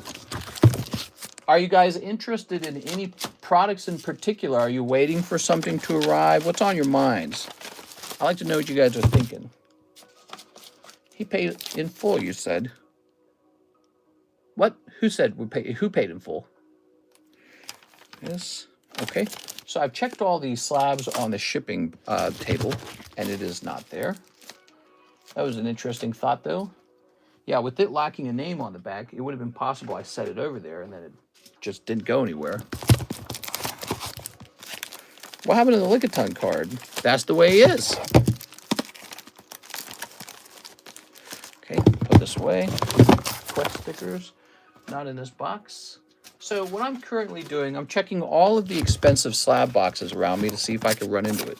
Are you guys interested in any products in particular? Are you waiting for something to arrive? What's on your minds? I'd like to know what you guys are thinking. He paid in full, you said. What? Who said we pay? Who paid in full? Yes. Okay. So I've checked all these slabs on the shipping table, and it is not there. That was an interesting thought, though. Yeah, with it lacking a name on the back, it would have been possible I set it over there, and then it just didn't go anywhere. What happened to the Lickitung card? That's the way he is. Okay, put this way. Quest stickers, not in this box. So what I'm currently doing, I'm checking all of the expensive slab boxes around me to see if I can run into it.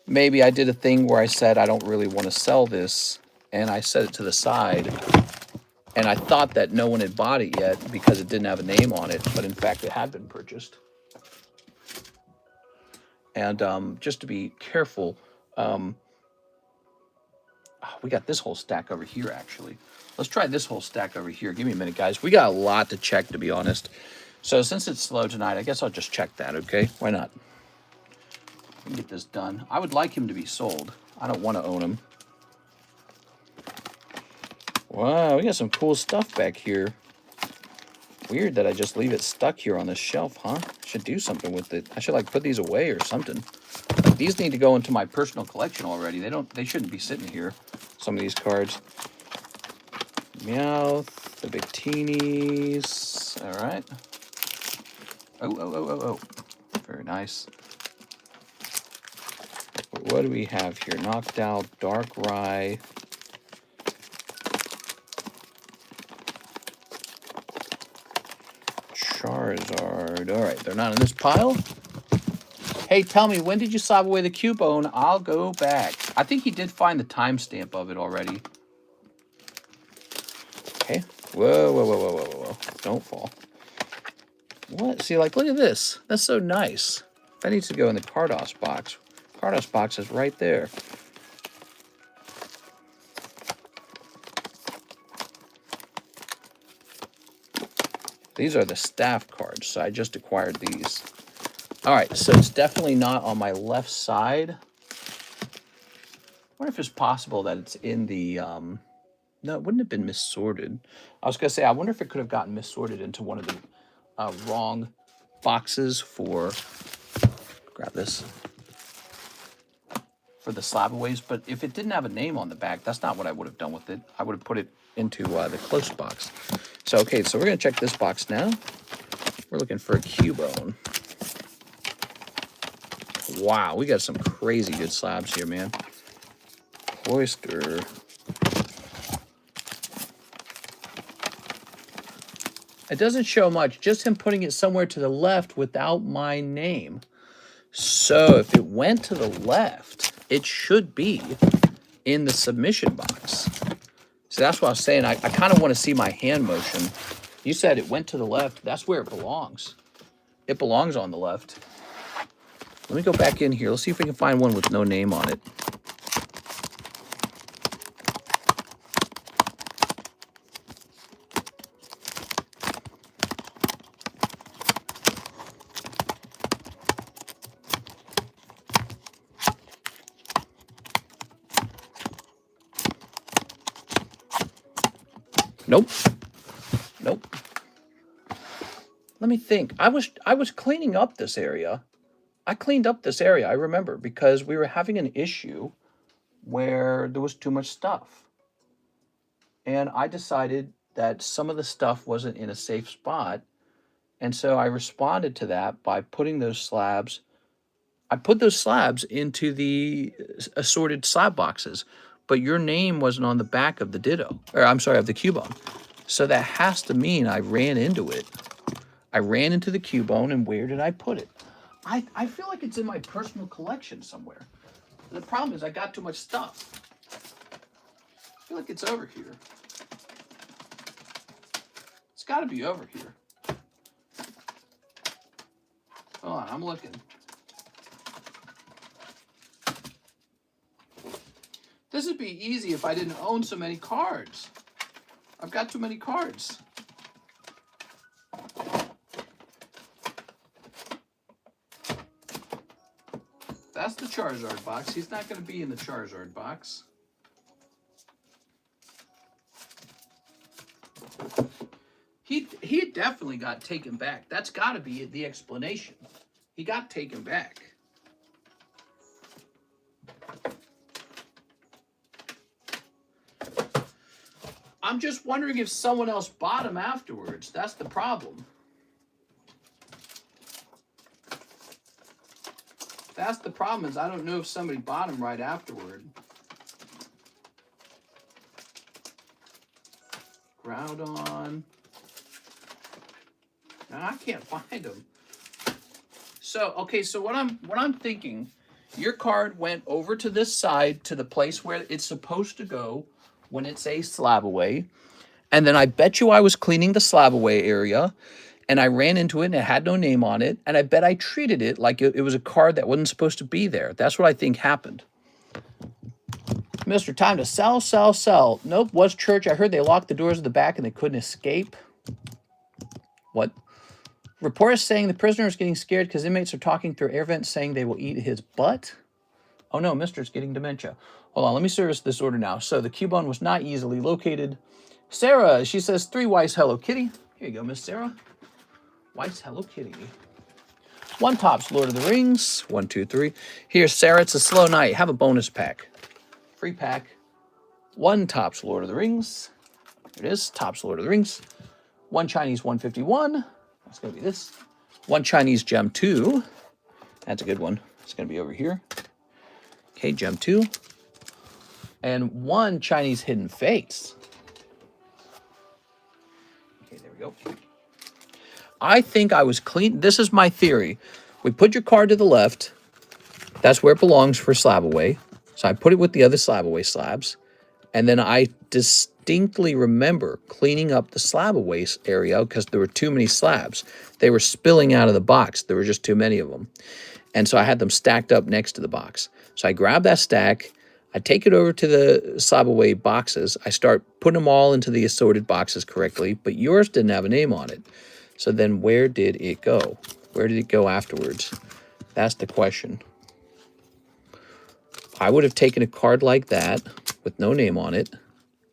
Maybe I did a thing where I said I don't really want to sell this, and I set it to the side, and I thought that no one had bought it yet because it didn't have a name on it, but in fact it had been purchased. And just to be careful, we got this whole stack over here, actually. Let's try this whole stack over here. Give me a minute, guys. We got a lot to check, to be honest. So since it's slow tonight, I guess I'll just check that, okay? Why not? We can get this done. I would like him to be sold. I don't want to own him. Wow, we got some cool stuff back here. Weird that I just leave it stuck here on this shelf, huh? I should do something with it. I should, like, put these away or something. Like, these need to go into my personal collection already. They shouldn't be sitting here, some of these cards. Meowth, the big teenies. All right. Oh. Very nice. What do we have here? Knocked Out, Dark Rye. Charizard. All right, they're not in this pile. Hey, tell me, when did you sob away the Cubone? I'll go back. I think he did find the timestamp of it already. Okay. Whoa. Don't fall. What? See, like, look at this. That's so nice. That needs to go in the Carddass box. Carddass box is right there. These are the staff cards, so I just acquired these. All right, so it's definitely not on my left side. I wonder if it's possible that it's in the... no, it wouldn't have been missorted. I was going to say, I wonder if it could have gotten missorted into one of the wrong boxes for... Grab this. For the slabaways, but if it didn't have a name on the back, that's not what I would have done with it. I would have put it into the close box. So, okay, so we're going to check this box now. We're looking for a Cubone. Wow, we got some crazy good slabs here, man. Oyster. It doesn't show much, just him putting it somewhere to the left without my name. So if it went to the left, it should be in the submission box. So that's what I was saying. I kind of want to see my hand motion. You said it went to the left. That's where it belongs. It belongs on the left. Let me go back in here. Let's see if we can find one with no name on it. Nope. Let me think. I was cleaning up this area. I cleaned up this area, I remember, because we were having an issue where there was too much stuff. And I decided that some of the stuff wasn't in a safe spot. And so I responded to that by putting those slabs. I put those slabs into the assorted slab boxes, but your name wasn't on the back of the Ditto, or I'm sorry, of the Cubone. So that has to mean I ran into it. I ran into the Cubone, and where did I put it? I feel like it's in my personal collection somewhere. The problem is I got too much stuff. I feel like it's over here. It's got to be over here. Hold on, I'm looking. This would be easy if I didn't own so many cards. I've got too many cards. That's the Charizard box. He's not going to be in the Charizard box. He definitely got taken back. That's got to be the explanation. He got taken back. I'm just wondering if someone else bought him afterwards. That's the problem. That's the problem, is I don't know if somebody bought them right afterward. Groudon. No, I can't find them. So, okay, so what I'm thinking, your card went over to this side to the place where it's supposed to go when it's a slab away. And then I bet you I was cleaning the slab away area and I ran into it and it had no name on it. And I bet I treated it like it was a card that wasn't supposed to be there. That's what I think happened. Mr. Time to sell, sell, sell. Nope, was church. I heard they locked the doors at the back and they couldn't escape. What? Reports saying the prisoner is getting scared because inmates are talking through air vents saying they will eat his butt. Oh no, Mister's getting dementia. Hold on, let me service this order now. So the Cubone was not easily located. Sarah, she says 3 Weiss Hello Kitty. Here you go, Miss Sarah. Weiss Hello Kitty. 1 Topps Lord of the Rings. 1, 2, 3. Here, Sarah, it's a slow night. Have a bonus pack. Free pack. 1 Topps Lord of the Rings. Here it is, Topps Lord of the Rings. 1 Chinese 151. That's going to be this. 1 Chinese Gem 2. That's a good one. It's going to be over here. Okay, Gem 2. And 1 Chinese Hidden Face. Okay, there we go. I think I was clean. This is my theory. We put your card to the left. That's where it belongs for slab away. So I put it with the other slab away slabs. And then I distinctly remember cleaning up the slab away area because there were too many slabs. They were spilling out of the box. There were just too many of them. And so I had them stacked up next to the box. So I grab that stack. I take it over to the slab away boxes. I start putting them all into the assorted boxes correctly. But yours didn't have a name on it. So then where did it go? Where did it go afterwards? That's the question. I would have taken a card like that with no name on it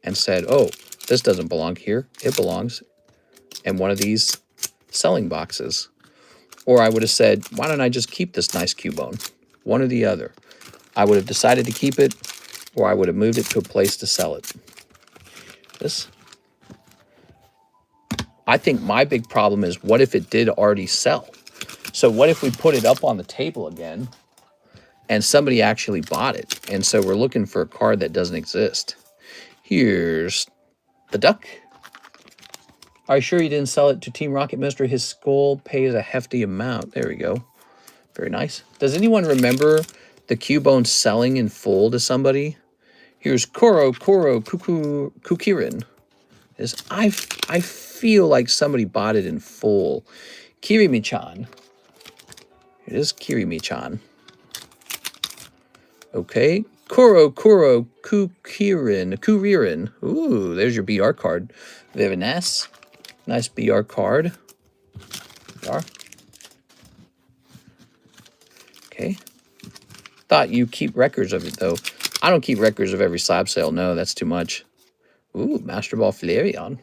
and said, oh, this doesn't belong here. It belongs in one of these selling boxes. Or I would have said, why don't I just keep this nice Cubone? One or the other. I would have decided to keep it, or I would have moved it to a place to sell it. This. I think my big problem is, what if it did already sell? So what if we put it up on the table again and somebody actually bought it? And so we're looking for a card that doesn't exist. Here's the duck. Are you sure you didn't sell it to Team Rocket Mister? His skull pays a hefty amount. There we go. Very nice. Does anyone remember the Cubone selling in full to somebody? Here's Koro Kukirin. I feel like somebody bought it in full. Kirimi-chan. It is Kirimi-chan. Okay. Koro Kuririn. Ooh, there's your BR card. Very nice. Nice BR card. BR. Okay. Thought you keep records of it, though. I don't keep records of every slab sale. No, that's too much. Ooh, Master Ball Flareon.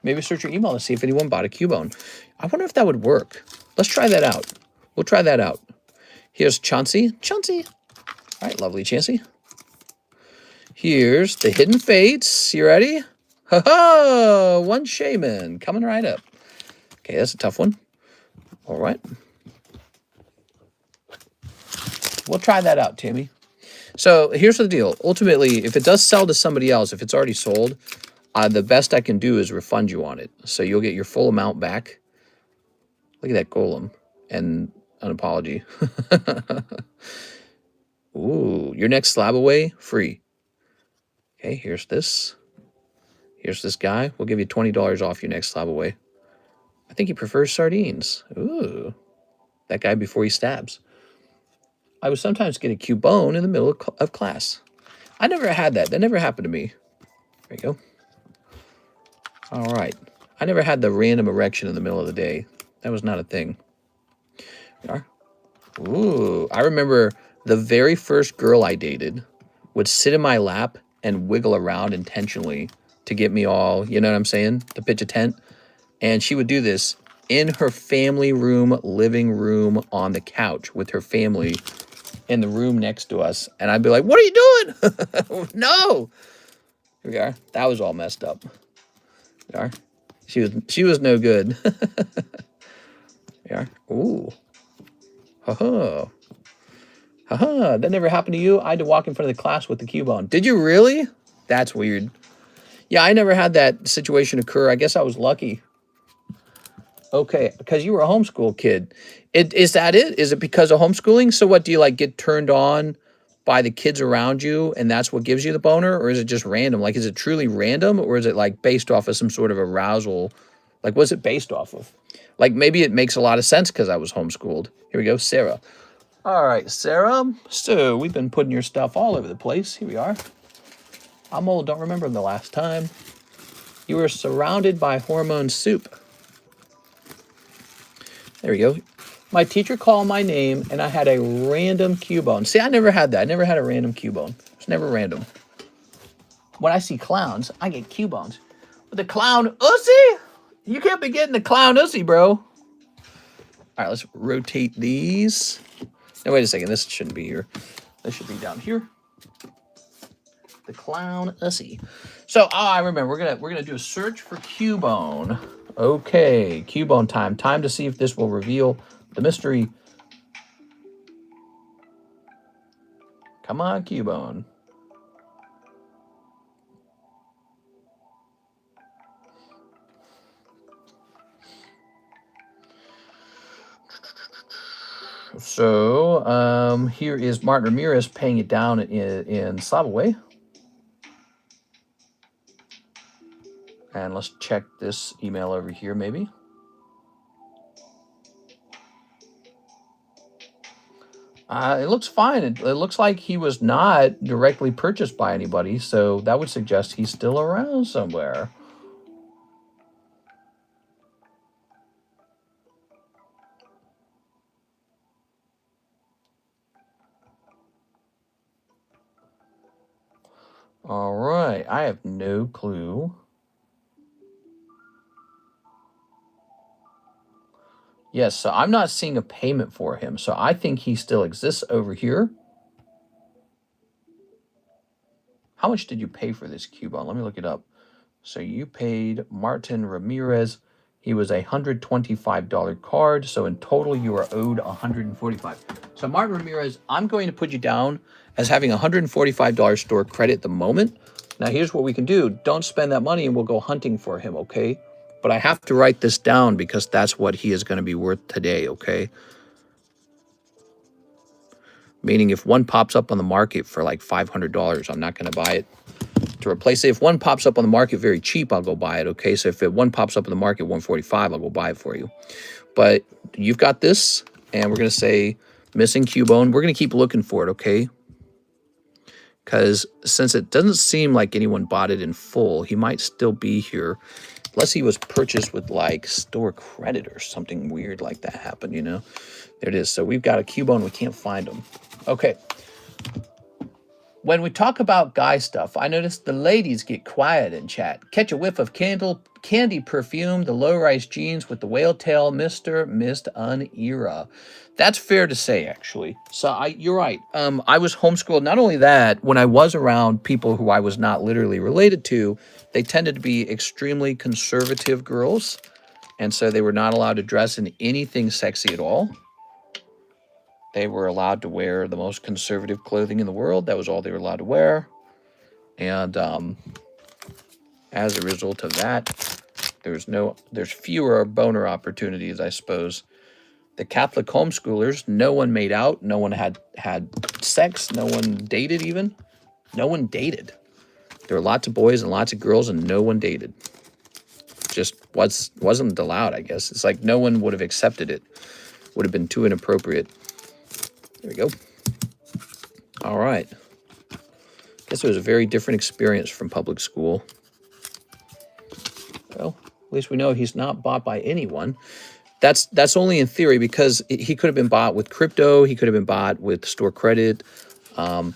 Maybe search your email to see if anyone bought a Cubone. I wonder if that would work. Let's try that out. We'll try that out. Here's Chauncey. Chauncey. All right, lovely Chauncey. Here's the Hidden Fates. You ready? Ha-ha! 1 Shaman coming right up. Okay, that's a tough one. All right. We'll try that out, Tammy. So here's the deal. Ultimately, if it does sell to somebody else, if it's already sold, the best I can do is refund you on it. So you'll get your full amount back. Look at that golem. And an apology. Ooh, your next slab away, free. Okay, here's this. Here's this guy. We'll give you $20 off your next slab away. I think he prefers sardines. Ooh, that guy before he stabs. I would sometimes get a Cubone in the middle of class. I never had that. That never happened to me. There you go. All right. I never had the random erection in the middle of the day. That was not a thing. There we are. Ooh, I remember the very first girl I dated would sit in my lap and wiggle around intentionally to get me all, you know what I'm saying, to pitch a tent. And she would do this in her family room, living room, on the couch with her family in the room next to us. And I'd be like, what are you doing? No. Here we are. That was all messed up. Here we are. She was no good. Here we are. Ooh. Ho-ho. Haha, that never happened to you? I had to walk in front of the class with the Cubone. Did you really? That's weird. Yeah, I never had that situation occur. I guess I was lucky. Okay, because you were a homeschool kid. Is that it? Is it because of homeschooling? So what, do you like get turned on by the kids around you and that's what gives you the boner? Or is it just random? Like, is it truly random or is it like based off of some sort of arousal? Like, what's it based off of? Like, maybe it makes a lot of sense because I was homeschooled. Here we go, Sarah. All right, Sarah. So we've been putting your stuff all over the place. Here we are. I'm old, don't remember the last time. You were surrounded by hormone soup. There we go. My teacher called my name, and I had a random Cubone. See, I never had that. I never had a random Cubone. It's never random. When I see clowns, I get Cubones. But the clown Ussy? You can't be getting the clown Ussy, bro. All right, let's rotate these. Now, wait a second. This shouldn't be here. This should be down here. The clown Ussy. So, I remember. We're gonna do a search for Cubone. Okay, Cubone time. Time to see if this will reveal the mystery. Come on, Cubone. So, here is Martin Ramirez paying it down in slab away. And let's check this email over here, maybe. It looks fine. It looks like he was not directly purchased by anybody, so that would suggest he's still around somewhere. All right, I have no clue. Yes, so I'm not seeing a payment for him, so I think he still exists over here. How much did you pay for this Cubone? Let me look it up. So you paid Martin Ramirez. He was a $125 card, so in total you are owed $145. So Martin Ramirez, I'm going to put you down as having $145 store credit at the moment. Now here's what we can do. Don't spend that money and we'll go hunting for him, okay? But I have to write this down because that's what he is going to be worth today, okay? Meaning if one pops up on the market for like $500, I'm not going to buy it. To replace it, if one pops up on the market very cheap, I'll go buy it, okay? So if one pops up on the market $145, I'll go buy it for you. But you've got this, and we're going to say missing Cubone. We're going to keep looking for it, okay? Because since it doesn't seem like anyone bought it in full, he might still be here. Unless he was purchased with like store credit or something weird like that happened, you know? There it is. So we've got a Cubone. We can't find him. Okay. When we talk about guy stuff, I notice the ladies get quiet in chat. Catch a whiff of candy perfume, the low-rise jeans with the whale tail, Mr. Mist Unera. That's fair to say, actually. So you're right. I was homeschooled. Not only that, when I was around people who I was not literally related to, they tended to be extremely conservative girls. And so they were not allowed to dress in anything sexy at all. They were allowed to wear the most conservative clothing in the world. That was all they were allowed to wear. And as a result of that, there's fewer boner opportunities, I suppose. The Catholic homeschoolers, no one made out. No one had sex. No one dated even. No one dated. There were lots of boys and lots of girls and no one dated. Just wasn't allowed, I guess. It's like no one would have accepted it. Would have been too inappropriate. There we go. All right. Guess it was a very different experience from public school. Well, at least we know he's not bought by anyone. That's only in theory because he could have been bought with crypto. He could have been bought with store credit. So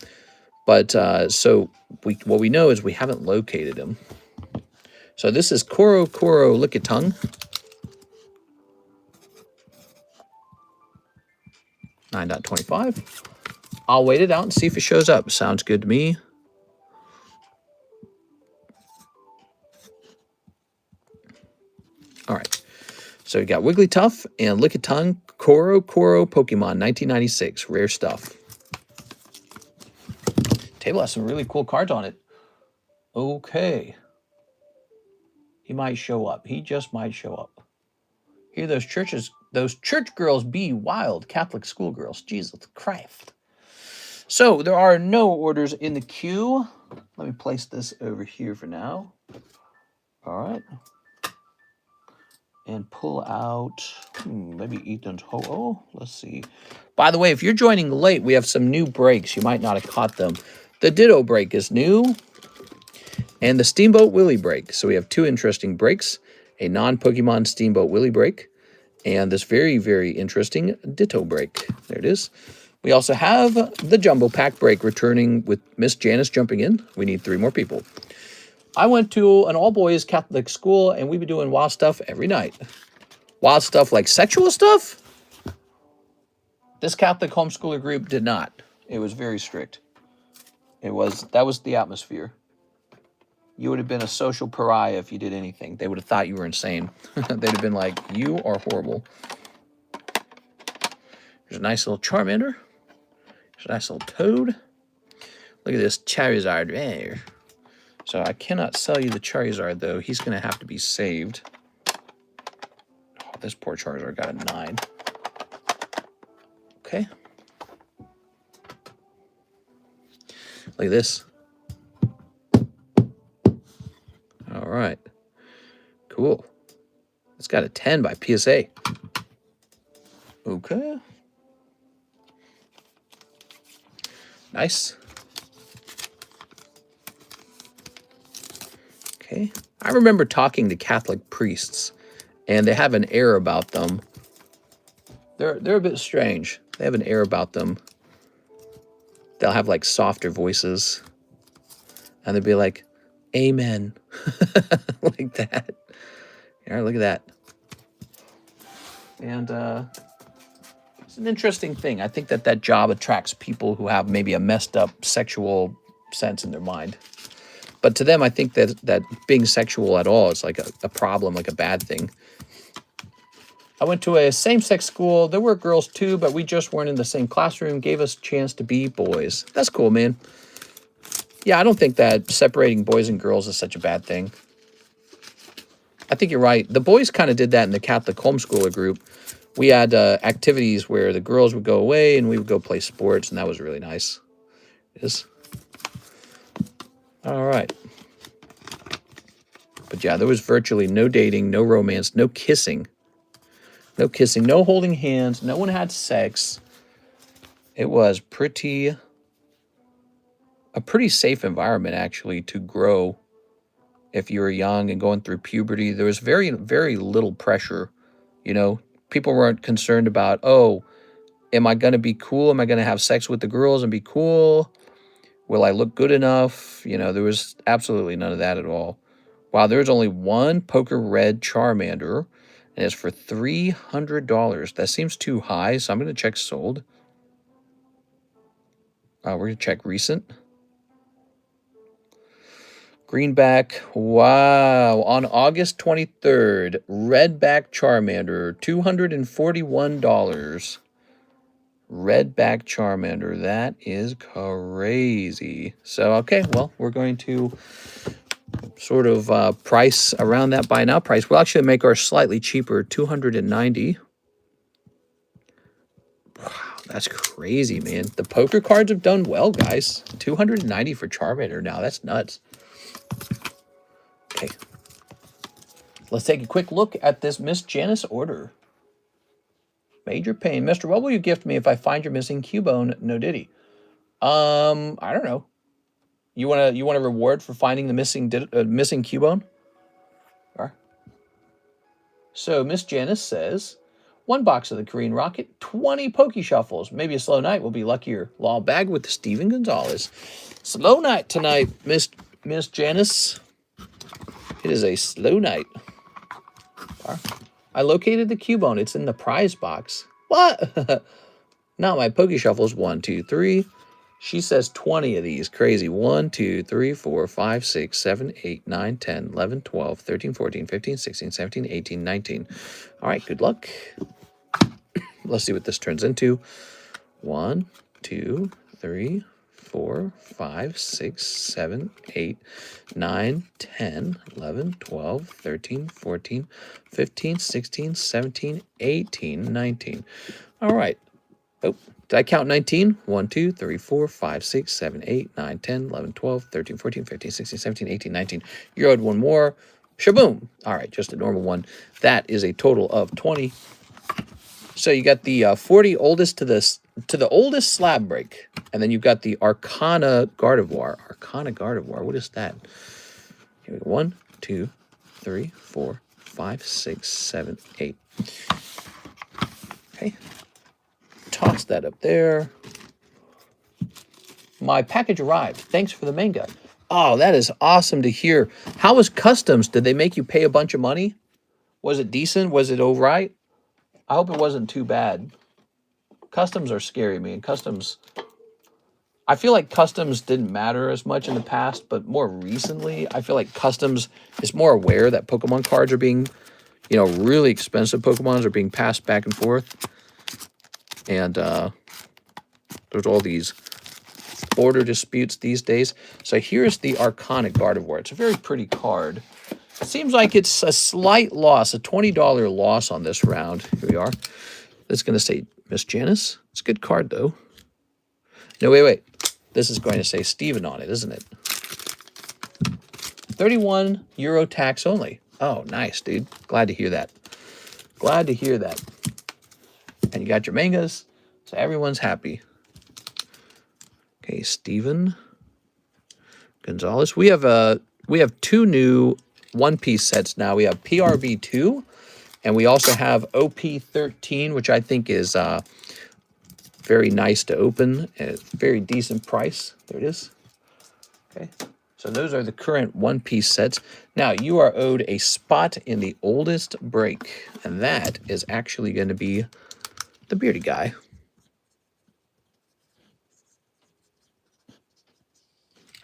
what we know is we haven't located him. So this is Koro Lickitung. 9.25. I'll wait it out and see if it shows up. Sounds good to me. All right. So we got Wigglytuff and Lickitung, Koro Pokemon, 1996. Rare stuff. table has some really cool cards on it. Okay. He might show up. He just might show up. Hear those church girls be wild, Catholic schoolgirls. Jesus Christ. So there are no orders in the queue. Let me place this over here for now. All right. And pull out, maybe Ethan's let's see. By the way, if you're joining late, we have some new breaks. You might not have caught them. The Ditto break is new, and the Steamboat Willie break. So we have two interesting breaks, a non-Pokemon Steamboat Willie break, and this very, very interesting Ditto break. There it is. We also have the Jumbo Pack break returning with Miss Janice jumping in. We need 3 more people. I went to an all-boys Catholic school, and we've been doing wild stuff every night. Wild stuff like sexual stuff? This Catholic homeschooler group did not. It was very strict. That was the atmosphere. You would have been a social pariah if you did anything. They would have thought you were insane. They'd have been like, you are horrible. There's a nice little Charmander. There's a nice little Toad. Look at this Charizard there. So I cannot sell you the Charizard, though. He's going to have to be saved. Oh, this poor Charizard got a 9. Okay. Look at this. All right. Cool. It's got a 10 by PSA. Okay. Nice. Okay. I remember talking to Catholic priests, and they have an air about them. They're a bit strange. They have an air about them. They'll have like softer voices, and they'll be like, "Amen," like that. Yeah, look at that. And it's an interesting thing. I think that job attracts people who have maybe a messed up sexual sense in their mind. But to them, I think that being sexual at all is like a problem, like a bad thing. I went to a same-sex school. There were girls too, but we just weren't in the same classroom. Gave us a chance to be boys. That's cool, man. Yeah, I don't think that separating boys and girls is such a bad thing. I think you're right. The boys kind of did that in the Catholic homeschooler group. We had activities where the girls would go away and we would go play sports, and that was really nice. Yes. All right. But yeah, there was virtually no dating, no romance, no kissing. No kissing, no holding hands. No one had sex. It was a pretty safe environment, actually, to grow if you were young and going through puberty. There was very, very little pressure. You know, people weren't concerned about, oh, am I going to be cool? Am I going to have sex with the girls and be cool? Will I look good enough? You know, there was absolutely none of that at all. Wow, there's only one Poker Red Charmander, and it's for $300. That seems too high, so I'm going to check sold. We're going to check recent. Greenback, wow. On August 23rd, Redback Charmander, $241. Redback Charmander, that is crazy. So, okay, well, we're going to sort of price around that buy now price. We'll actually make ours slightly cheaper, $290. Wow, that's crazy, man. The poker cards have done well, guys. $290 for Charmander now. That's nuts. Okay. Let's take a quick look at this Miss Janice order. Major pain. Mister, what will you gift me if I find your missing Cubone? No Diddy. I don't know. You want a reward for finding the missing Cubone? All right. So Miss Janice says, 1 box of the Korean Rocket, 20 Poke Shuffles. Maybe a slow night will be luckier. Law bag with Steven Gonzalez. Slow night tonight, Miss Janice. It is a slow night. All right. I located the Cubone. It's in the prize box. What? Not my Poke Shuffles. 1, 2, 3. She says 20 of these. Crazy. 1, 2, 3, 4, 5, 6, 7, 8, 9, 10, 11, 12, 13, 14, 15, 16, 17, 18, 19. All right, good luck. Let's see what this turns into. 1, 2, 3, 4, 5, 6, 7, 8, 9, 10, 11, 12, 13, 14, 15, 16, 17, 18, 19. All right. Oh, did I count 19? 1, 2, 3, 4, 5, 6, 7, 8, 9, 10, 11, 12, 13, 14, 15, 16, 17, 18, 19. You owed one more. Shaboom. All right, just a normal one. That is a total of 20. So you got the 40 oldest to the oldest slab break. And then you've got the Arcana Gardevoir. Arcana Gardevoir. What is that? Here we go. 1, 2, 3, 4, 5, 6, 7, 8. Okay. Toss that up there. My package arrived. Thanks for the manga. Oh, that is awesome to hear. How was customs? Did they make you pay a bunch of money? Was it decent? Was it all right? I hope it wasn't too bad. Customs are scary, man. Customs... I feel like customs didn't matter as much in the past, but more recently, I feel like customs is more aware that Pokemon cards are being, you know, really expensive Pokemons are being passed back and forth. And there's all these border disputes these days. So here's the Arcana Gardevoir. It's a very pretty card. It seems like it's a slight loss, a $20 loss on this round. Here we are. It's going to say Miss Janice. It's a good card, though. No, wait. This is going to say Steven on it, isn't it? 31 euro tax only. Oh, nice, dude. Glad to hear that. Glad to hear that. And you got your mangas, so everyone's happy. Okay, Steven Gonzalez. We have two new One Piece sets now. We have PRB2, and we also have OP13, which I think is very nice to open at a very decent price. There it is. Okay, so those are the current One Piece sets. Now, you are owed a spot in the oldest break, and that is actually going to be the beardy guy.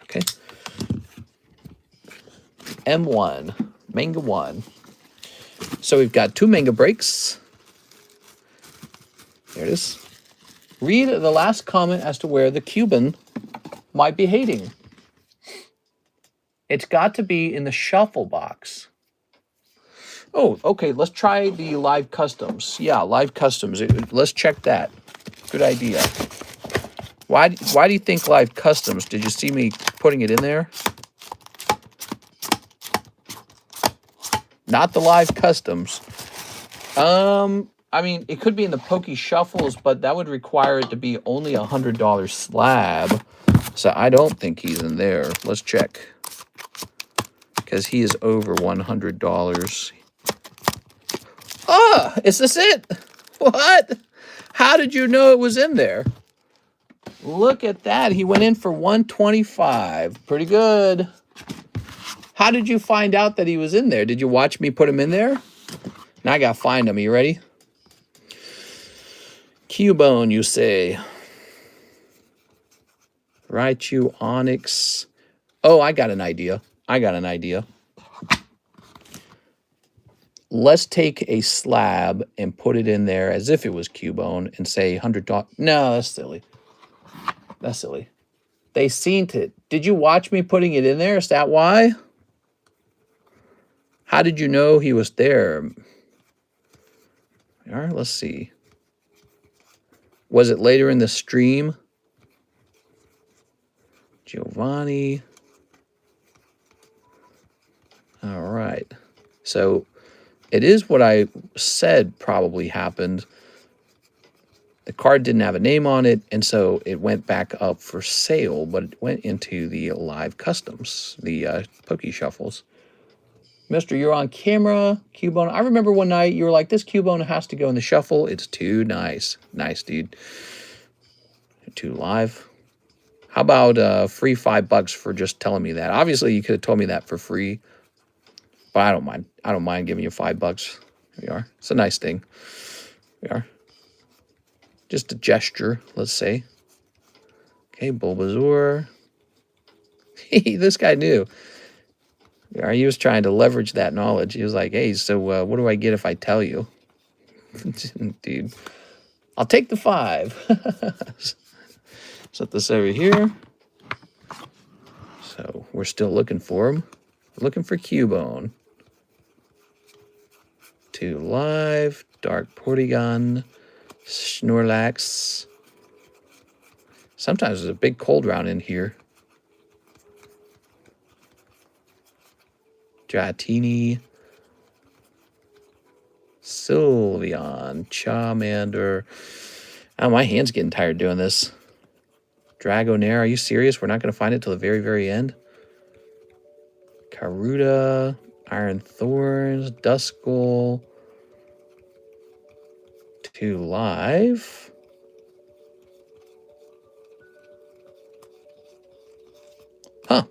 Okay. M1, Manga 1. So we've got 2 manga breaks. There it is. Read the last comment as to where the Cuban might be hating. It's got to be in the shuffle box. Oh, okay. Let's try the live customs. Yeah, live customs. Let's check that. Good idea. Why do you think live customs? Did you see me putting it in there? Not the live customs. I mean, it could be in the Poke Shuffles, but that would require it to be only a $100 slab. So I don't think he's in there. Let's check. Because he is over $100. Ah, is this it? What? How did you know it was in there? Look at that. He went in for $125. Pretty good. How did you find out that he was in there? Did you watch me put him in there? Now I got to find him. Are you ready? Cubone, you say. Raichu, Onyx. Oh, I got an idea. Let's take a slab and put it in there as if it was Cubone and say $100. No, that's silly. That's silly. They seen it. Did you watch me putting it in there? Is that why? How did you know he was there? All right, let's see. Was it later in the stream? Giovanni. All right. So it is what I said probably happened. The card didn't have a name on it, and so it went back up for sale, but it went into the live customs, the Poke Shuffles. Mister, you're on camera. Cubone. I remember one night you were like, this Cubone has to go in the shuffle. It's too nice. Nice, dude. Too live. How about free $5 for just telling me that? Obviously, you could have told me that for free, but I don't mind. I don't mind giving you $5. Here we are. It's a nice thing. Here we are. Just a gesture, let's say. Okay, Bulbasaur. This guy knew. He was trying to leverage that knowledge. He was like, hey, so what do I get if I tell you? Dude, I'll take the 5. Set this over here. We're still looking for him. Looking for Cubone. 2 live. Dark Portigon. Snorlax. Sometimes there's a big cold round in here. Dratini. Sylveon. Charmander. Oh, my hand's getting tired doing this. Dragonair, are you serious? We're not going to find it till the very, very end? Karuta, Iron Thorns, Duskull, 2 live. Huh.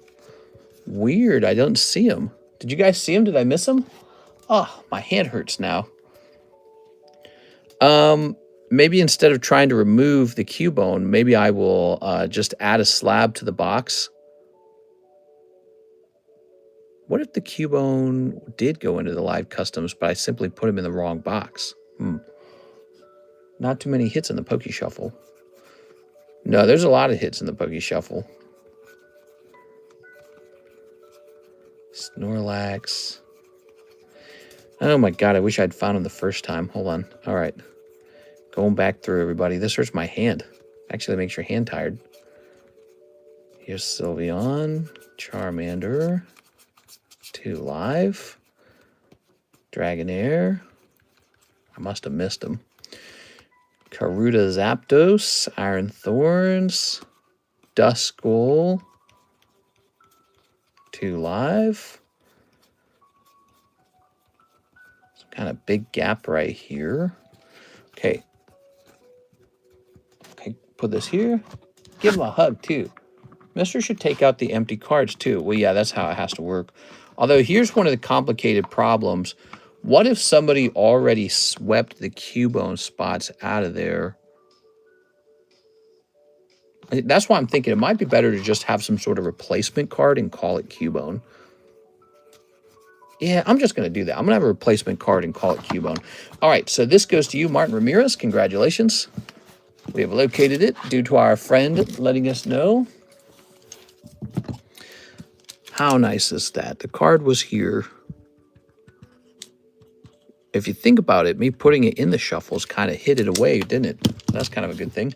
Weird, I don't see him. Did you guys see him? Did I miss him? Oh, my hand hurts now. Maybe instead of trying to remove the Cubone, maybe I will just add a slab to the box. What if the Cubone did go into the live customs, but I simply put him in the wrong box? Not too many hits in the Poke Shuffle. No, there's a lot of hits in the Poke Shuffle. Snorlax. Oh my god, I wish I'd found him the first time. Hold on. All right. Going back through, everybody. This hurts my hand. Actually, makes your hand tired. Here's Sylveon. Charmander. 2 live. Dragonair. I must have missed him. Karuta Zapdos. Iron Thorns. Duskull. 2 live. Some kind of big gap right here. Okay. Okay, put this here. Give him a hug, too. Mister should take out the empty cards, too. Well, yeah, that's how it has to work. Although, here's one of the complicated problems. What if somebody already swept the Cubone spots out of there? That's why I'm thinking it might be better to just have some sort of replacement card and call it Cubone. Yeah, I'm just going to do that. I'm going to have a replacement card and call it Cubone. All right, so this goes to you, Martin Ramirez. Congratulations. We have located it due to our friend letting us know. How nice is that? The card was here. If you think about it, me putting it in the shuffles kind of hid it away, didn't it? That's kind of a good thing.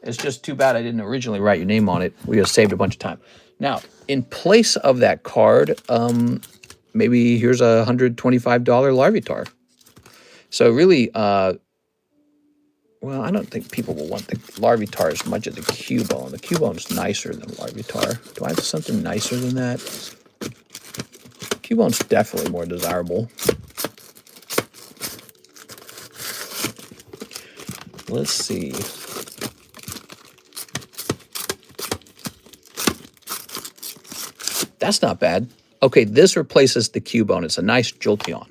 It's just too bad I didn't originally write your name on it. We have saved a bunch of time. Now, in place of that card, maybe here's a $125 Larvitar. So really, well, I don't think people will want the Larvitar as much as the Cubone. The Cubone's nicer than Larvitar. Do I have something nicer than that? Cubone's definitely more desirable. Let's see. That's not bad. Okay, this replaces the Cubone. It's a nice Jolteon.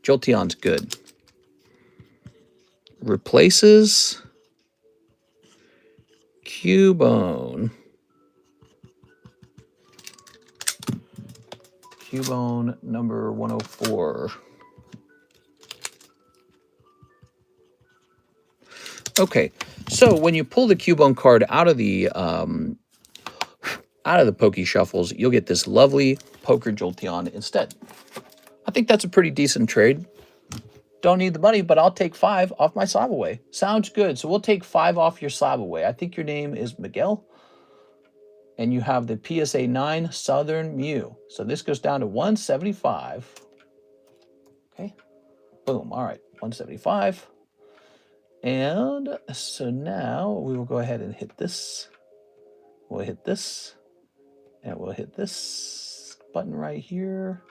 Jolteon's good. Replaces Cubone. Cubone number 104. Okay, so when you pull the Cubone card out of the Poke Shuffles, you'll get this lovely Poker Jolteon instead. I think that's a pretty decent trade. Don't need the money, but I'll take 5 off my slab away. Sounds good. So we'll take 5 off your slab away. I think your name is Miguel. And you have the PSA 9 Southern Mew. So this goes down to 175. Okay. Boom. All right. 175. And so now we will go ahead and hit this. We'll hit this. And we'll hit this button right here.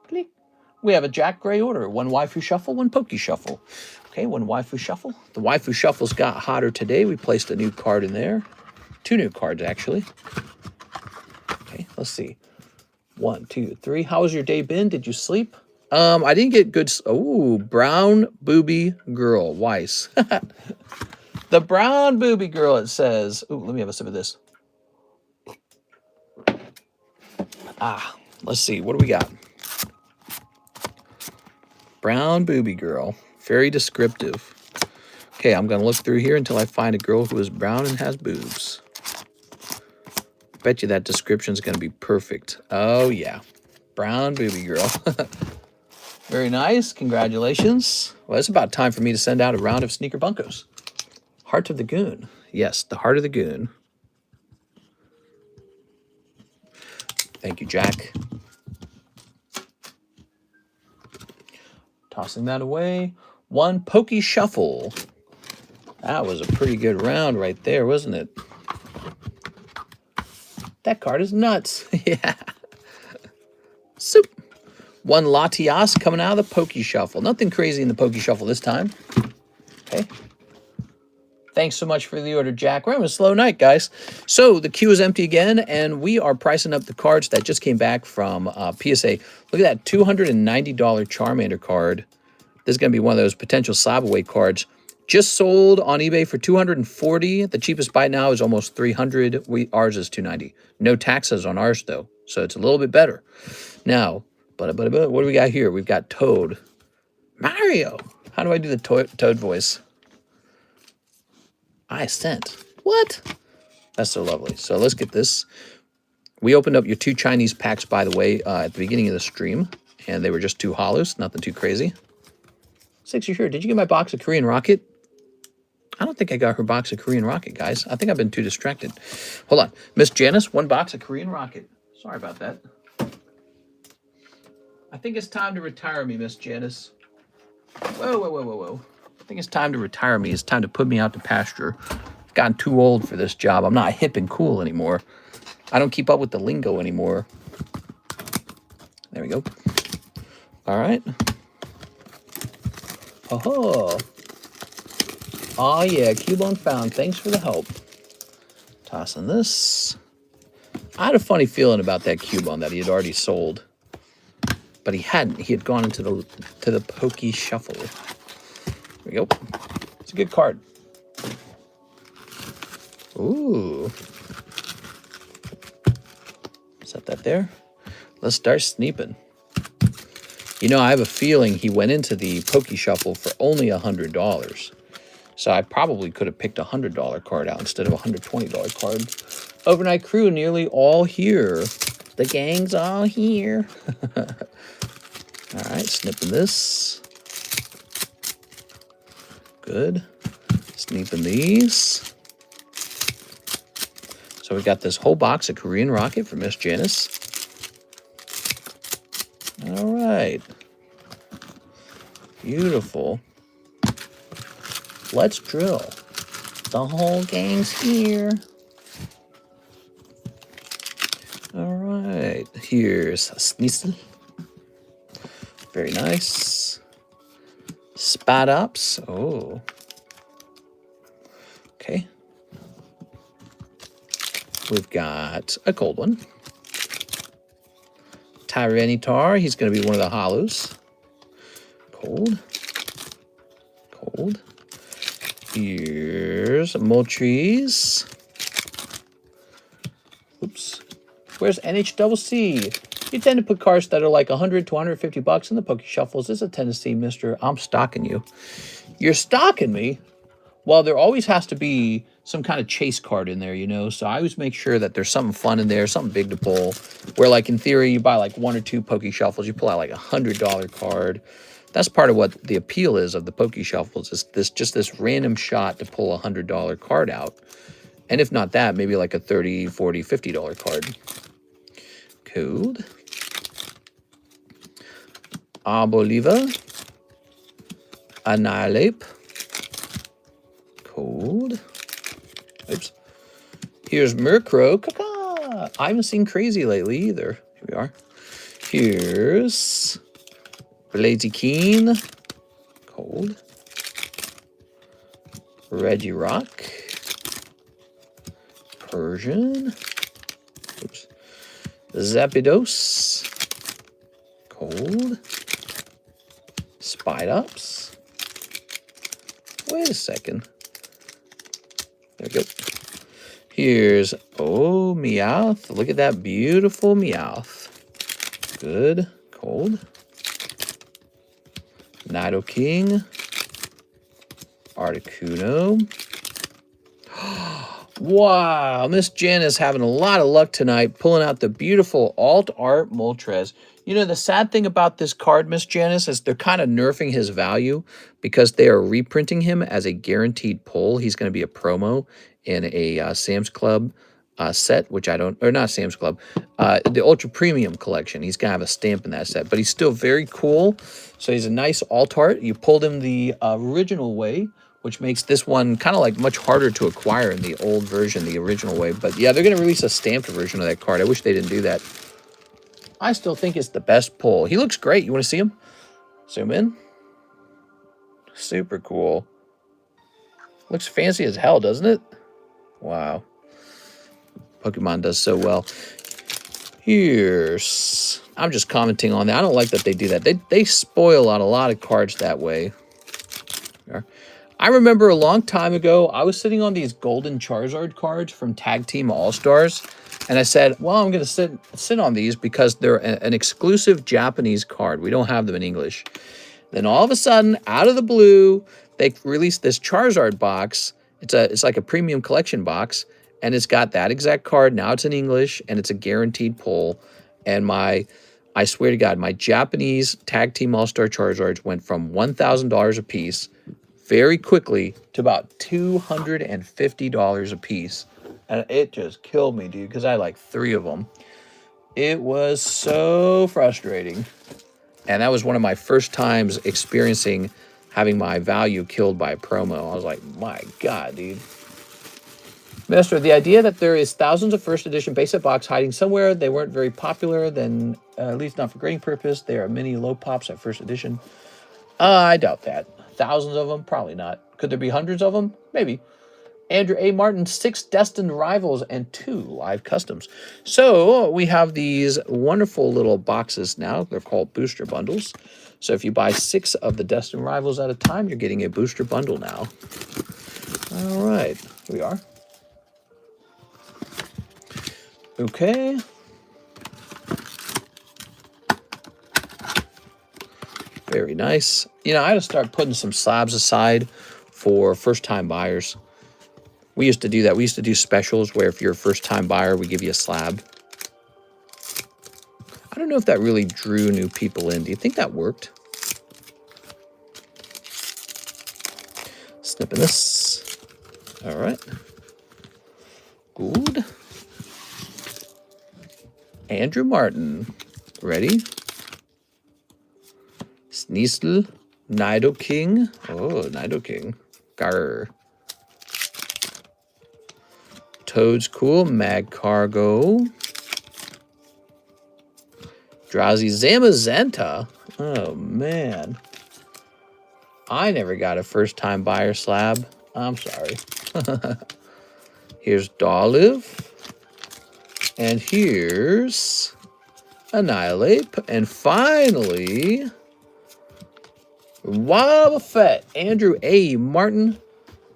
Click. We have a Jack Gray order. 1 Waifu Shuffle, 1 Poke Shuffle. Okay, 1 Waifu Shuffle. The Waifu Shuffles got hotter today. We placed a new card in there. 2 new cards, actually. Okay, let's see. 1, 2, 3. How has your day been? Did you sleep? I didn't get good... Oh, Brown Booby Girl. Weiss. The Brown Booby Girl, it says. Ooh, let me have a sip of this. Let's see. What do we got? Brown Booby Girl. Very descriptive. Okay, I'm going to look through here until I find a girl who is brown and has boobs. Bet you that description's going to be perfect. Oh, yeah. Brown booby girl. Very nice. Congratulations. Well, it's about time for me to send out a round of sneaker bunkos. Heart of the Goon. Yes, the Heart of the Goon. Thank you, Jack. Tossing that away. One Pokey Shuffle. That was a pretty good round right there, wasn't it? That card is nuts. Yeah. Soup. One Latias coming out of the Pokey Shuffle. Nothing crazy in the Pokey Shuffle this time. Okay. Thanks so much for the order, Jack. We're having a slow night, guys. So the queue is empty again, and we are pricing up the cards that just came back from PSA. Look at that $290 Charmander card. This is going to be one of those potential slab away cards. Just sold on eBay for $240. The cheapest buy now is almost $300. Ours is $290. No taxes on ours, though, so it's a little bit better. Now, but what do we got here? We've got Toad. Mario. How do I do the Toad voice? I sent. What? That's so lovely. So let's get this. We opened up your 2 Chinese packs, by the way, at the beginning of the stream, and they were just 2 hollows, nothing too crazy. Six, you sure? Did you get my box of Korean Rocket? I don't think I got her box of Korean Rocket, guys. I think I've been too distracted. Hold on. Miss Janice, 1 box of Korean Rocket. Sorry about that. I think it's time to retire me, Miss Janice. Whoa, whoa, whoa, whoa, whoa. I think it's time to retire me. It's time to put me out to pasture. I've gotten too old for this job. I'm not hip and cool anymore. I don't keep up with the lingo anymore. There we go. All right. Oh, oh yeah, Cubone found. Thanks for the help. Tossing this. I had a funny feeling about that Cubone that he had already sold, but he hadn't. He had gone into the Pokey Shuffle. There we go. It's a good card. Ooh. Set that there. Let's start sneaping. You know, I have a feeling he went into the Pokey Shuffle for only $100. So I probably could have picked a $100 card out instead of a $120 card. Overnight crew nearly all here. The gang's all here. All right, snipping this. Good. Snipping these. So we got this whole box of Korean Rocket for Miss Janice. All right. Beautiful. Let's drill. The whole gang's here. All right. Here's Sneasel. Very nice. Spot ups. Oh. Okay. We've got a cold one. Tyranitar. He's going to be one of the hollows. Cold. Cold. Here's Moltres. Oops. Where's NHCC? You tend to put cards that are like 100 to 150 bucks in the Pokey Shuffles. This is a tendency, mister. I'm stalking you. You're stalking me? Well, there always has to be some kind of chase card in there, you know? So I always make sure that there's something fun in there, something big to pull. Where, like, in theory, you buy like 1 or 2 Pokey Shuffles, you pull out like a $100 card. That's part of what the appeal is of the Pokey Shuffles, is this random shot to pull a $100 card out. And if not that, maybe like a $30, $40, $50 card. Cool. Arboliva. Annihilate. Cold. Oops. Here's Murkrow. Caca. I haven't seen Crazy lately either. Here we are. Here's Blaziken. Cold. Regirock. Persian. Oops. Zapdos. Cold. Spidops. Wait a second. There we go. Here's, oh, Meowth. Look at that beautiful Meowth. Good. Cold. Nidoking. Articuno. Wow, Miss Janice having a lot of luck tonight, pulling out the beautiful Alt Art Moltres. You know, the sad thing about this card, Miss Janice, is they're kind of nerfing his value because they are reprinting him as a guaranteed pull. He's going to be a promo in a Sam's Club set, which I don't, or not Sam's Club, the Ultra Premium collection. He's going to have a stamp in that set, but he's still very cool. So he's a nice alt art. You pulled him the original way, which makes this one kind of like much harder to acquire in the old version, the original way. But yeah, they're going to release a stamped version of that card. I wish they didn't do that. I still think it's the best pull. He looks great. You want to see him? Zoom in. Super cool. Looks fancy as hell, doesn't it? Wow. Pokemon does so well. Here's... I'm just commenting on that. I don't like that they do that. They spoil out a lot of cards that way. There. I remember a long time ago, I was sitting on these golden Charizard cards from Tag Team All-Stars, and I said, well, I'm going to sit on these because they're an exclusive Japanese card. We don't have them in English. Then all of a sudden, out of the blue, they released this Charizard box. It's like a premium collection box, and it's got that exact card. Now it's in English, and it's a guaranteed pull. And I swear to God, my Japanese Tag Team All-Star Charizards went from $1,000 a piece very quickly to about $250 a piece. And it just killed me, dude, because I had like 3 of them. It was so frustrating. And that was one of my first times experiencing having my value killed by a promo. I was like, my God, dude. Master, the idea that there is thousands of first edition base set box hiding somewhere, they weren't very popular, then at least not for grading purpose. There are many low pops at first edition. I doubt that. Thousands of them? Probably not. Could there be hundreds of them? Maybe. Andrew A. Martin, 6 destined rivals and 2 live customs. So we have these wonderful little boxes now. They're called booster bundles. So if you buy 6 of the destined rivals at a time, you're getting a booster bundle now. All right. Here we are. Okay. Very nice. You know, I had to start putting some slabs aside for first-time buyers. We used to do that. We used to do specials where if you're a first-time buyer, we give you a slab. I don't know if that really drew new people in. Do you think that worked? Snipping this. All right. Good. Andrew Martin. Ready? Sneasel. Nidoking. Oh, Nidoking. Garr. Toad's cool. Mag Cargo. Drowsy Zamazenta. Oh, man. I never got a first-time buyer slab. I'm sorry. Here's Dolive. And here's Annihilate. And finally, Wobbuffet. Andrew A. Martin.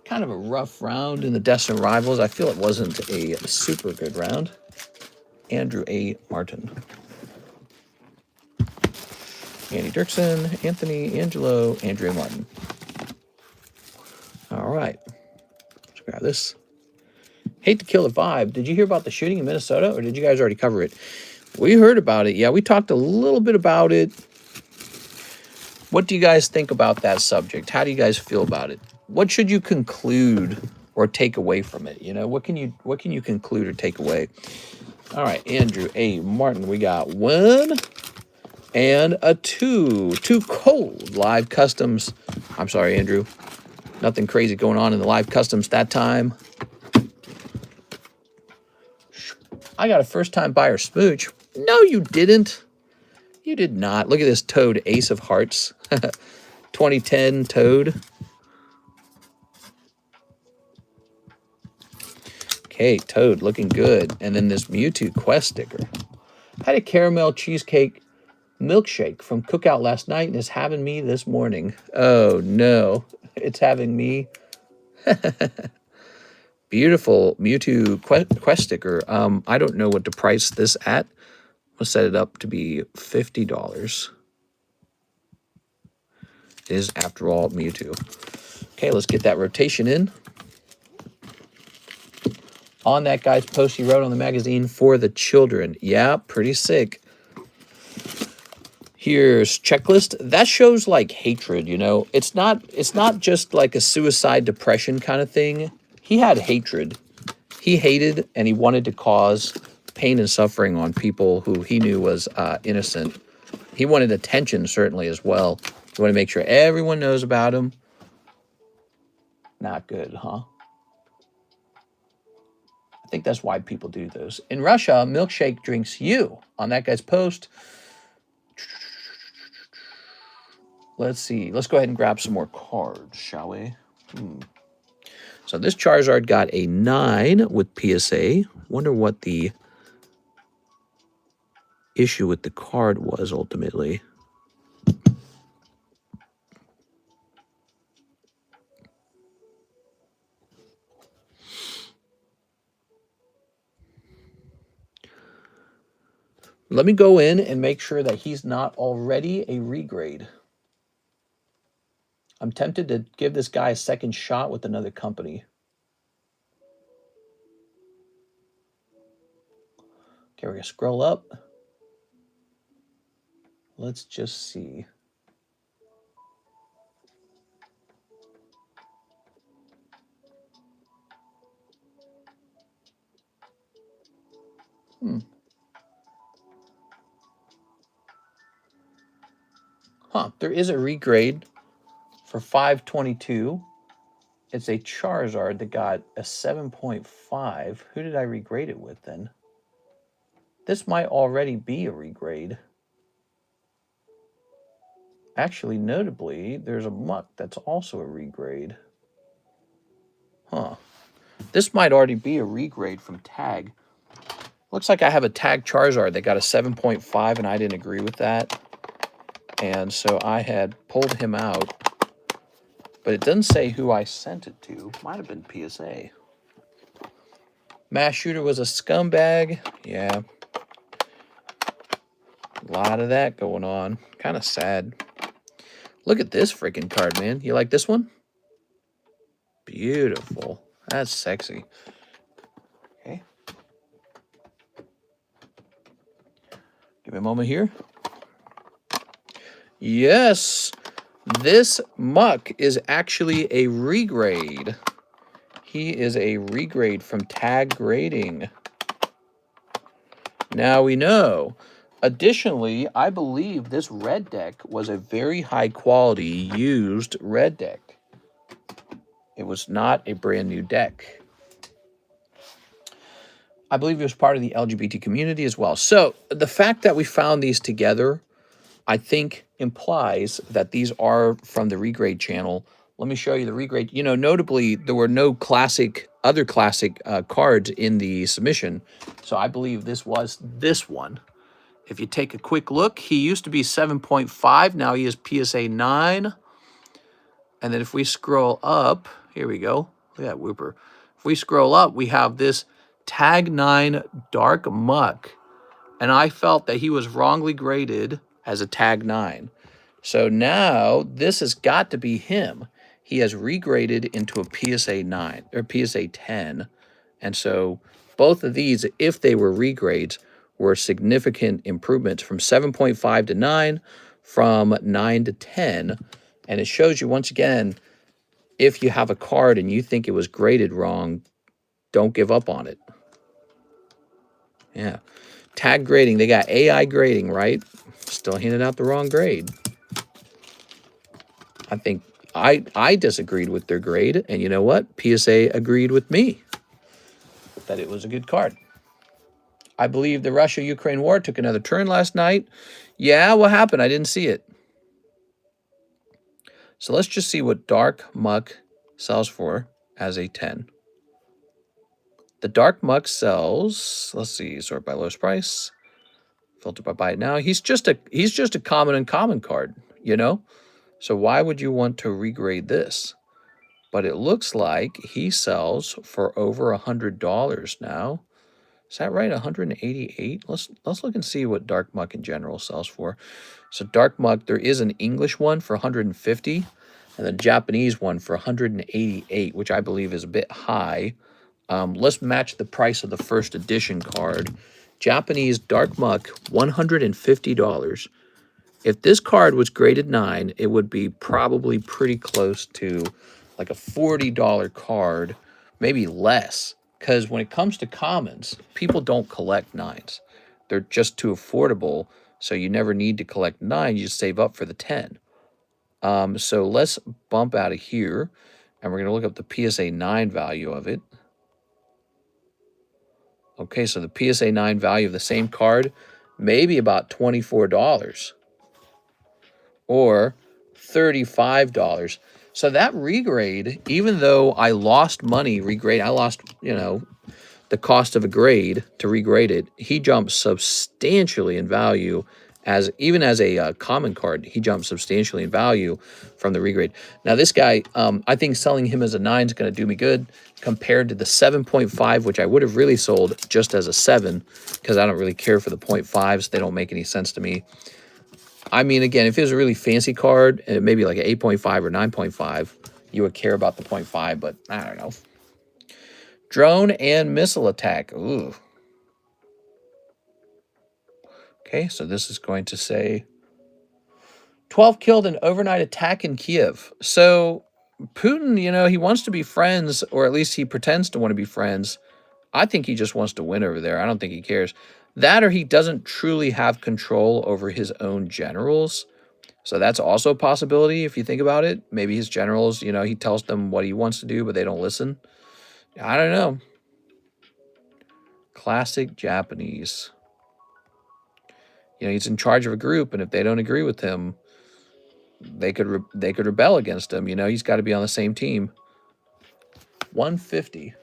Kind of a rough round in the Destined Rivals. I feel it wasn't a super good round. Andrew A. Martin. Andy Dirksen, Anthony, Angelo, Andrea Martin. All right. Let's grab this. Hate to kill the vibe. Did you hear about the shooting in Minnesota, or did you guys already cover it? We heard about it. Yeah, we talked a little bit about it. What do you guys think about that subject? How do you guys feel about it? What should you conclude or take away from it? You know, what can you conclude or take away? All right, Andrew A. Martin, we got 1 and a 2. 2 cold live customs. I'm sorry, Andrew. Nothing crazy going on in the live customs that time. I got a first-time buyer smooch. No, you didn't. You did not. Look at this Toad, Ace of Hearts. 2010 Toad. Okay, Toad looking good. And then this Mewtwo Quest sticker. Had a caramel cheesecake milkshake from Cookout last night and is having me this morning. Oh, no. It's having me. Beautiful Mewtwo Quest sticker. I don't know what to price this at. We'll set it up to be $50. It is, after all, Mewtwo. Okay, let's get that rotation in. On that guy's post he wrote on the magazine, for the children. Yeah, pretty sick. Here's checklist. That shows like hatred, you know. It's not just like a suicide depression kind of thing. He had hatred. He hated and he wanted to cause pain and suffering on people who he knew was innocent. He wanted attention, certainly, as well. He wanted to make sure everyone knows about him. Not good, huh? I think that's why people do those. In Russia, milkshake drinks you. On that guy's post. Let's see. Let's go ahead and grab some more cards, shall we? So this Charizard got a 9 with PSA. Wonder what the issue with the card was ultimately. Let me go in and make sure that he's not already a regrade. I'm tempted to give this guy a second shot with another company. Okay, we're going to scroll up. Let's just see. Huh, there is a regrade for 522. It's a Charizard that got a 7.5. Who did I regrade it with then? This might already be a regrade. Actually, notably, there's a Muck that's also a regrade. Huh. This might already be a regrade from Tag. Looks like I have a Tag Charizard that got a 7.5 and I didn't agree with that. And so I had pulled him out. But it doesn't say who I sent it to. Might have been PSA. Mass Shooter was a scumbag. Yeah. A lot of that going on. Kind of sad. Look at this freaking card, man. You like this one? Beautiful. That's sexy. Okay. Give me a moment here. Yes. This Muck is actually a regrade. He is a regrade from Tag Grading. Now we know. Additionally, I believe this red deck was a very high quality used red deck. It was not a brand new deck. I believe it was part of the LGBT community as well. So the fact that we found these together, I think implies that these are from the regrade channel. Let me show you the regrade. You know, notably, there were no other classic cards in the submission. So I believe this was this one. If you take a quick look, he used to be 7.5. Now he is PSA 9. And then if we scroll up, here we go. Look at that whooper. If we scroll up, we have this Tag 9 Dark Muck. And I felt that he was wrongly graded as a Tag 9. So now this has got to be him. He has regraded into a PSA 9 or PSA 10. And so both of these, if they were regrades, were significant improvements from 7.5 to 9, from 9 to 10. And it shows you once again, if you have a card and you think it was graded wrong, don't give up on it. Yeah. Tag grading, they got AI grading, right? Still handed out the wrong grade. I think I disagreed with their grade, and you know what? PSA agreed with me that it was a good card. I believe the Russia-Ukraine war took another turn last night. Yeah, what happened? I didn't see it. So let's just see what Dark Muck sells for as a 10. The Dark Muck sells, let's see, sort by lowest price. Filter by buy it now. He's just a common uncommon card, you know? So why would you want to regrade this? But it looks like he sells for over $100 now. Is that right? 188? Let's look and see what Dark Muck in general sells for. So Dark Muck, there is an English one for 150 and a Japanese one for 188, which I believe is a bit high. Let's match the price of the first edition card. Japanese Dark Muck, $150. If this card was graded 9, it would be probably pretty close to like a $40 card, maybe less. Because when it comes to commons, people don't collect 9s. They're just too affordable, so you never need to collect 9. You just save up for the 10. So let's bump out of here, and we're going to look up the PSA 9 value of it. Okay, so the PSA 9 value of the same card, maybe about $24 or $35. So that regrade, even though I lost money, I lost, the cost of a grade to regrade it, he jumps substantially in value. Even as a common card, he jumps substantially in value from the regrade. Now this guy, I think selling him as a 9 is going to do me good compared to the 7.5, which I would have really sold just as a 7, because I don't really care for the 0.5s. They don't make any sense to me. I mean, again, if it was a really fancy card, and maybe like an 8.5 or 9.5, you would care about the 0.5, but I don't know. Drone and missile attack. Ooh. Okay, so this is going to say 12 killed in overnight attack in Kiev. So Putin, he wants to be friends, or at least he pretends to want to be friends. I think he just wants to win over there. I don't think he cares. That, or he doesn't truly have control over his own generals. So that's also a possibility if you think about it. Maybe his generals, he tells them what he wants to do, but they don't listen. I don't know. Classic Japanese. He's in charge of a group, and if they don't agree with him, they could rebel against him. He's got to be on the same team. 150.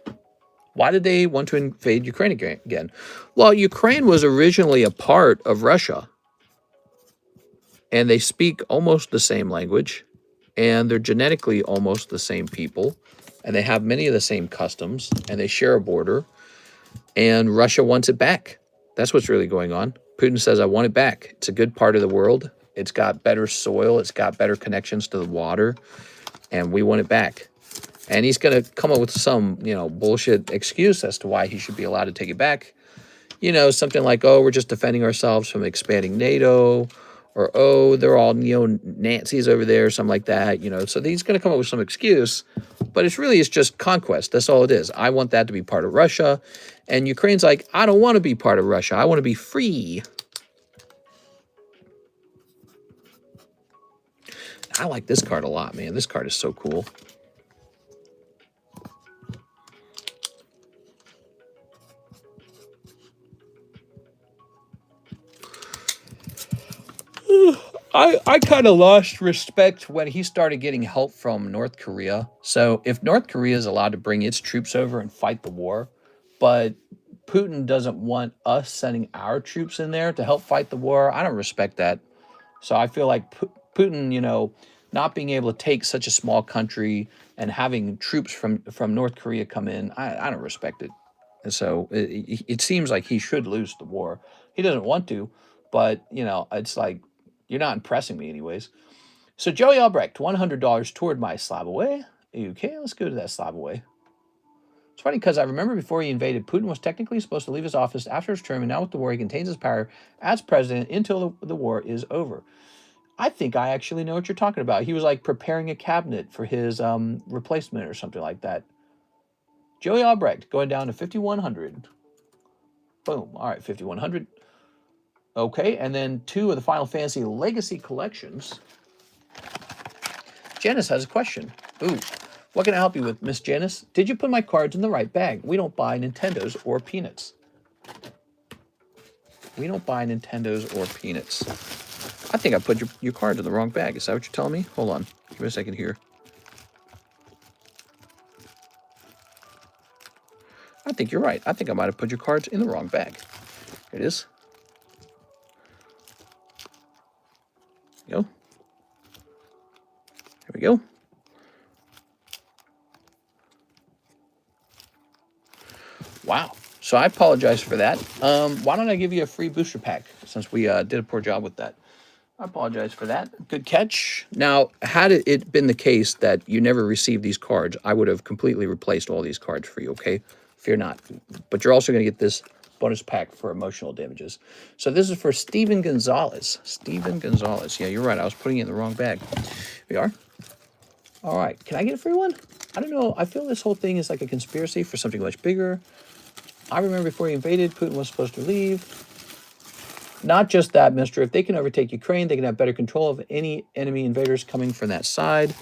Why did they want to invade Ukraine again? Well, Ukraine was originally a part of Russia, and they speak almost the same language, and they're genetically almost the same people, and they have many of the same customs, and they share a border, and Russia wants it back. That's what's really going on. Putin says, I want it back. It's a good part of the world. It's got better soil. It's got better connections to the water, and we want it back. And he's going to come up with some, bullshit excuse as to why he should be allowed to take it back. Something like, oh, we're just defending ourselves from expanding NATO, or, oh, they're all neo-Nazis over there, something like that, So he's going to come up with some excuse, but it's just conquest. That's all it is. I want that to be part of Russia. And Ukraine's like, I don't want to be part of Russia. I want to be free. I like this card a lot, man. This card is so cool. I kind of lost respect when he started getting help from North Korea. So if North Korea is allowed to bring its troops over and fight the war, but Putin doesn't want us sending our troops in there to help fight the war, I don't respect that. So I feel like Putin, not being able to take such a small country and having troops from North Korea come in, I don't respect it. And so it seems like he should lose the war. He doesn't want to, but, it's like, you're not impressing me anyways. So Joey Albrecht, $100 toward my slab away. Okay, let's go to that slab away. It's funny because I remember before he invaded, Putin was technically supposed to leave his office after his term, and now with the war, he contains his power as president until the war is over. I think I actually know what you're talking about. He was like preparing a cabinet for his replacement or something like that. Joey Albrecht going down to 5,100. Boom. All right, 5,100. Okay, and then 2 of the Final Fantasy Legacy collections. Janice has a question. Ooh, what can I help you with, Miss Janice? Did you put my cards in the right bag? We don't buy Nintendos or peanuts. We don't buy Nintendos or peanuts. I think I put your cards in the wrong bag. Is that what you're telling me? Hold on. Give me a second here. I think you're right. I think I might have put your cards in the wrong bag. Here it is. There we go. Wow. So I apologize for that. Why don't I give you a free booster pack since we did a poor job with that? I apologize for that. Good catch. Now, had it been the case that you never received these cards, I would have completely replaced all these cards for you, okay? Fear not. But you're also going to get this bonus pack for emotional damages. So this is for Steven Gonzalez. Steven Gonzalez. Yeah, you're right. I was putting it in the wrong bag. Here we are. All right. Can I get a free one? I don't know. I feel this whole thing is like a conspiracy for something much bigger. I remember before he invaded, Putin was supposed to leave. Not just that, mister. If they can overtake Ukraine, they can have better control of any enemy invaders coming from that side.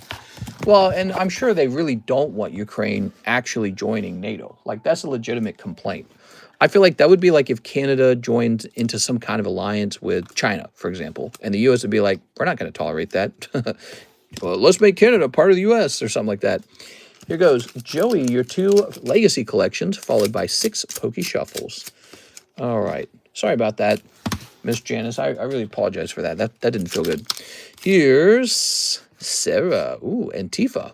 Well, and I'm sure they really don't want Ukraine actually joining NATO. Like, that's a legitimate complaint. I feel like that would be like if Canada joined into some kind of alliance with China, for example, and the U.S. would be like, we're not going to tolerate that. Well, let's make Canada part of the U.S. or something like that. Here goes, Joey, your 2 legacy collections, followed by 6 Pokey Shuffles. All right. Sorry about that, Miss Janice. I really apologize for that. That didn't feel good. Here's Sarah. Ooh, Antifa.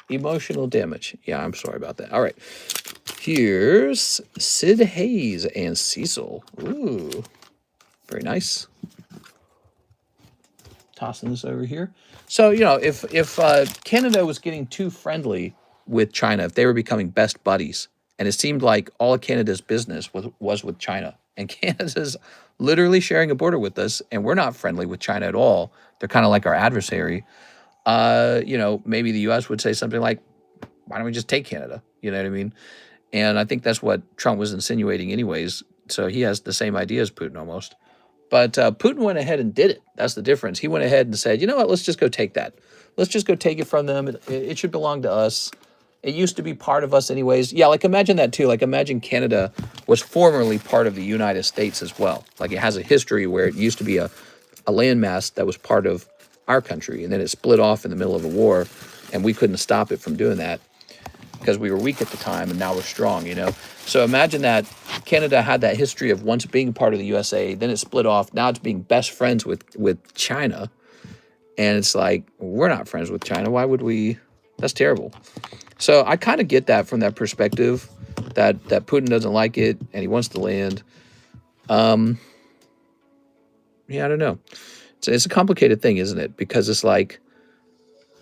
Emotional damage. Yeah, I'm sorry about that. All right. Here's Sid Hayes and Cecil. Ooh, very nice. Tossing this over here. So, you know, if Canada was getting too friendly with China, if they were becoming best buddies, and it seemed like all of Canada's business was with China, and Canada's literally sharing a border with us, and we're not friendly with China at all. They're kind of like our adversary. You know, maybe the U.S. would say something like, why don't we just take Canada? You know what I mean? And I think that's what Trump was insinuating anyways. So he has the same idea as Putin almost. But Putin went ahead and did it. That's the difference. He went ahead and said, you know what, let's just go take that. Let's just go take it from them. It should belong to us. It used to be part of us anyways. Yeah, like imagine that too. Like imagine Canada was formerly part of the United States as well. Like it has a history where it used to be a landmass that was part of our country. And then it split off in the middle of a war. And we couldn't stop it from doing that because we were weak at the time and now we're strong, you know? So imagine that Canada had that history of once being part of the USA, then it split off. Now it's being best friends with China. And it's like, we're not friends with China. Why would we? That's terrible. So I kind of get that from that perspective, that Putin doesn't like it and he wants the land. Yeah, I don't know. It's a complicated thing, isn't it? Because it's like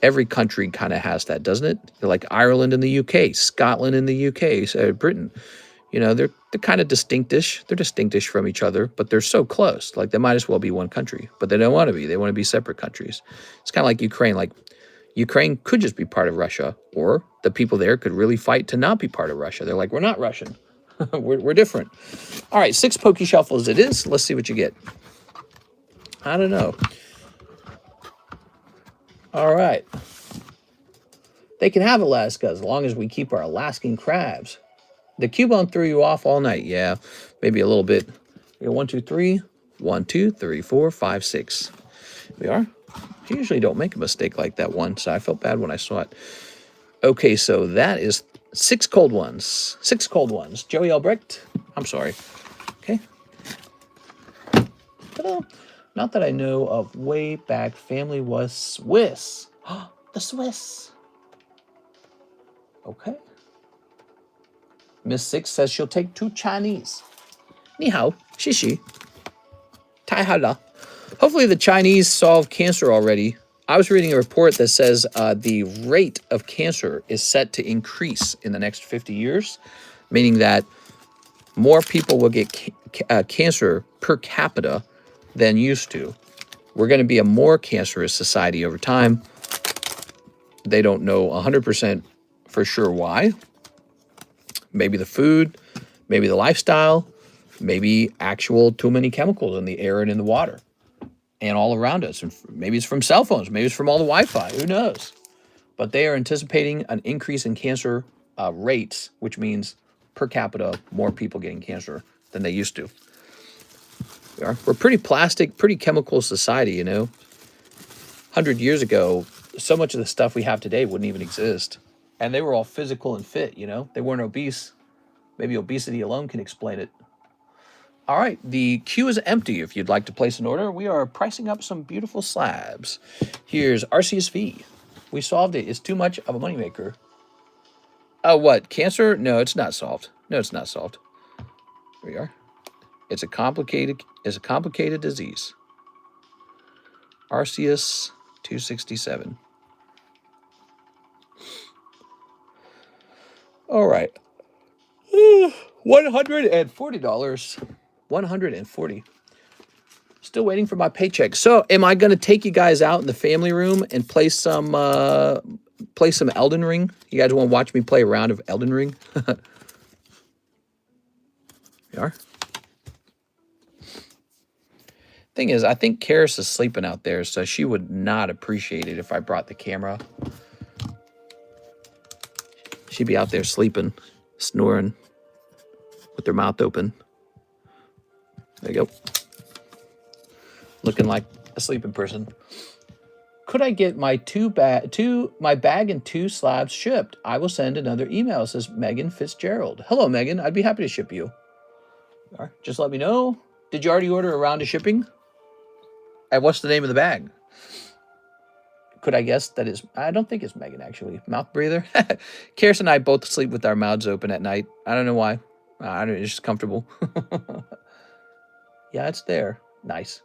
every country kind of has that, doesn't it? Like Ireland in the UK, Scotland in the UK, so Britain. You know, they're kind of distinctish. They're distinctish from each other, but they're so close. Like they might as well be one country, but they don't want to be. They want to be separate countries. It's kind of like Ukraine. Like Ukraine could just be part of Russia, or the people there could really fight to not be part of Russia. They're like, we're not Russian. we're different. All right, 6 Pokey Shuffles it is. Let's see what you get. I don't know. All right. They can have Alaska as long as we keep our Alaskan crabs. The Cubone threw you off all night. Yeah, maybe a little bit. We got 1, 2, 3. 1, 2, 3, 4, 5, 6. We are. I usually don't make a mistake like that one, so I felt bad when I saw it. Okay, so that is 6 cold ones. 6 cold ones. Joey Albrecht. I'm sorry. Okay. Ta-da. Not that I know of. Way back, family was Swiss. The Swiss. Okay. Miss 6 says she'll take 2 Chinese. Ni hao, shishi. Tai hala. Hopefully the Chinese solved cancer already. I was reading a report that says the rate of cancer is set to increase in the next 50 years, meaning that more people will get cancer per capita than used to. We're going to be a more cancerous society over time. They don't know 100% for sure why. Maybe the food, maybe the lifestyle, maybe actual too many chemicals in the air and in the water and all around us. And maybe it's from cell phones. Maybe it's from all the Wi-Fi. Who knows? But they are anticipating an increase in cancer rates, which means per capita, more people getting cancer than they used to. We're pretty plastic, pretty chemical society, you know. 100 years ago, so much of the stuff we have today wouldn't even exist. And they were all physical and fit, you know. They weren't obese. Maybe obesity alone can explain it. All right, the queue is empty. If you'd like to place an order, we are pricing up some beautiful slabs. Here's RCSV. We solved it. It's too much of a moneymaker. Oh, what? Cancer? No, it's not solved. No, it's not solved. Here we are. It's a complicated disease. Arceus 267. All right. $140. 140. Still waiting for my paycheck. So, am I going to take you guys out in the family room and play some Elden Ring? You guys want to watch me play a round of Elden Ring? You are. Thing is, I think Karis is sleeping out there, so she would not appreciate it if I brought the camera. She'd be out there sleeping, snoring, with her mouth open. There you go. Looking like a sleeping person. Could I get my my bag and 2 slabs shipped? I will send another email, says Megan Fitzgerald. Hello, Megan. I'd be happy to ship you. All right, just let me know. Did you already order a round of shipping? And what's the name of the bag? Could I guess that is... I don't think it's Megan, actually. Mouth breather? Karis and I both sleep with our mouths open at night. I don't know why. I don't know, it's just comfortable. Yeah, it's there. Nice.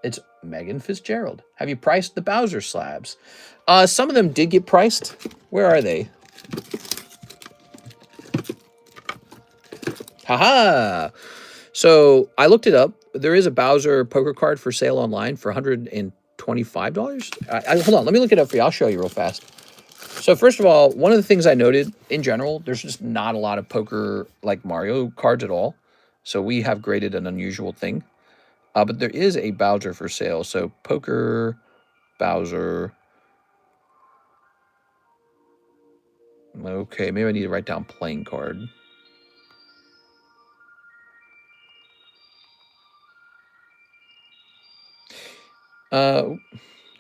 It's Megan Fitzgerald. Have you priced the Bowser slabs? Some of them did get priced. Where are they? Haha! So I looked it up. There is a Bowser poker card for sale online for $125. Hold on, let me look it up for you. I'll show you real fast. So first of all, one of the things I noted in general, there's just not a lot of poker like Mario cards at all. So we have graded an unusual thing. But there is a Bowser for sale. So poker, Bowser. Okay, maybe I need to write down playing card.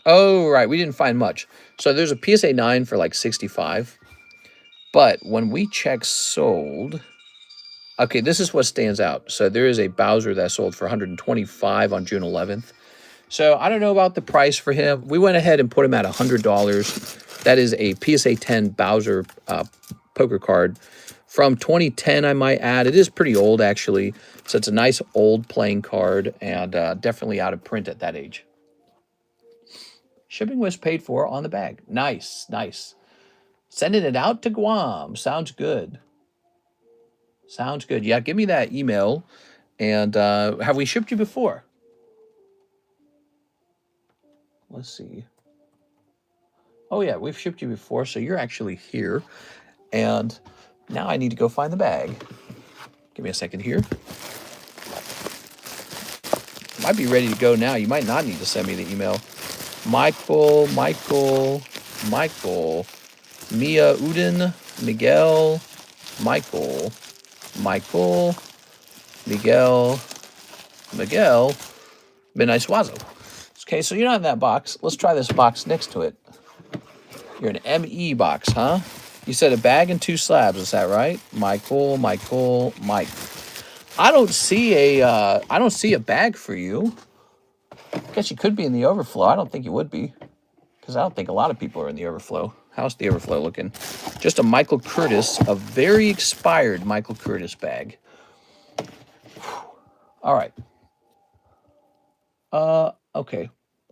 Oh, right. We didn't find much. So there's a PSA 9 for like 65. But when we check sold... Okay, this is what stands out. So there is a Bowser that sold for 125 on June 11th. So I don't know about the price for him. We went ahead and put him at $100. That is a PSA 10 Bowser poker card from 2010, I might add. It is pretty old, actually. So it's a nice old playing card and definitely out of print at that age. Shipping was paid for on the bag. Nice, nice. Sending it out to Guam. Sounds good. Sounds good. Yeah, give me that email. And have we shipped you before? Let's see. Oh, yeah, we've shipped you before, so you're actually here. And now I need to go find the bag. Give me a second here. Might be ready to go now. You might not need to send me the email. Michael, Mia Uden, Miguel, Michael, Miguel, Midnight Swazo. Okay, so you're not in that box. Let's try this box next to it. You're an ME box, huh? You said a bag and 2 slabs, is that right? Mike. I don't see a bag for you. I guess you could be in the overflow. I don't think you would be, because I don't think a lot of people are in the overflow. How's the overflow looking? Just a Michael Curtis, a very expired Michael Curtis bag. All right. Okay.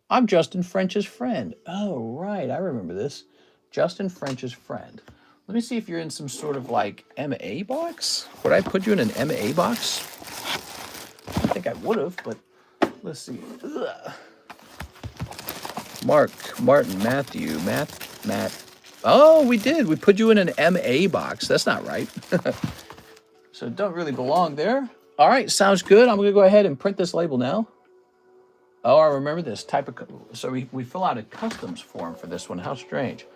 I'm Justin French's friend. Oh, right. I remember this. Justin French's friend. Let me see if you're in some sort of like MA box. Would I put you in an MA box? I think I would have, but let's see. Ugh. Mark, Martin, Matthew, Matt. Oh, we did. We put you in an MA box. That's not right. So it don't really belong there. All right, sounds good. I'm going to go ahead and print this label now. Oh, I remember this type of... So we fill out a customs form for this one. How strange.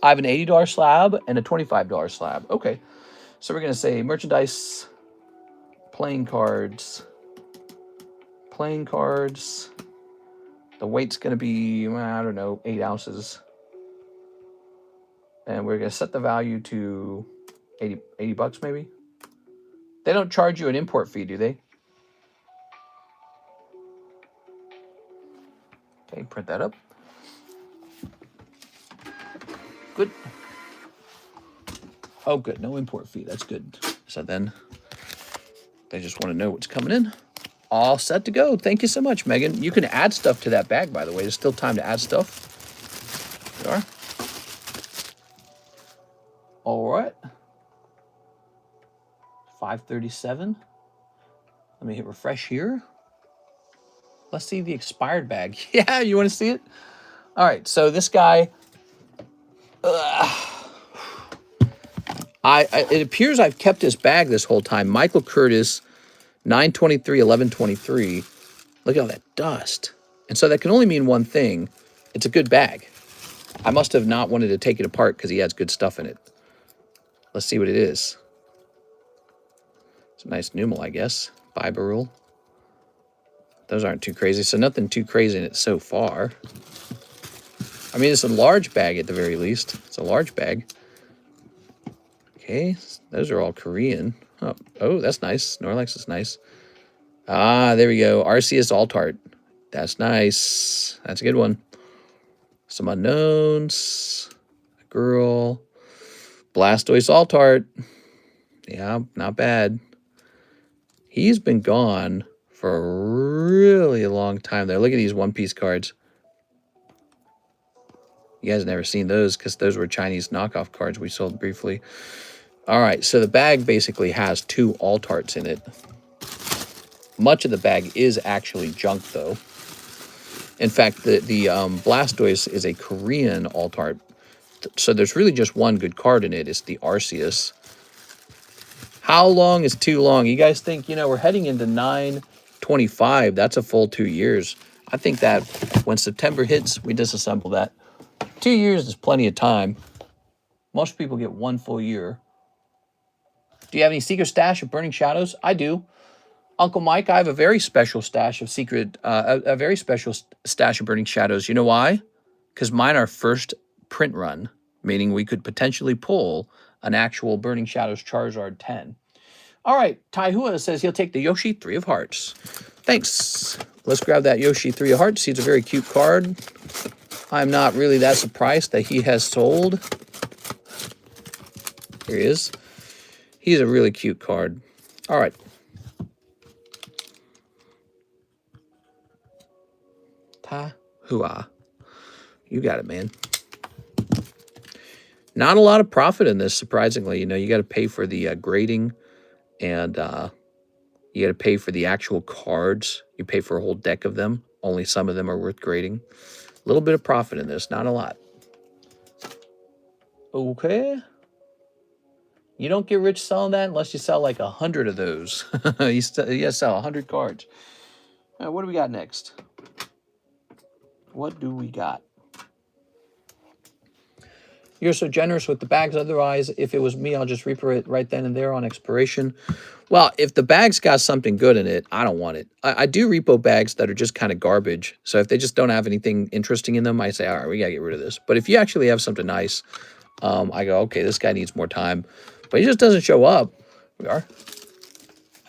I have an $80 slab and a $25 slab. Okay. So we're going to say merchandise, playing cards. The weight's going to be, I don't know, 8 ounces. And we're going to set the value to 80 bucks maybe. They don't charge you an import fee, do they? Okay, print that up. Good. Oh, good. No import fee. That's good. So then they just want to know what's coming in. All set to go. Thank you so much, Megan. You can add stuff to that bag, by the way. There's still time to add stuff. There you are. All right. 537. Let me hit refresh here. Let's see the expired bag. Yeah, you want to see it? All right, so this guy, it appears I've kept this bag this whole time. Michael Curtis, 923, 1123. Look at all that dust. And so that can only mean one thing. It's a good bag. I must have not wanted to take it apart because he has good stuff in it. Let's see what it is. It's a nice numeral, I guess. Fiber rule. Those aren't too crazy. So nothing too crazy in it so far. I mean, it's a large bag at the very least. It's a large bag. Okay, those are all Korean. Oh, that's nice. Snorlax is nice. Ah, there we go. Arceus Altart. That's nice. That's a good one. Some unknowns. A girl. Blastoise Altart. Yeah, not bad. He's been gone for a really long time there. Look at these One Piece cards. You guys never seen those because those were Chinese knockoff cards we sold briefly. All right, so the bag basically has 2 Altarts in it. Much of the bag is actually junk, though. In fact, the Blastoise is a Korean Altart. So there's really just one good card in it. It's the Arceus. How long is too long? You guys think, you know, we're heading into 9/25. That's a full 2 years. I think that when September hits, we disassemble that. 2 years is plenty of time. Most people get 1 full year. Do you have any secret stash of Burning Shadows? I do. Uncle Mike, I have a very special stash of a very special stash of Burning Shadows. You know why? Because mine are first print run, meaning we could potentially pull an actual Burning Shadows Charizard 10. All right, Taihua says he'll take the Yoshi 3 of Hearts. Thanks. Let's grab that Yoshi 3 of Hearts. He's a very cute card. I'm not really that surprised that he has sold. Here he is. He's a really cute card. All right. Taihua. You got it, man. Not a lot of profit in this, surprisingly. You know, you got to pay for the grading, and you got to pay for the actual cards. You pay for a whole deck of them. Only some of them are worth grading. A little bit of profit in this, not a lot. Okay. You don't get rich selling that unless you sell like 100 of those. You sell 100 cards. Now, what do we got next? What do we got? You're so generous with the bags. Otherwise, if it was me, I'll just reaper it right then and there on expiration. Well, if the bag's got something good in it, I don't want it. I do repo bags that are just kind of garbage. So if they just don't have anything interesting in them, I say, all right, we got to get rid of this. But if you actually have something nice, I go, okay, this guy needs more time. But he just doesn't show up. We are.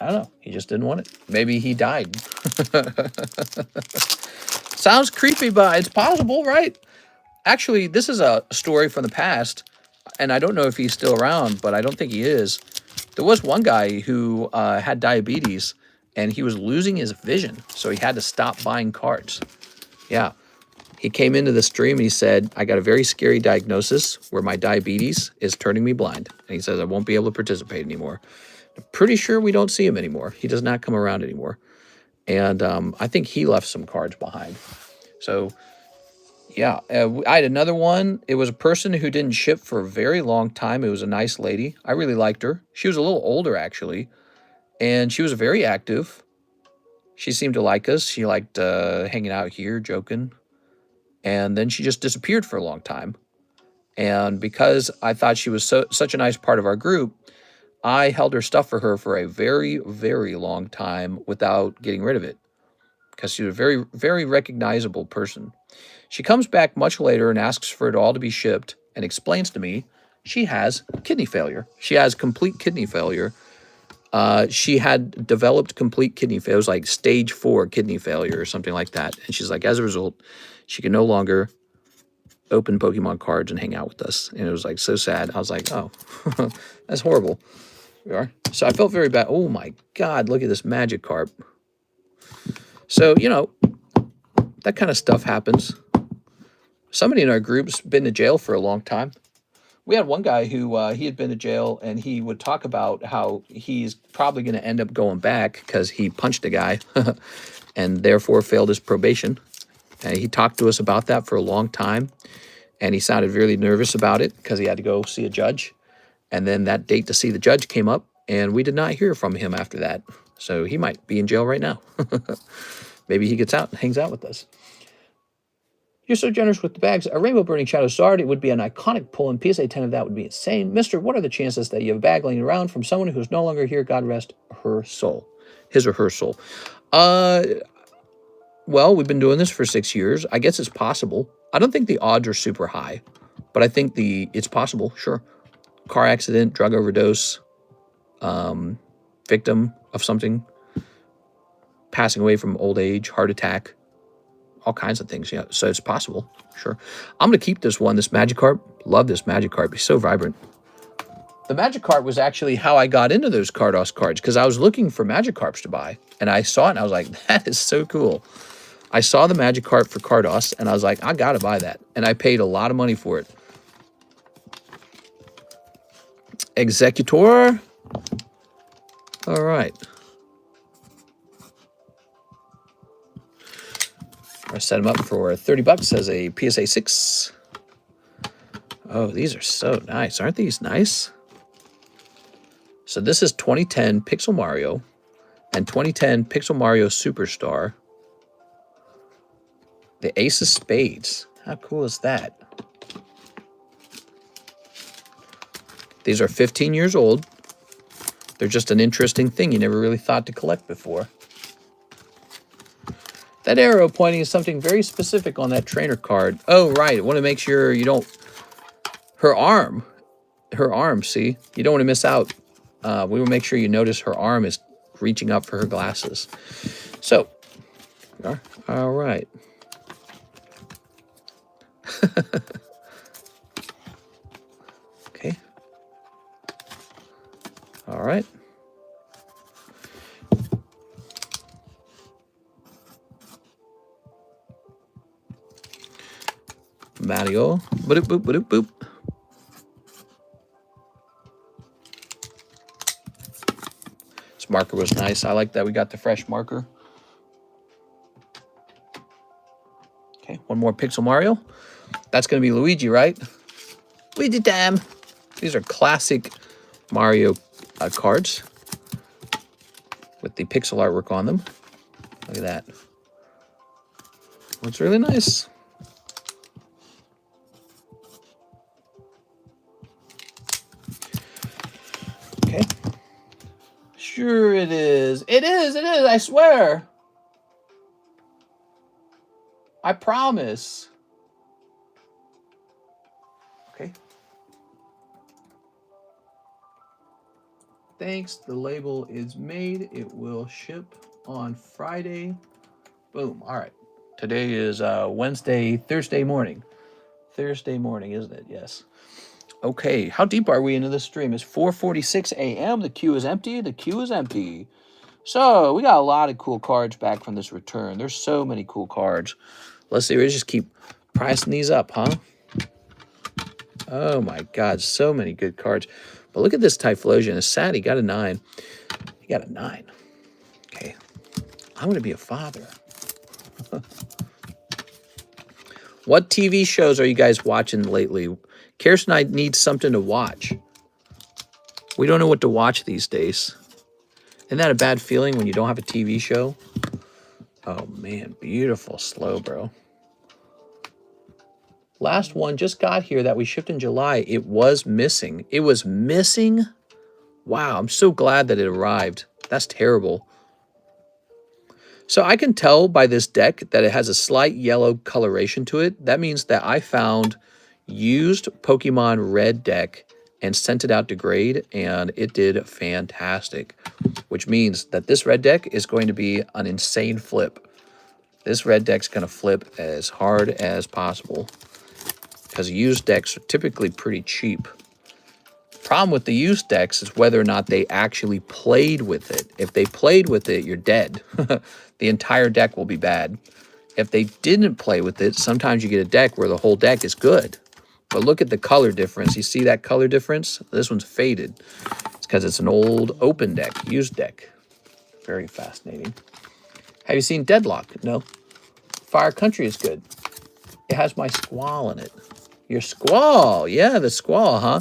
I don't know. He just didn't want it. Maybe he died. Sounds creepy, but it's possible, right? Actually, this is a story from the past, and I don't know if he's still around, but I don't think he is. There was one guy who had diabetes, and he was losing his vision, so he had to stop buying cards. Yeah. He came into the stream, and he said, I got a very scary diagnosis where my diabetes is turning me blind. And he says, I won't be able to participate anymore. I'm pretty sure we don't see him anymore. He does not come around anymore. And I think he left some cards behind. So... yeah, I had another one. It was a person who didn't ship for a very long time. It was a nice lady. I really liked her. She was a little older, actually, and she was very active. She seemed to like us. She liked hanging out here, joking, and then she just disappeared for a long time. And because I thought she was such a nice part of our group, I held her stuff for her for a very, very long time without getting rid of it because she was a very, very recognizable person. She comes back much later and asks for it all to be shipped and explains to me she has kidney failure. She has complete kidney failure. She had developed complete kidney failure. It was like stage 4 kidney failure or something like that. And she's like, as a result, she can no longer open Pokemon cards and hang out with us. And it was like so sad. I was like, oh, that's horrible. We are. So I felt very bad. Oh my God, look at this Magikarp. So, you know, that kind of stuff happens. Somebody in our group's been to jail for a long time. We had one guy who he had been to jail, and he would talk about how he's probably going to end up going back because he punched a guy and therefore failed his probation. And he talked to us about that for a long time, and he sounded really nervous about it because he had to go see a judge. And then that date to see the judge came up, and we did not hear from him after that. So he might be in jail right now. Maybe he gets out and hangs out with us. You're so generous with the bags. A Rainbow Burning Shadow Zard, it would be an iconic pull, and PSA 10 of that would be insane. Mister, what are the chances that you have a bag laying around from someone who's no longer here? God rest her soul. His or her soul. Well, we've been doing this for 6 years. I guess it's possible. I don't think the odds are super high, but I think it's possible, sure. Car accident, drug overdose, victim of something, passing away from old age, heart attack, all kinds of things. Yeah, so it's possible, sure. I'm going to keep this one, this Magikarp. Love this Magikarp. He's so vibrant. The Magikarp was actually how I got into those Carddass cards, because I was looking for Magikarps to buy, and I saw it, and I was like, that is so cool. I saw the Magikarp for Carddass, and I was like, I got to buy that, and I paid a lot of money for it. Executor. All right. I set them up for 30 bucks as a PSA 6. Oh, these are so nice. Aren't these nice? So this is 2010 Pixel Mario and 2010 Pixel Mario Superstar. The Ace of Spades. How cool is that? These are 15 years old. They're just an interesting thing you never really thought to collect before. That arrow pointing is something very specific on that trainer card. Oh, right. I want to make sure you don't... Her arm, see? You don't want to miss out. We will make sure you notice her arm is reaching up for her glasses. So, all right. Okay. All right. Mario. Boop, boop, boop, boop. This marker was nice. I like that we got the fresh marker. Okay, one more Pixel Mario. That's going to be Luigi, right? Luigi time. These are classic Mario cards with the pixel artwork on them. Look at that. Looks really nice. Okay. Sure it is. It is, I swear. I promise. Okay. Thanks. The label is made. It will ship on Friday. Boom. All right. Today is Thursday morning. Thursday morning, isn't it? Yes. Okay. How deep are we into this stream? It's 4:46 a.m. The queue is empty. The queue is empty. So we got a lot of cool cards back from this return. There's so many cool cards. Let's see. We just keep pricing these up, huh? Oh my God. So many good cards. But look at this Typhlosion. It's sad he got a 9. He got a 9. Okay. I'm going to be a father. What TV shows are you guys watching lately? Kirsten and I need something to watch. We don't know what to watch these days. Isn't that a bad feeling when you don't have a TV show? Oh, man. Beautiful slow, bro. Last one just got here that we shipped in July. It was missing. It was missing? Wow, I'm so glad that it arrived. That's terrible. So I can tell by this deck that it has a slight yellow coloration to it. That means that I found used Pokemon Red deck and sent it out to grade, and it did fantastic, which means that this red deck is going to be an insane flip. This red deck's going to flip as hard as possible because used decks are typically pretty cheap. Problem with the used decks is whether or not they actually played with it. If they played with it, you're dead. The entire deck will be bad. If they didn't play with it, sometimes you get a deck where the whole deck is good. But look at the color difference. You see that color difference? This one's faded. It's because it's an old open deck, used deck. Very fascinating. Have you seen Deadlock? No. Fire Country is good. It has my Squall in it. Your Squall. Yeah, the Squall, huh?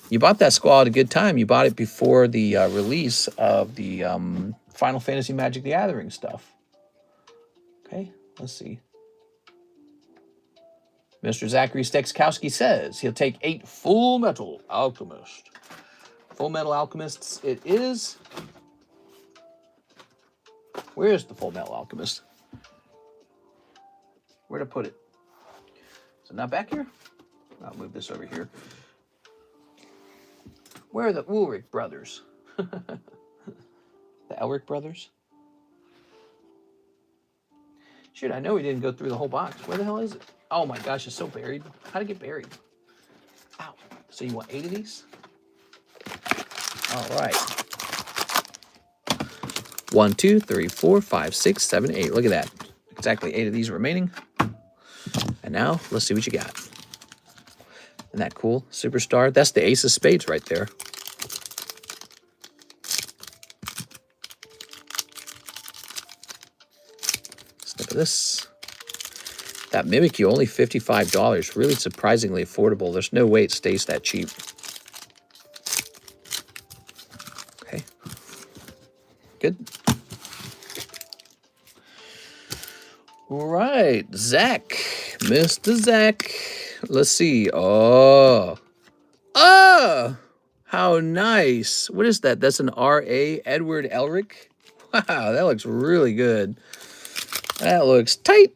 You bought that Squall at a good time. You bought it before the release of the Final Fantasy Magic the Gathering stuff. Okay, let's see. Mr. Zachary Stekskowski says he'll take 8 Full Metal Alchemist. Full Metal Alchemists it is. Where is the Full Metal Alchemist? Where to put it? Is it not back here? I'll move this over here. Where are the Ulrich brothers? The Elric brothers? Shoot, I know we didn't go through the whole box. Where the hell is it? Oh my gosh, it's so buried. How'd it get buried? Ow. So you want 8 of these? All right. 1, 2, 3, 4, 5, 6, 7, 8. Look at that. Exactly 8 of these remaining. And now, let's see what you got. Isn't that cool? Superstar. That's the Ace of Spades right there. Snip of this. That Mimikyu, only $55. Really surprisingly affordable. There's no way it stays that cheap. Okay. Good. All right. Zach. Mr. Zach. Let's see. Oh. Oh! How nice. What is that? That's an R.A. Edward Elric. Wow, that looks really good. That looks tight.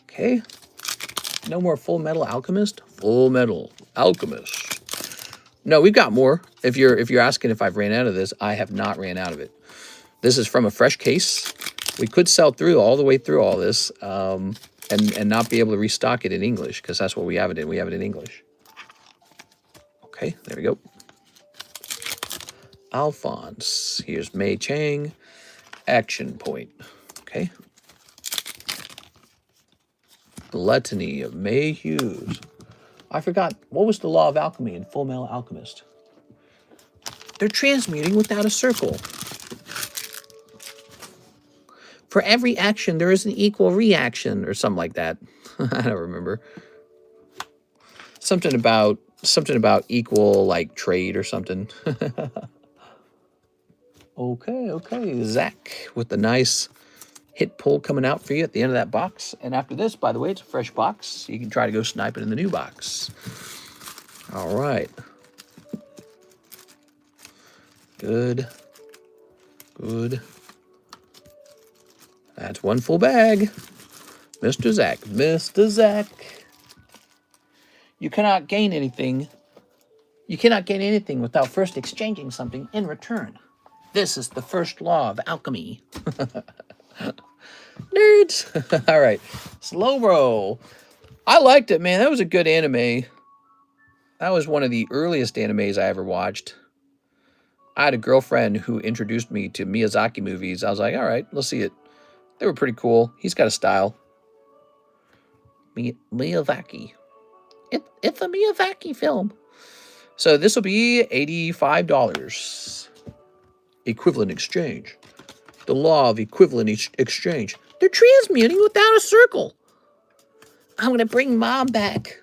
Okay. No more Full Metal Alchemist? Full Metal Alchemist. No, we've got more. If you're asking if I've ran out of this, I have not ran out of it. This is from a fresh case. We could sell through all the way through all this and not be able to restock it in English because that's what we have it in. We have it in English. Okay, there we go. Alphonse. Here's Mei Chang. Action Point. Okay. Gluttony of May Hughes. I forgot. What was the law of alchemy in Full Metal Alchemist? They're transmuting without a circle. For every action, there is an equal reaction or something like that. I don't remember. Something about equal like trade or something. Okay. Zach with the nice hit pull coming out for you at the end of that box. And after this, by the way, it's a fresh box. So you can try to go snipe it in the new box. All right. Good. That's one full bag. Mr. Zach. Mr. Zach. You cannot gain anything. You cannot gain anything without first exchanging something in return. This is the first law of alchemy. Nerds. All right. Slow roll. I liked it, man. That was a good anime. That was one of the earliest animes I ever watched. I had a girlfriend who introduced me to Miyazaki movies. I was like, all right, let's see it. They were pretty cool. He's got a style. Miyazaki. It's a Miyazaki film. So this will be $85. Equivalent exchange. The law of equivalent exchange. They're transmuting without a circle. I'm going to bring Mom back.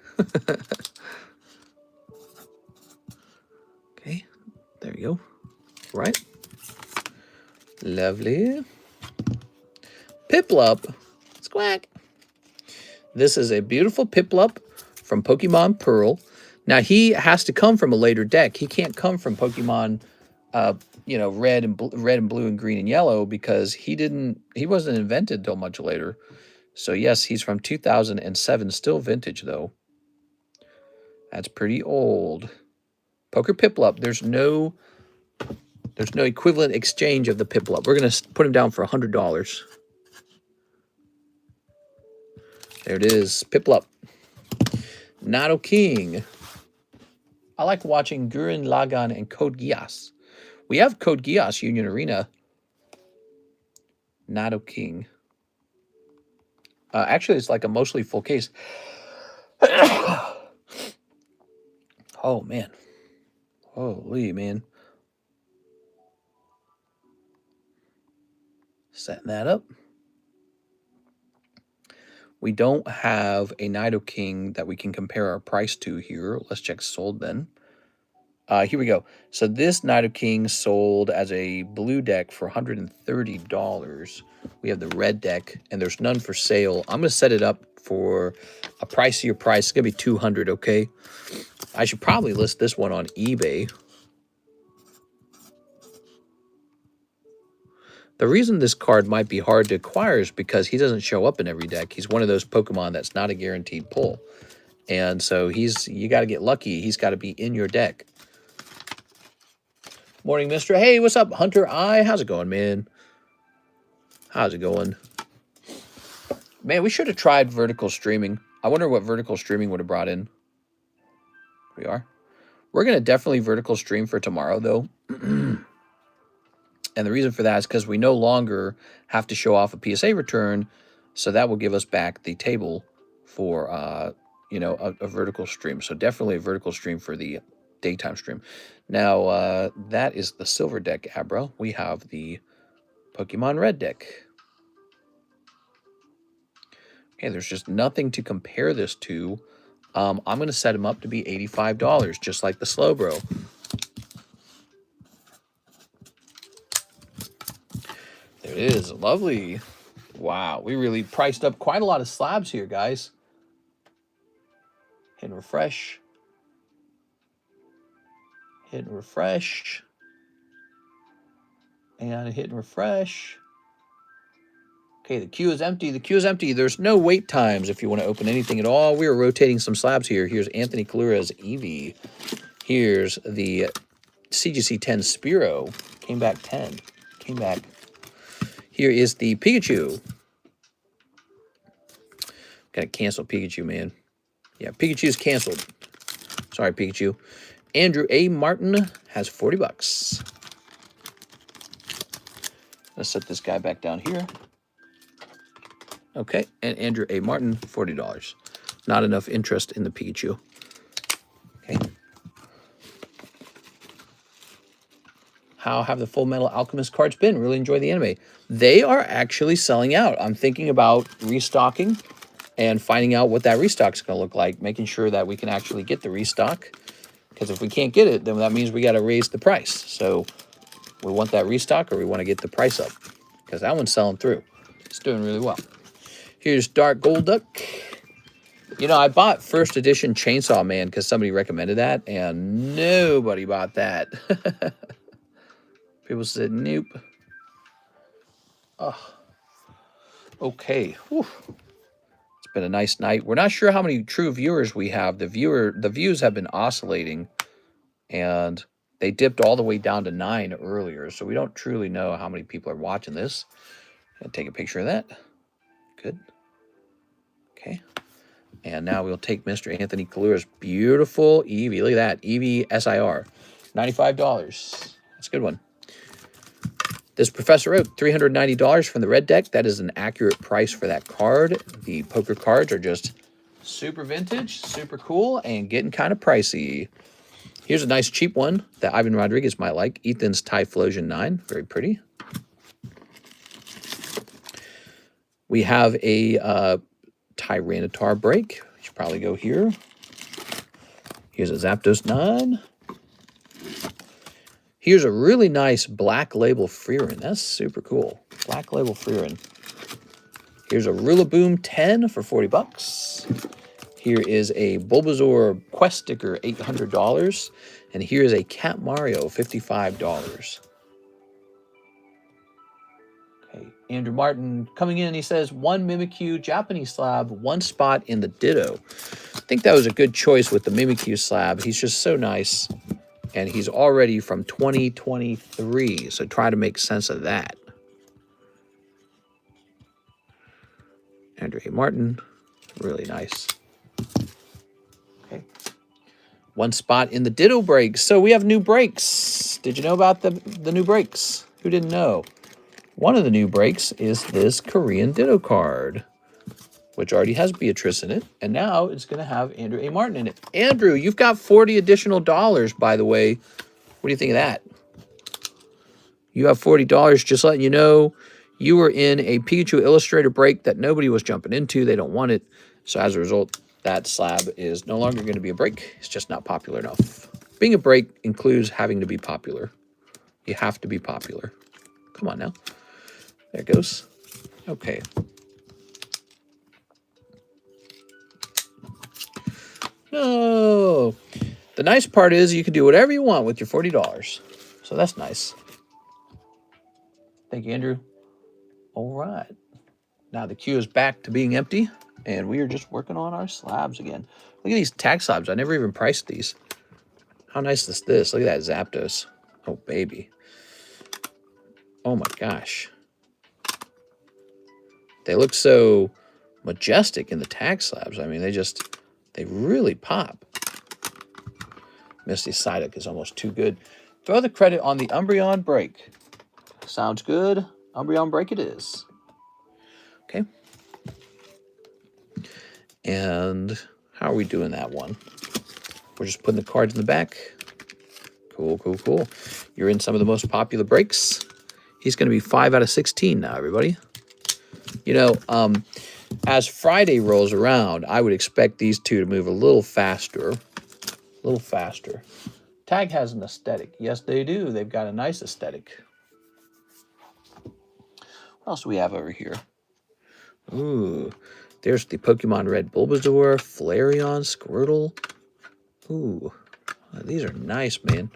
Okay. There you go. Right. Lovely. Piplup. Squawk. This is a beautiful Piplup from Pokemon Pearl. Now, he has to come from a later deck. He can't come from Pokemon, red and blue and green and yellow because he wasn't invented till much later. So, yes, he's from 2007. Still vintage, though. That's pretty old. Poker Piplup. There's no equivalent exchange of the Piplup. We're going to put him down for $100. There it is. Piplup. Nato King. I like watching Gurren Lagann and Code Geass. We have Code Geass Union Arena. Nato King. Actually, it's like a mostly full case. Oh, man. Holy, man. Setting that up. We don't have a Nido King that we can compare our price to here. Let's check sold then. Here we go. So this Nido King sold as a blue deck for $130. We have the red deck, and there's none for sale. I'm going to set it up for a pricier price. It's going to be $200, okay? I should probably list this one on eBay. The reason this card might be hard to acquire is because he doesn't show up in every deck. He's one of those Pokemon that's not a guaranteed pull. And so you got to get lucky. He's got to be in your deck. Morning, mister. Hey, what's up, Hunter I? How's it going, man? How's it going? Man, we should have tried vertical streaming. I wonder what vertical streaming would have brought in. We are. We're going to definitely vertical stream for tomorrow, though. And the reason for that is because we no longer have to show off a PSA return. So that will give us back the table for, you know, a vertical stream. So definitely a vertical stream for the daytime stream. Now, that is the silver deck, Abra. We have the Pokemon red deck. Okay, there's just nothing to compare this to. I'm going to set him up to be $85, just like the Slowbro. There it is. Lovely. Wow, we really priced up quite a lot of slabs here, guys. Hit and refresh. Hit and refresh. And hit and refresh. Okay, the queue is empty. The queue is empty. There's no wait times if you want to open anything at all. We are rotating some slabs here. Here's Anthony Kalura's Eevee. Here's the CGC 10 Spearow. Came back 10. Came back. Here is the Pikachu. Gotta cancel Pikachu, man. Yeah, Pikachu's canceled. Sorry, Pikachu. Andrew A. Martin has 40 bucks. Let's set this guy back down here. Okay, and Andrew A. Martin, $40. Not enough interest in the Pikachu. Okay. How have the Full Metal Alchemist cards been? Really enjoy the anime. They are actually selling out. I'm thinking about restocking and finding out what that restock is going to look like, making sure that we can actually get the restock. Because if we can't get it, then that means we got to raise the price. So we want that restock or we want to get the price up. Because that one's selling through. It's doing really well. Here's Dark Golduck. You know, I bought first edition Chainsaw Man because somebody recommended that, and nobody bought that. People said, nope. Oh. Okay. Whew. It's been a nice night. We're not sure how many true viewers we have. The views have been oscillating, and they dipped all the way down to 9 earlier, so we don't truly know how many people are watching this. I'll take a picture of that. Good. Okay. And now we'll take Mr. Anthony Kalura's beautiful Eevee. Look at that. Eevee SIR. $95. That's a good one. This Professor Oak, $390 from the red deck. That is an accurate price for that card. The poker cards are just super vintage, super cool, and getting kind of pricey. Here's a nice cheap one that Ivan Rodriguez might like. Ethan's Typhlosion 9. Very pretty. We have a Tyranitar break. We should probably go here. Here's a Zapdos 9. Here's a really nice Black Label Freerin. That's super cool. Black Label Freerin. Here's a Rillaboom 10 for 40 bucks. Here is a Bulbasaur Quest Sticker, $800. And here is a Cat Mario, $55. Okay, Andrew Martin coming in, he says, 1 Mimikyu Japanese slab, 1 spot in the Ditto. I think that was a good choice with the Mimikyu slab. He's just so nice. And he's already from 2023, so try to make sense of that. Andrew A. Martin, really nice. Okay. 1 spot in the Ditto breaks. So we have new breaks. Did you know about the new breaks? Who didn't know? One of the new breaks is this Korean Ditto card. which already has Beatrice in it. And now it's going to have Andrew A. Martin in it. Andrew, you've got $40 additional, by the way. What do you think of that? You have $40, just letting you know. You were in a Pikachu Illustrator break that nobody was jumping into. They don't want it. So as a result, that slab is no longer going to be a break. It's just not popular enough. Being a break includes having to be popular. You have to be popular. Come on now. There it goes. Okay. No. The nice part is you can do whatever you want with your $40. So that's nice. Thank you, Andrew. All right. Now the queue is back to being empty, and we are just working on our slabs again. Look at these tag slabs. I never even priced these. How nice is this? Look at that Zapdos. Oh, baby. Oh, my gosh. They look so majestic in the tag slabs. I mean, they really pop. Misty Psyduck is almost too good. Throw the credit on the Umbreon break. Sounds good. Umbreon break it is. Okay. And how are we doing that one? We're just putting the cards in the back. Cool, cool, cool. You're in some of the most popular breaks. He's going to be 5 out of 16 now, everybody. You know, as Friday rolls around, I would expect these two to move a little faster. A little faster. Tag has an aesthetic. Yes, they do. They've got a nice aesthetic. What else do we have over here? Ooh, there's the Pokemon Red Bulbasaur, Flareon, Squirtle. Ooh, these are nice, man.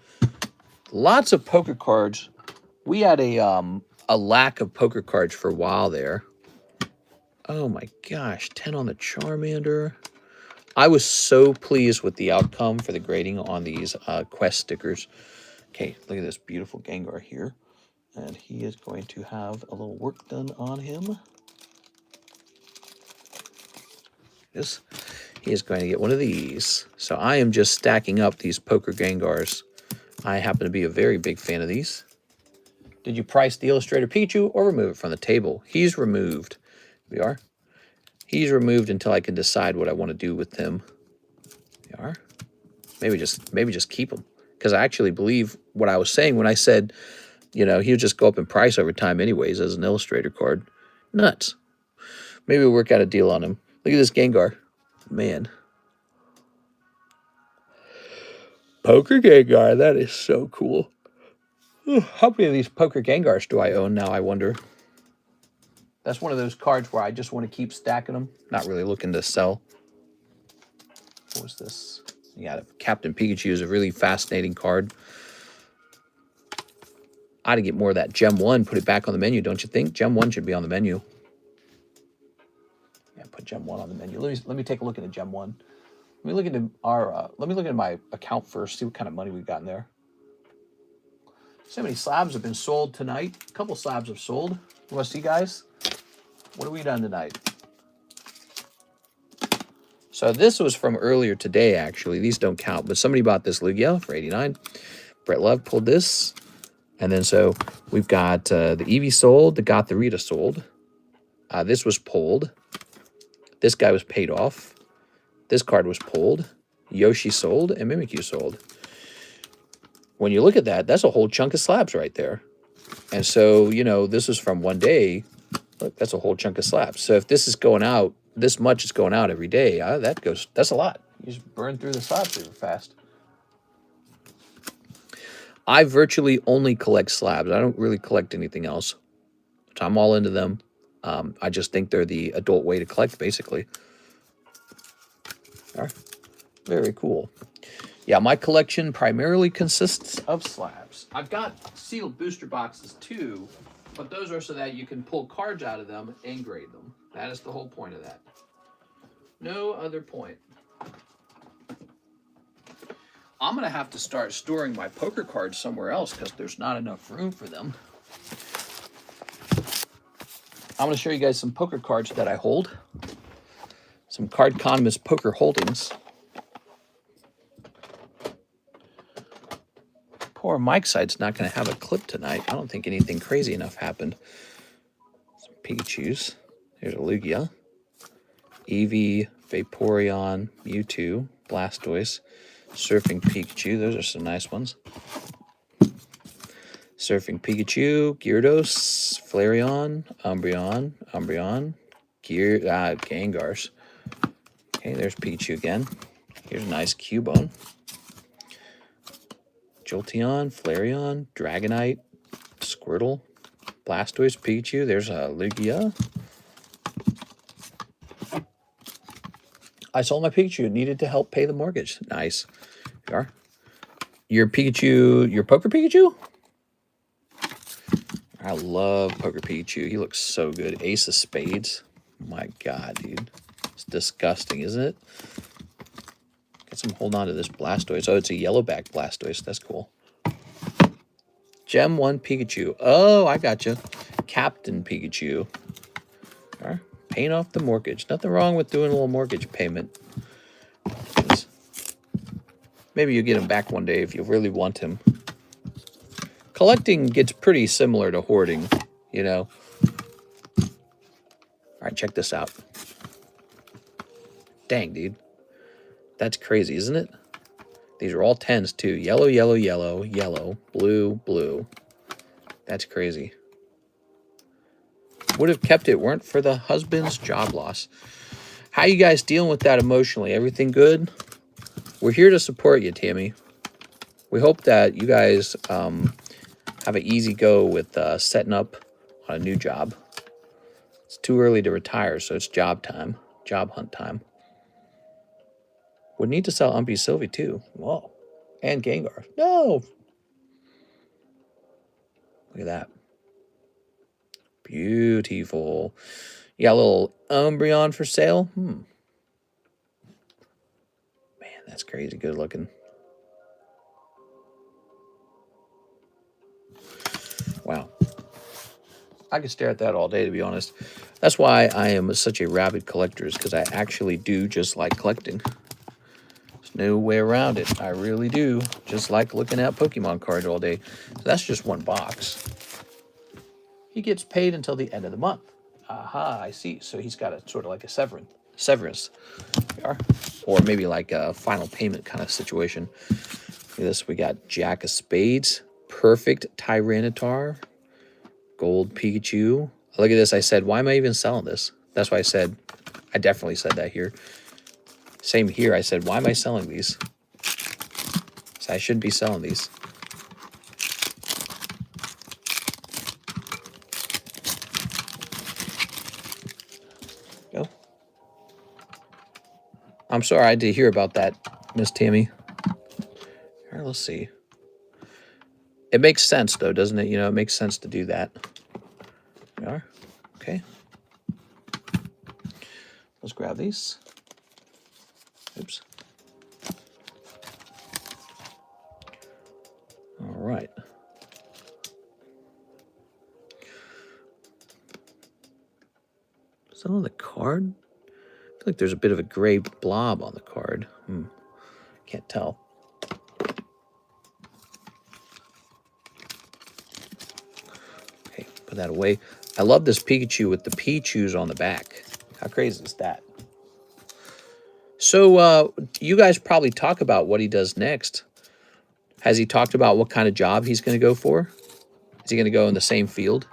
Lots of poker cards. We had a lack of poker cards for a while there. Oh my gosh, 10 on the Charmander. I was so pleased with the outcome for the grading on these quest stickers. Okay, look at this beautiful Gengar here. And he is going to have a little work done on him. Yes, he is going to get one of these. So I am just stacking up these poker Gengars. I happen to be a very big fan of these. Did you price the Illustrator Pichu or remove it from the table? He's removed. We are. He's removed until I can decide what I want to do with him. We are. Maybe just keep him. Because I actually believe what I was saying when I said, you know, he'll just go up in price over time anyways as an Illustrator card. Nuts. Maybe we'll work out a deal on him. Look at this Gengar. Man. Poker Gengar. That is so cool. How many of these Poker Gengars do I own now, I wonder? That's one of those cards where I just want to keep stacking them. Not really looking to sell. What was this? Yeah, Captain Pikachu is a really fascinating card. I ought to get more of that Gem 1, put it back on the menu, don't you think? Gem 1 should be on the menu. Yeah, put Gem 1 on the menu. Let me take a look at the Gem 1. Let me look into our let me look at my account first, see what kind of money we've got in there. So many slabs have been sold tonight. A couple slabs have sold. You want to see, guys? What have we done tonight? So this was from earlier today, actually. These don't count, but somebody bought this Lugia for $89. Brett Love pulled this. And then so we've got the Eevee sold, the Gothorita sold. This was pulled. This guy was paid off. This card was pulled. Yoshi sold, and Mimikyu sold. When you look at that, that's a whole chunk of slabs right there. And so, you know, this is from one day. Look, that's a whole chunk of slabs. So if this is going out, this much is going out every day, that's a lot. You just burn through the slabs super fast. I virtually only collect slabs. I don't really collect anything else. So I'm all into them. I just think they're the adult way to collect, basically. All right. Very cool. Yeah, my collection primarily consists of slabs. I've got sealed booster boxes too, but those are so that you can pull cards out of them and grade them. That is the whole point of that. No other point. I'm going to have to start storing my poker cards somewhere else because there's not enough room for them. I'm going to show you guys some poker cards that I hold. Some Carddass poker holdings. Poor Mike side's not going to have a clip tonight. I don't think anything crazy enough happened. Some Pikachus. Here's a Lugia. Eevee, Vaporeon, Mewtwo, Blastoise, Surfing Pikachu. Those are some nice ones. Surfing Pikachu, Gyarados, Flareon, Umbreon, Gengars. Okay, there's Pikachu again. Here's a nice Cubone. Jolteon, Flareon, Dragonite, Squirtle, Blastoise, Pikachu. There's a Lugia. I sold my Pikachu. It needed to help pay the mortgage. Nice. Here you are. Your Pikachu, your Poker Pikachu? I love Poker Pikachu. He looks so good. Ace of Spades. My God, dude. It's disgusting, isn't it? Guess I'm holding on to this Blastoise. Oh, it's a yellowback Blastoise. That's cool. Gem 1 Pikachu. Oh, I got you. Captain Pikachu. All right. Paying off the mortgage. Nothing wrong with doing a little mortgage payment. Maybe you get him back one day if you really want him. Collecting gets pretty similar to hoarding, you know. All right, check this out. Dang, dude. That's crazy, isn't it? These are all 10s, too. Yellow, yellow, yellow, yellow, blue, blue. That's crazy. Would have kept it weren't for the husband's job loss. How you guys dealing with that emotionally? Everything good? We're here to support you, Tammy. We hope that you guys have an easy go with setting up on a new job. It's too early to retire, so it's job time, job hunt time. Would need to sell Umpy Sylvie, too. Whoa. And Gengar. No! Look at that. Beautiful. You got a little Umbreon for sale? Man, that's crazy good looking. Wow. I could stare at that all day, to be honest. That's why I am such a rabid collector, is because I actually do just like collecting. There's no way around it. I really do just like looking at Pokemon cards all day. So that's just one box. He gets paid until the end of the month. Aha, I see. So he's got a sort of like a severance. Or maybe like a final payment kind of situation. Look at this. We got Jack of Spades. Perfect Tyranitar. Gold Pikachu. Look at this. I said, why am I even selling this? That's why I said, I definitely said that here. Same here. I said, why am I selling these? So I shouldn't be selling these. Go. I'm sorry I did hear about that, Miss Tammy. All right, let's see. It makes sense, though, doesn't it? You know, it makes sense to do that. We are. Okay. Let's grab these. Oops. All right. Is that on the card? I feel like there's a bit of a gray blob on the card. Can't tell. Okay, put that away. I love this Pikachu with the Pichus on the back. How crazy is that? So you guys probably talk about what he does next. Has he talked about what kind of job he's going to go for? Is he going to go in the same field?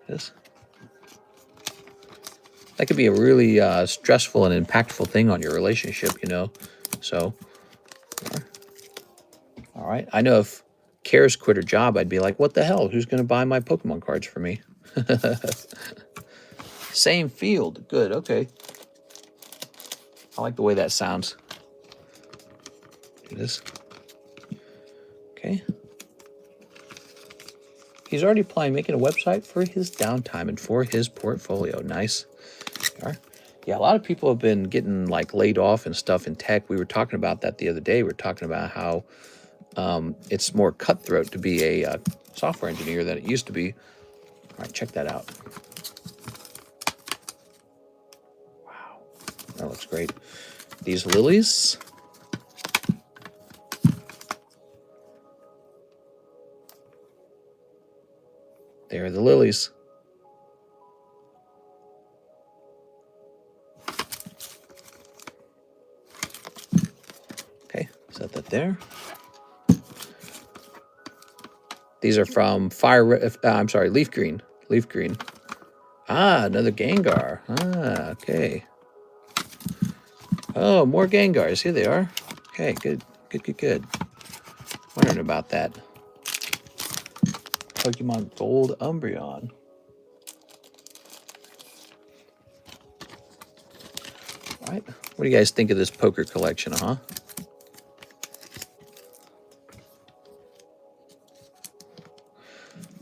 Yes. That could be a really stressful and impactful thing on your relationship, you know. So, all right. I know if Karis quit her job, I'd be like, what the hell? Who's going to buy my Pokemon cards for me? Same field. Good. Okay. I like the way that sounds. Do this. Okay. He's already planning making a website for his downtime and for his portfolio. Nice. All right. Yeah, a lot of people have been getting like laid off and stuff in tech. We were talking about that the other day. We were talking about how it's more cutthroat to be a software engineer than it used to be. All right, check that out. Wow, that looks great. These lilies. There are the lilies. there. These are from I'm sorry, Leaf Green. Leaf Green. Ah, another Gengar. Ah, okay. Oh, more Gengars. Here they are. Okay, good. Good, good, good. Wondering about that. Pokemon Gold Umbreon. All right. What do you guys think of this poker collection, huh?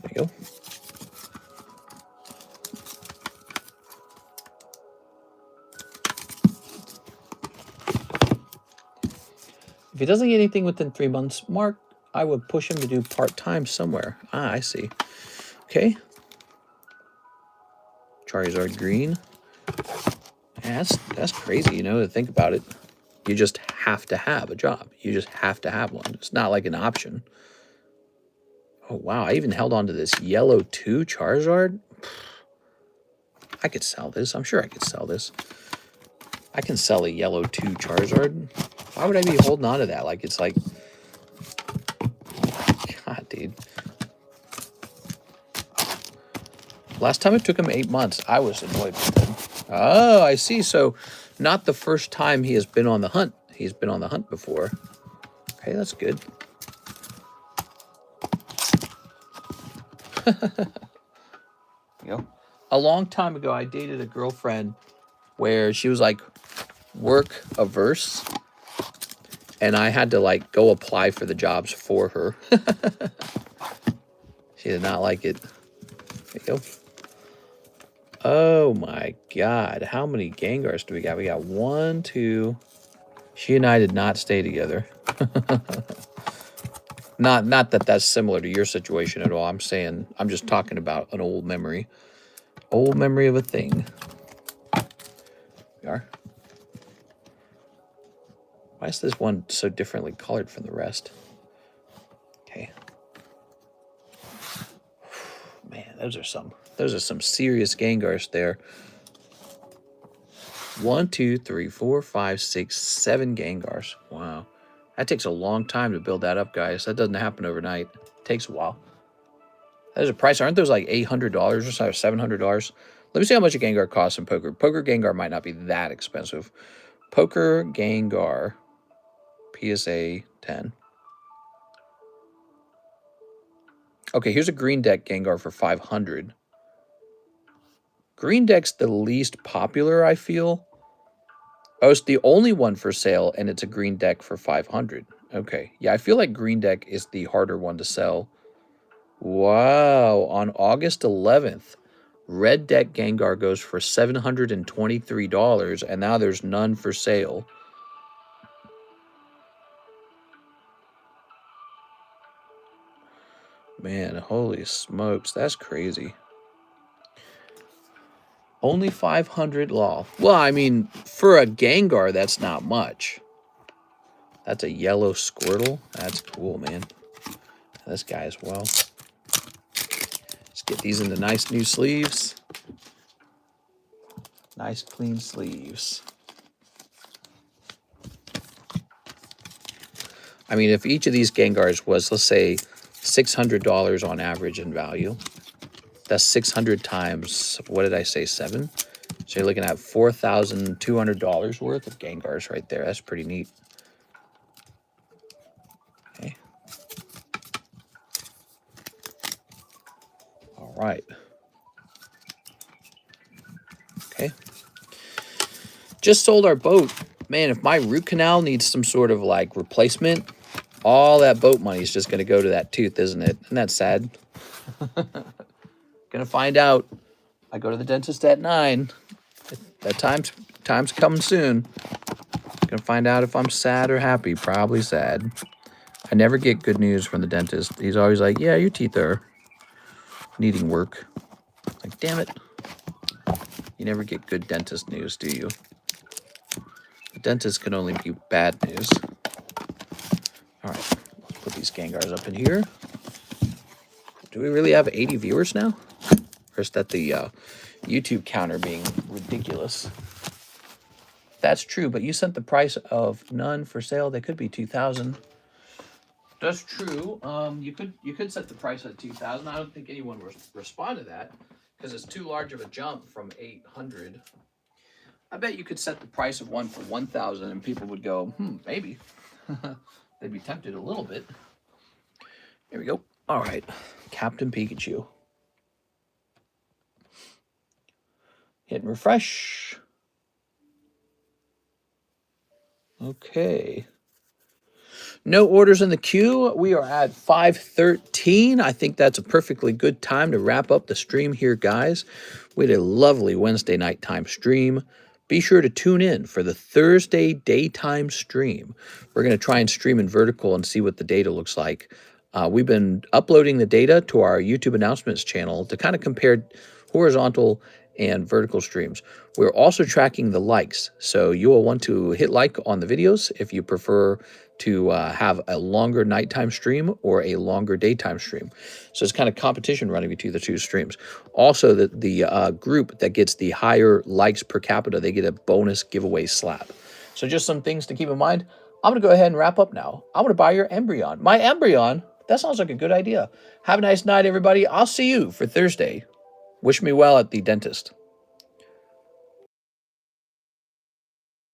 There you go. If he doesn't get anything within 3 months, Mark, I would push him to do part-time somewhere. Ah, I see. Okay. Charizard Green. Yeah, that's crazy, you know, to think about it. You just have to have a job. You just have to have one. It's not like an option. Oh, wow. I even held on to this yellow 2 Charizard. I could sell this. I'm sure I could sell this. I can sell a yellow 2 Charizard. Why would I be holding on to that? Like, it's like... God, dude. Last time it took him 8 months, I was annoyed with him. Oh, I see. So, not the first time he has been on the hunt. He's been on the hunt before. Okay, that's good. You know, a long time ago, I dated a girlfriend where she was like work averse, and I had to like go apply for the jobs for her. She did not like it. There you go. Oh my God. How many Gengars do we got? We got 1, 2. She and I did not stay together. Not that that's similar to your situation at all. I'm saying, I'm just talking about an old memory. Old memory of a thing. We are. Why is this one so differently colored from the rest? Okay. Man, those are some serious Gengars there. 1, 2, 3, 4, 5, 6, 7 Gengars. Wow. That takes a long time to build that up, guys. That doesn't happen overnight. It takes a while. There's a price. Aren't those like $800 or so, $700? Let me see how much a Gengar costs in poker. Poker Gengar might not be that expensive. Poker Gengar PSA 10. Okay, here's a green deck Gengar for 500. Green deck's the least popular, I feel. Oh, it's the only one for sale, and it's a green deck for 500. Okay, yeah, I feel like green deck is the harder one to sell. Wow, on August 11th, red deck Gengar goes for $723, and now there's none for sale. Man, holy smokes, that's crazy. Only 500 law. Well, I mean, for a Gengar, that's not much. That's a yellow Squirtle. That's cool, man. This guy as well. Let's get these into nice new sleeves. Nice clean sleeves. I mean, if each of these Gengars was, let's say, $600 on average in value, that's 600 times, what did I say, 7? So you're looking at $4,200 worth of Gengars right there. That's pretty neat. Okay. All right. Okay. Just sold our boat. Man, if my root canal needs some sort of like replacement, all that boat money is just going to go to that tooth, isn't it? Isn't that sad? Gonna find out. I go to the dentist at 9. That time's coming soon. Gonna find out if I'm sad or happy. Probably sad. I never get good news from the dentist. He's always like, yeah, your teeth are needing work. Like, damn it. You never get good dentist news, do you? The dentist can only be bad news. All right, let's put these Gengars up in here. Do we really have 80 viewers now? Or is that the YouTube counter being ridiculous? That's true, but you sent the price of none for sale. They could be 2,000. That's true. You could set the price at 2,000. I don't think anyone would respond to that because it's too large of a jump from 800. I bet you could set the price of one for 1,000 and people would go, maybe. They'd be tempted a little bit. Here we go. All right, Captain Pikachu. Hit and refresh. Okay. No orders in the queue. We are at 5:13. I think that's a perfectly good time to wrap up the stream here, guys. We had a lovely Wednesday nighttime stream. Be sure to tune in for the Thursday daytime stream. We're going to try and stream in vertical and see what the data looks like. We've been uploading the data to our YouTube announcements channel to kind of compare horizontal and vertical streams. We're also tracking the likes, so you will want to hit like on the videos if you prefer to have a longer nighttime stream or a longer daytime stream. So it's kind of competition running between the two streams. Also, the group that gets the higher likes per capita, they get a bonus giveaway slab. So just some things to keep in mind. I'm going to go ahead and wrap up now. I'm going to buy your Embryon. My Embryon? That sounds like a good idea. Have a nice night, everybody. I'll see you for Thursday. Wish me well at the dentist.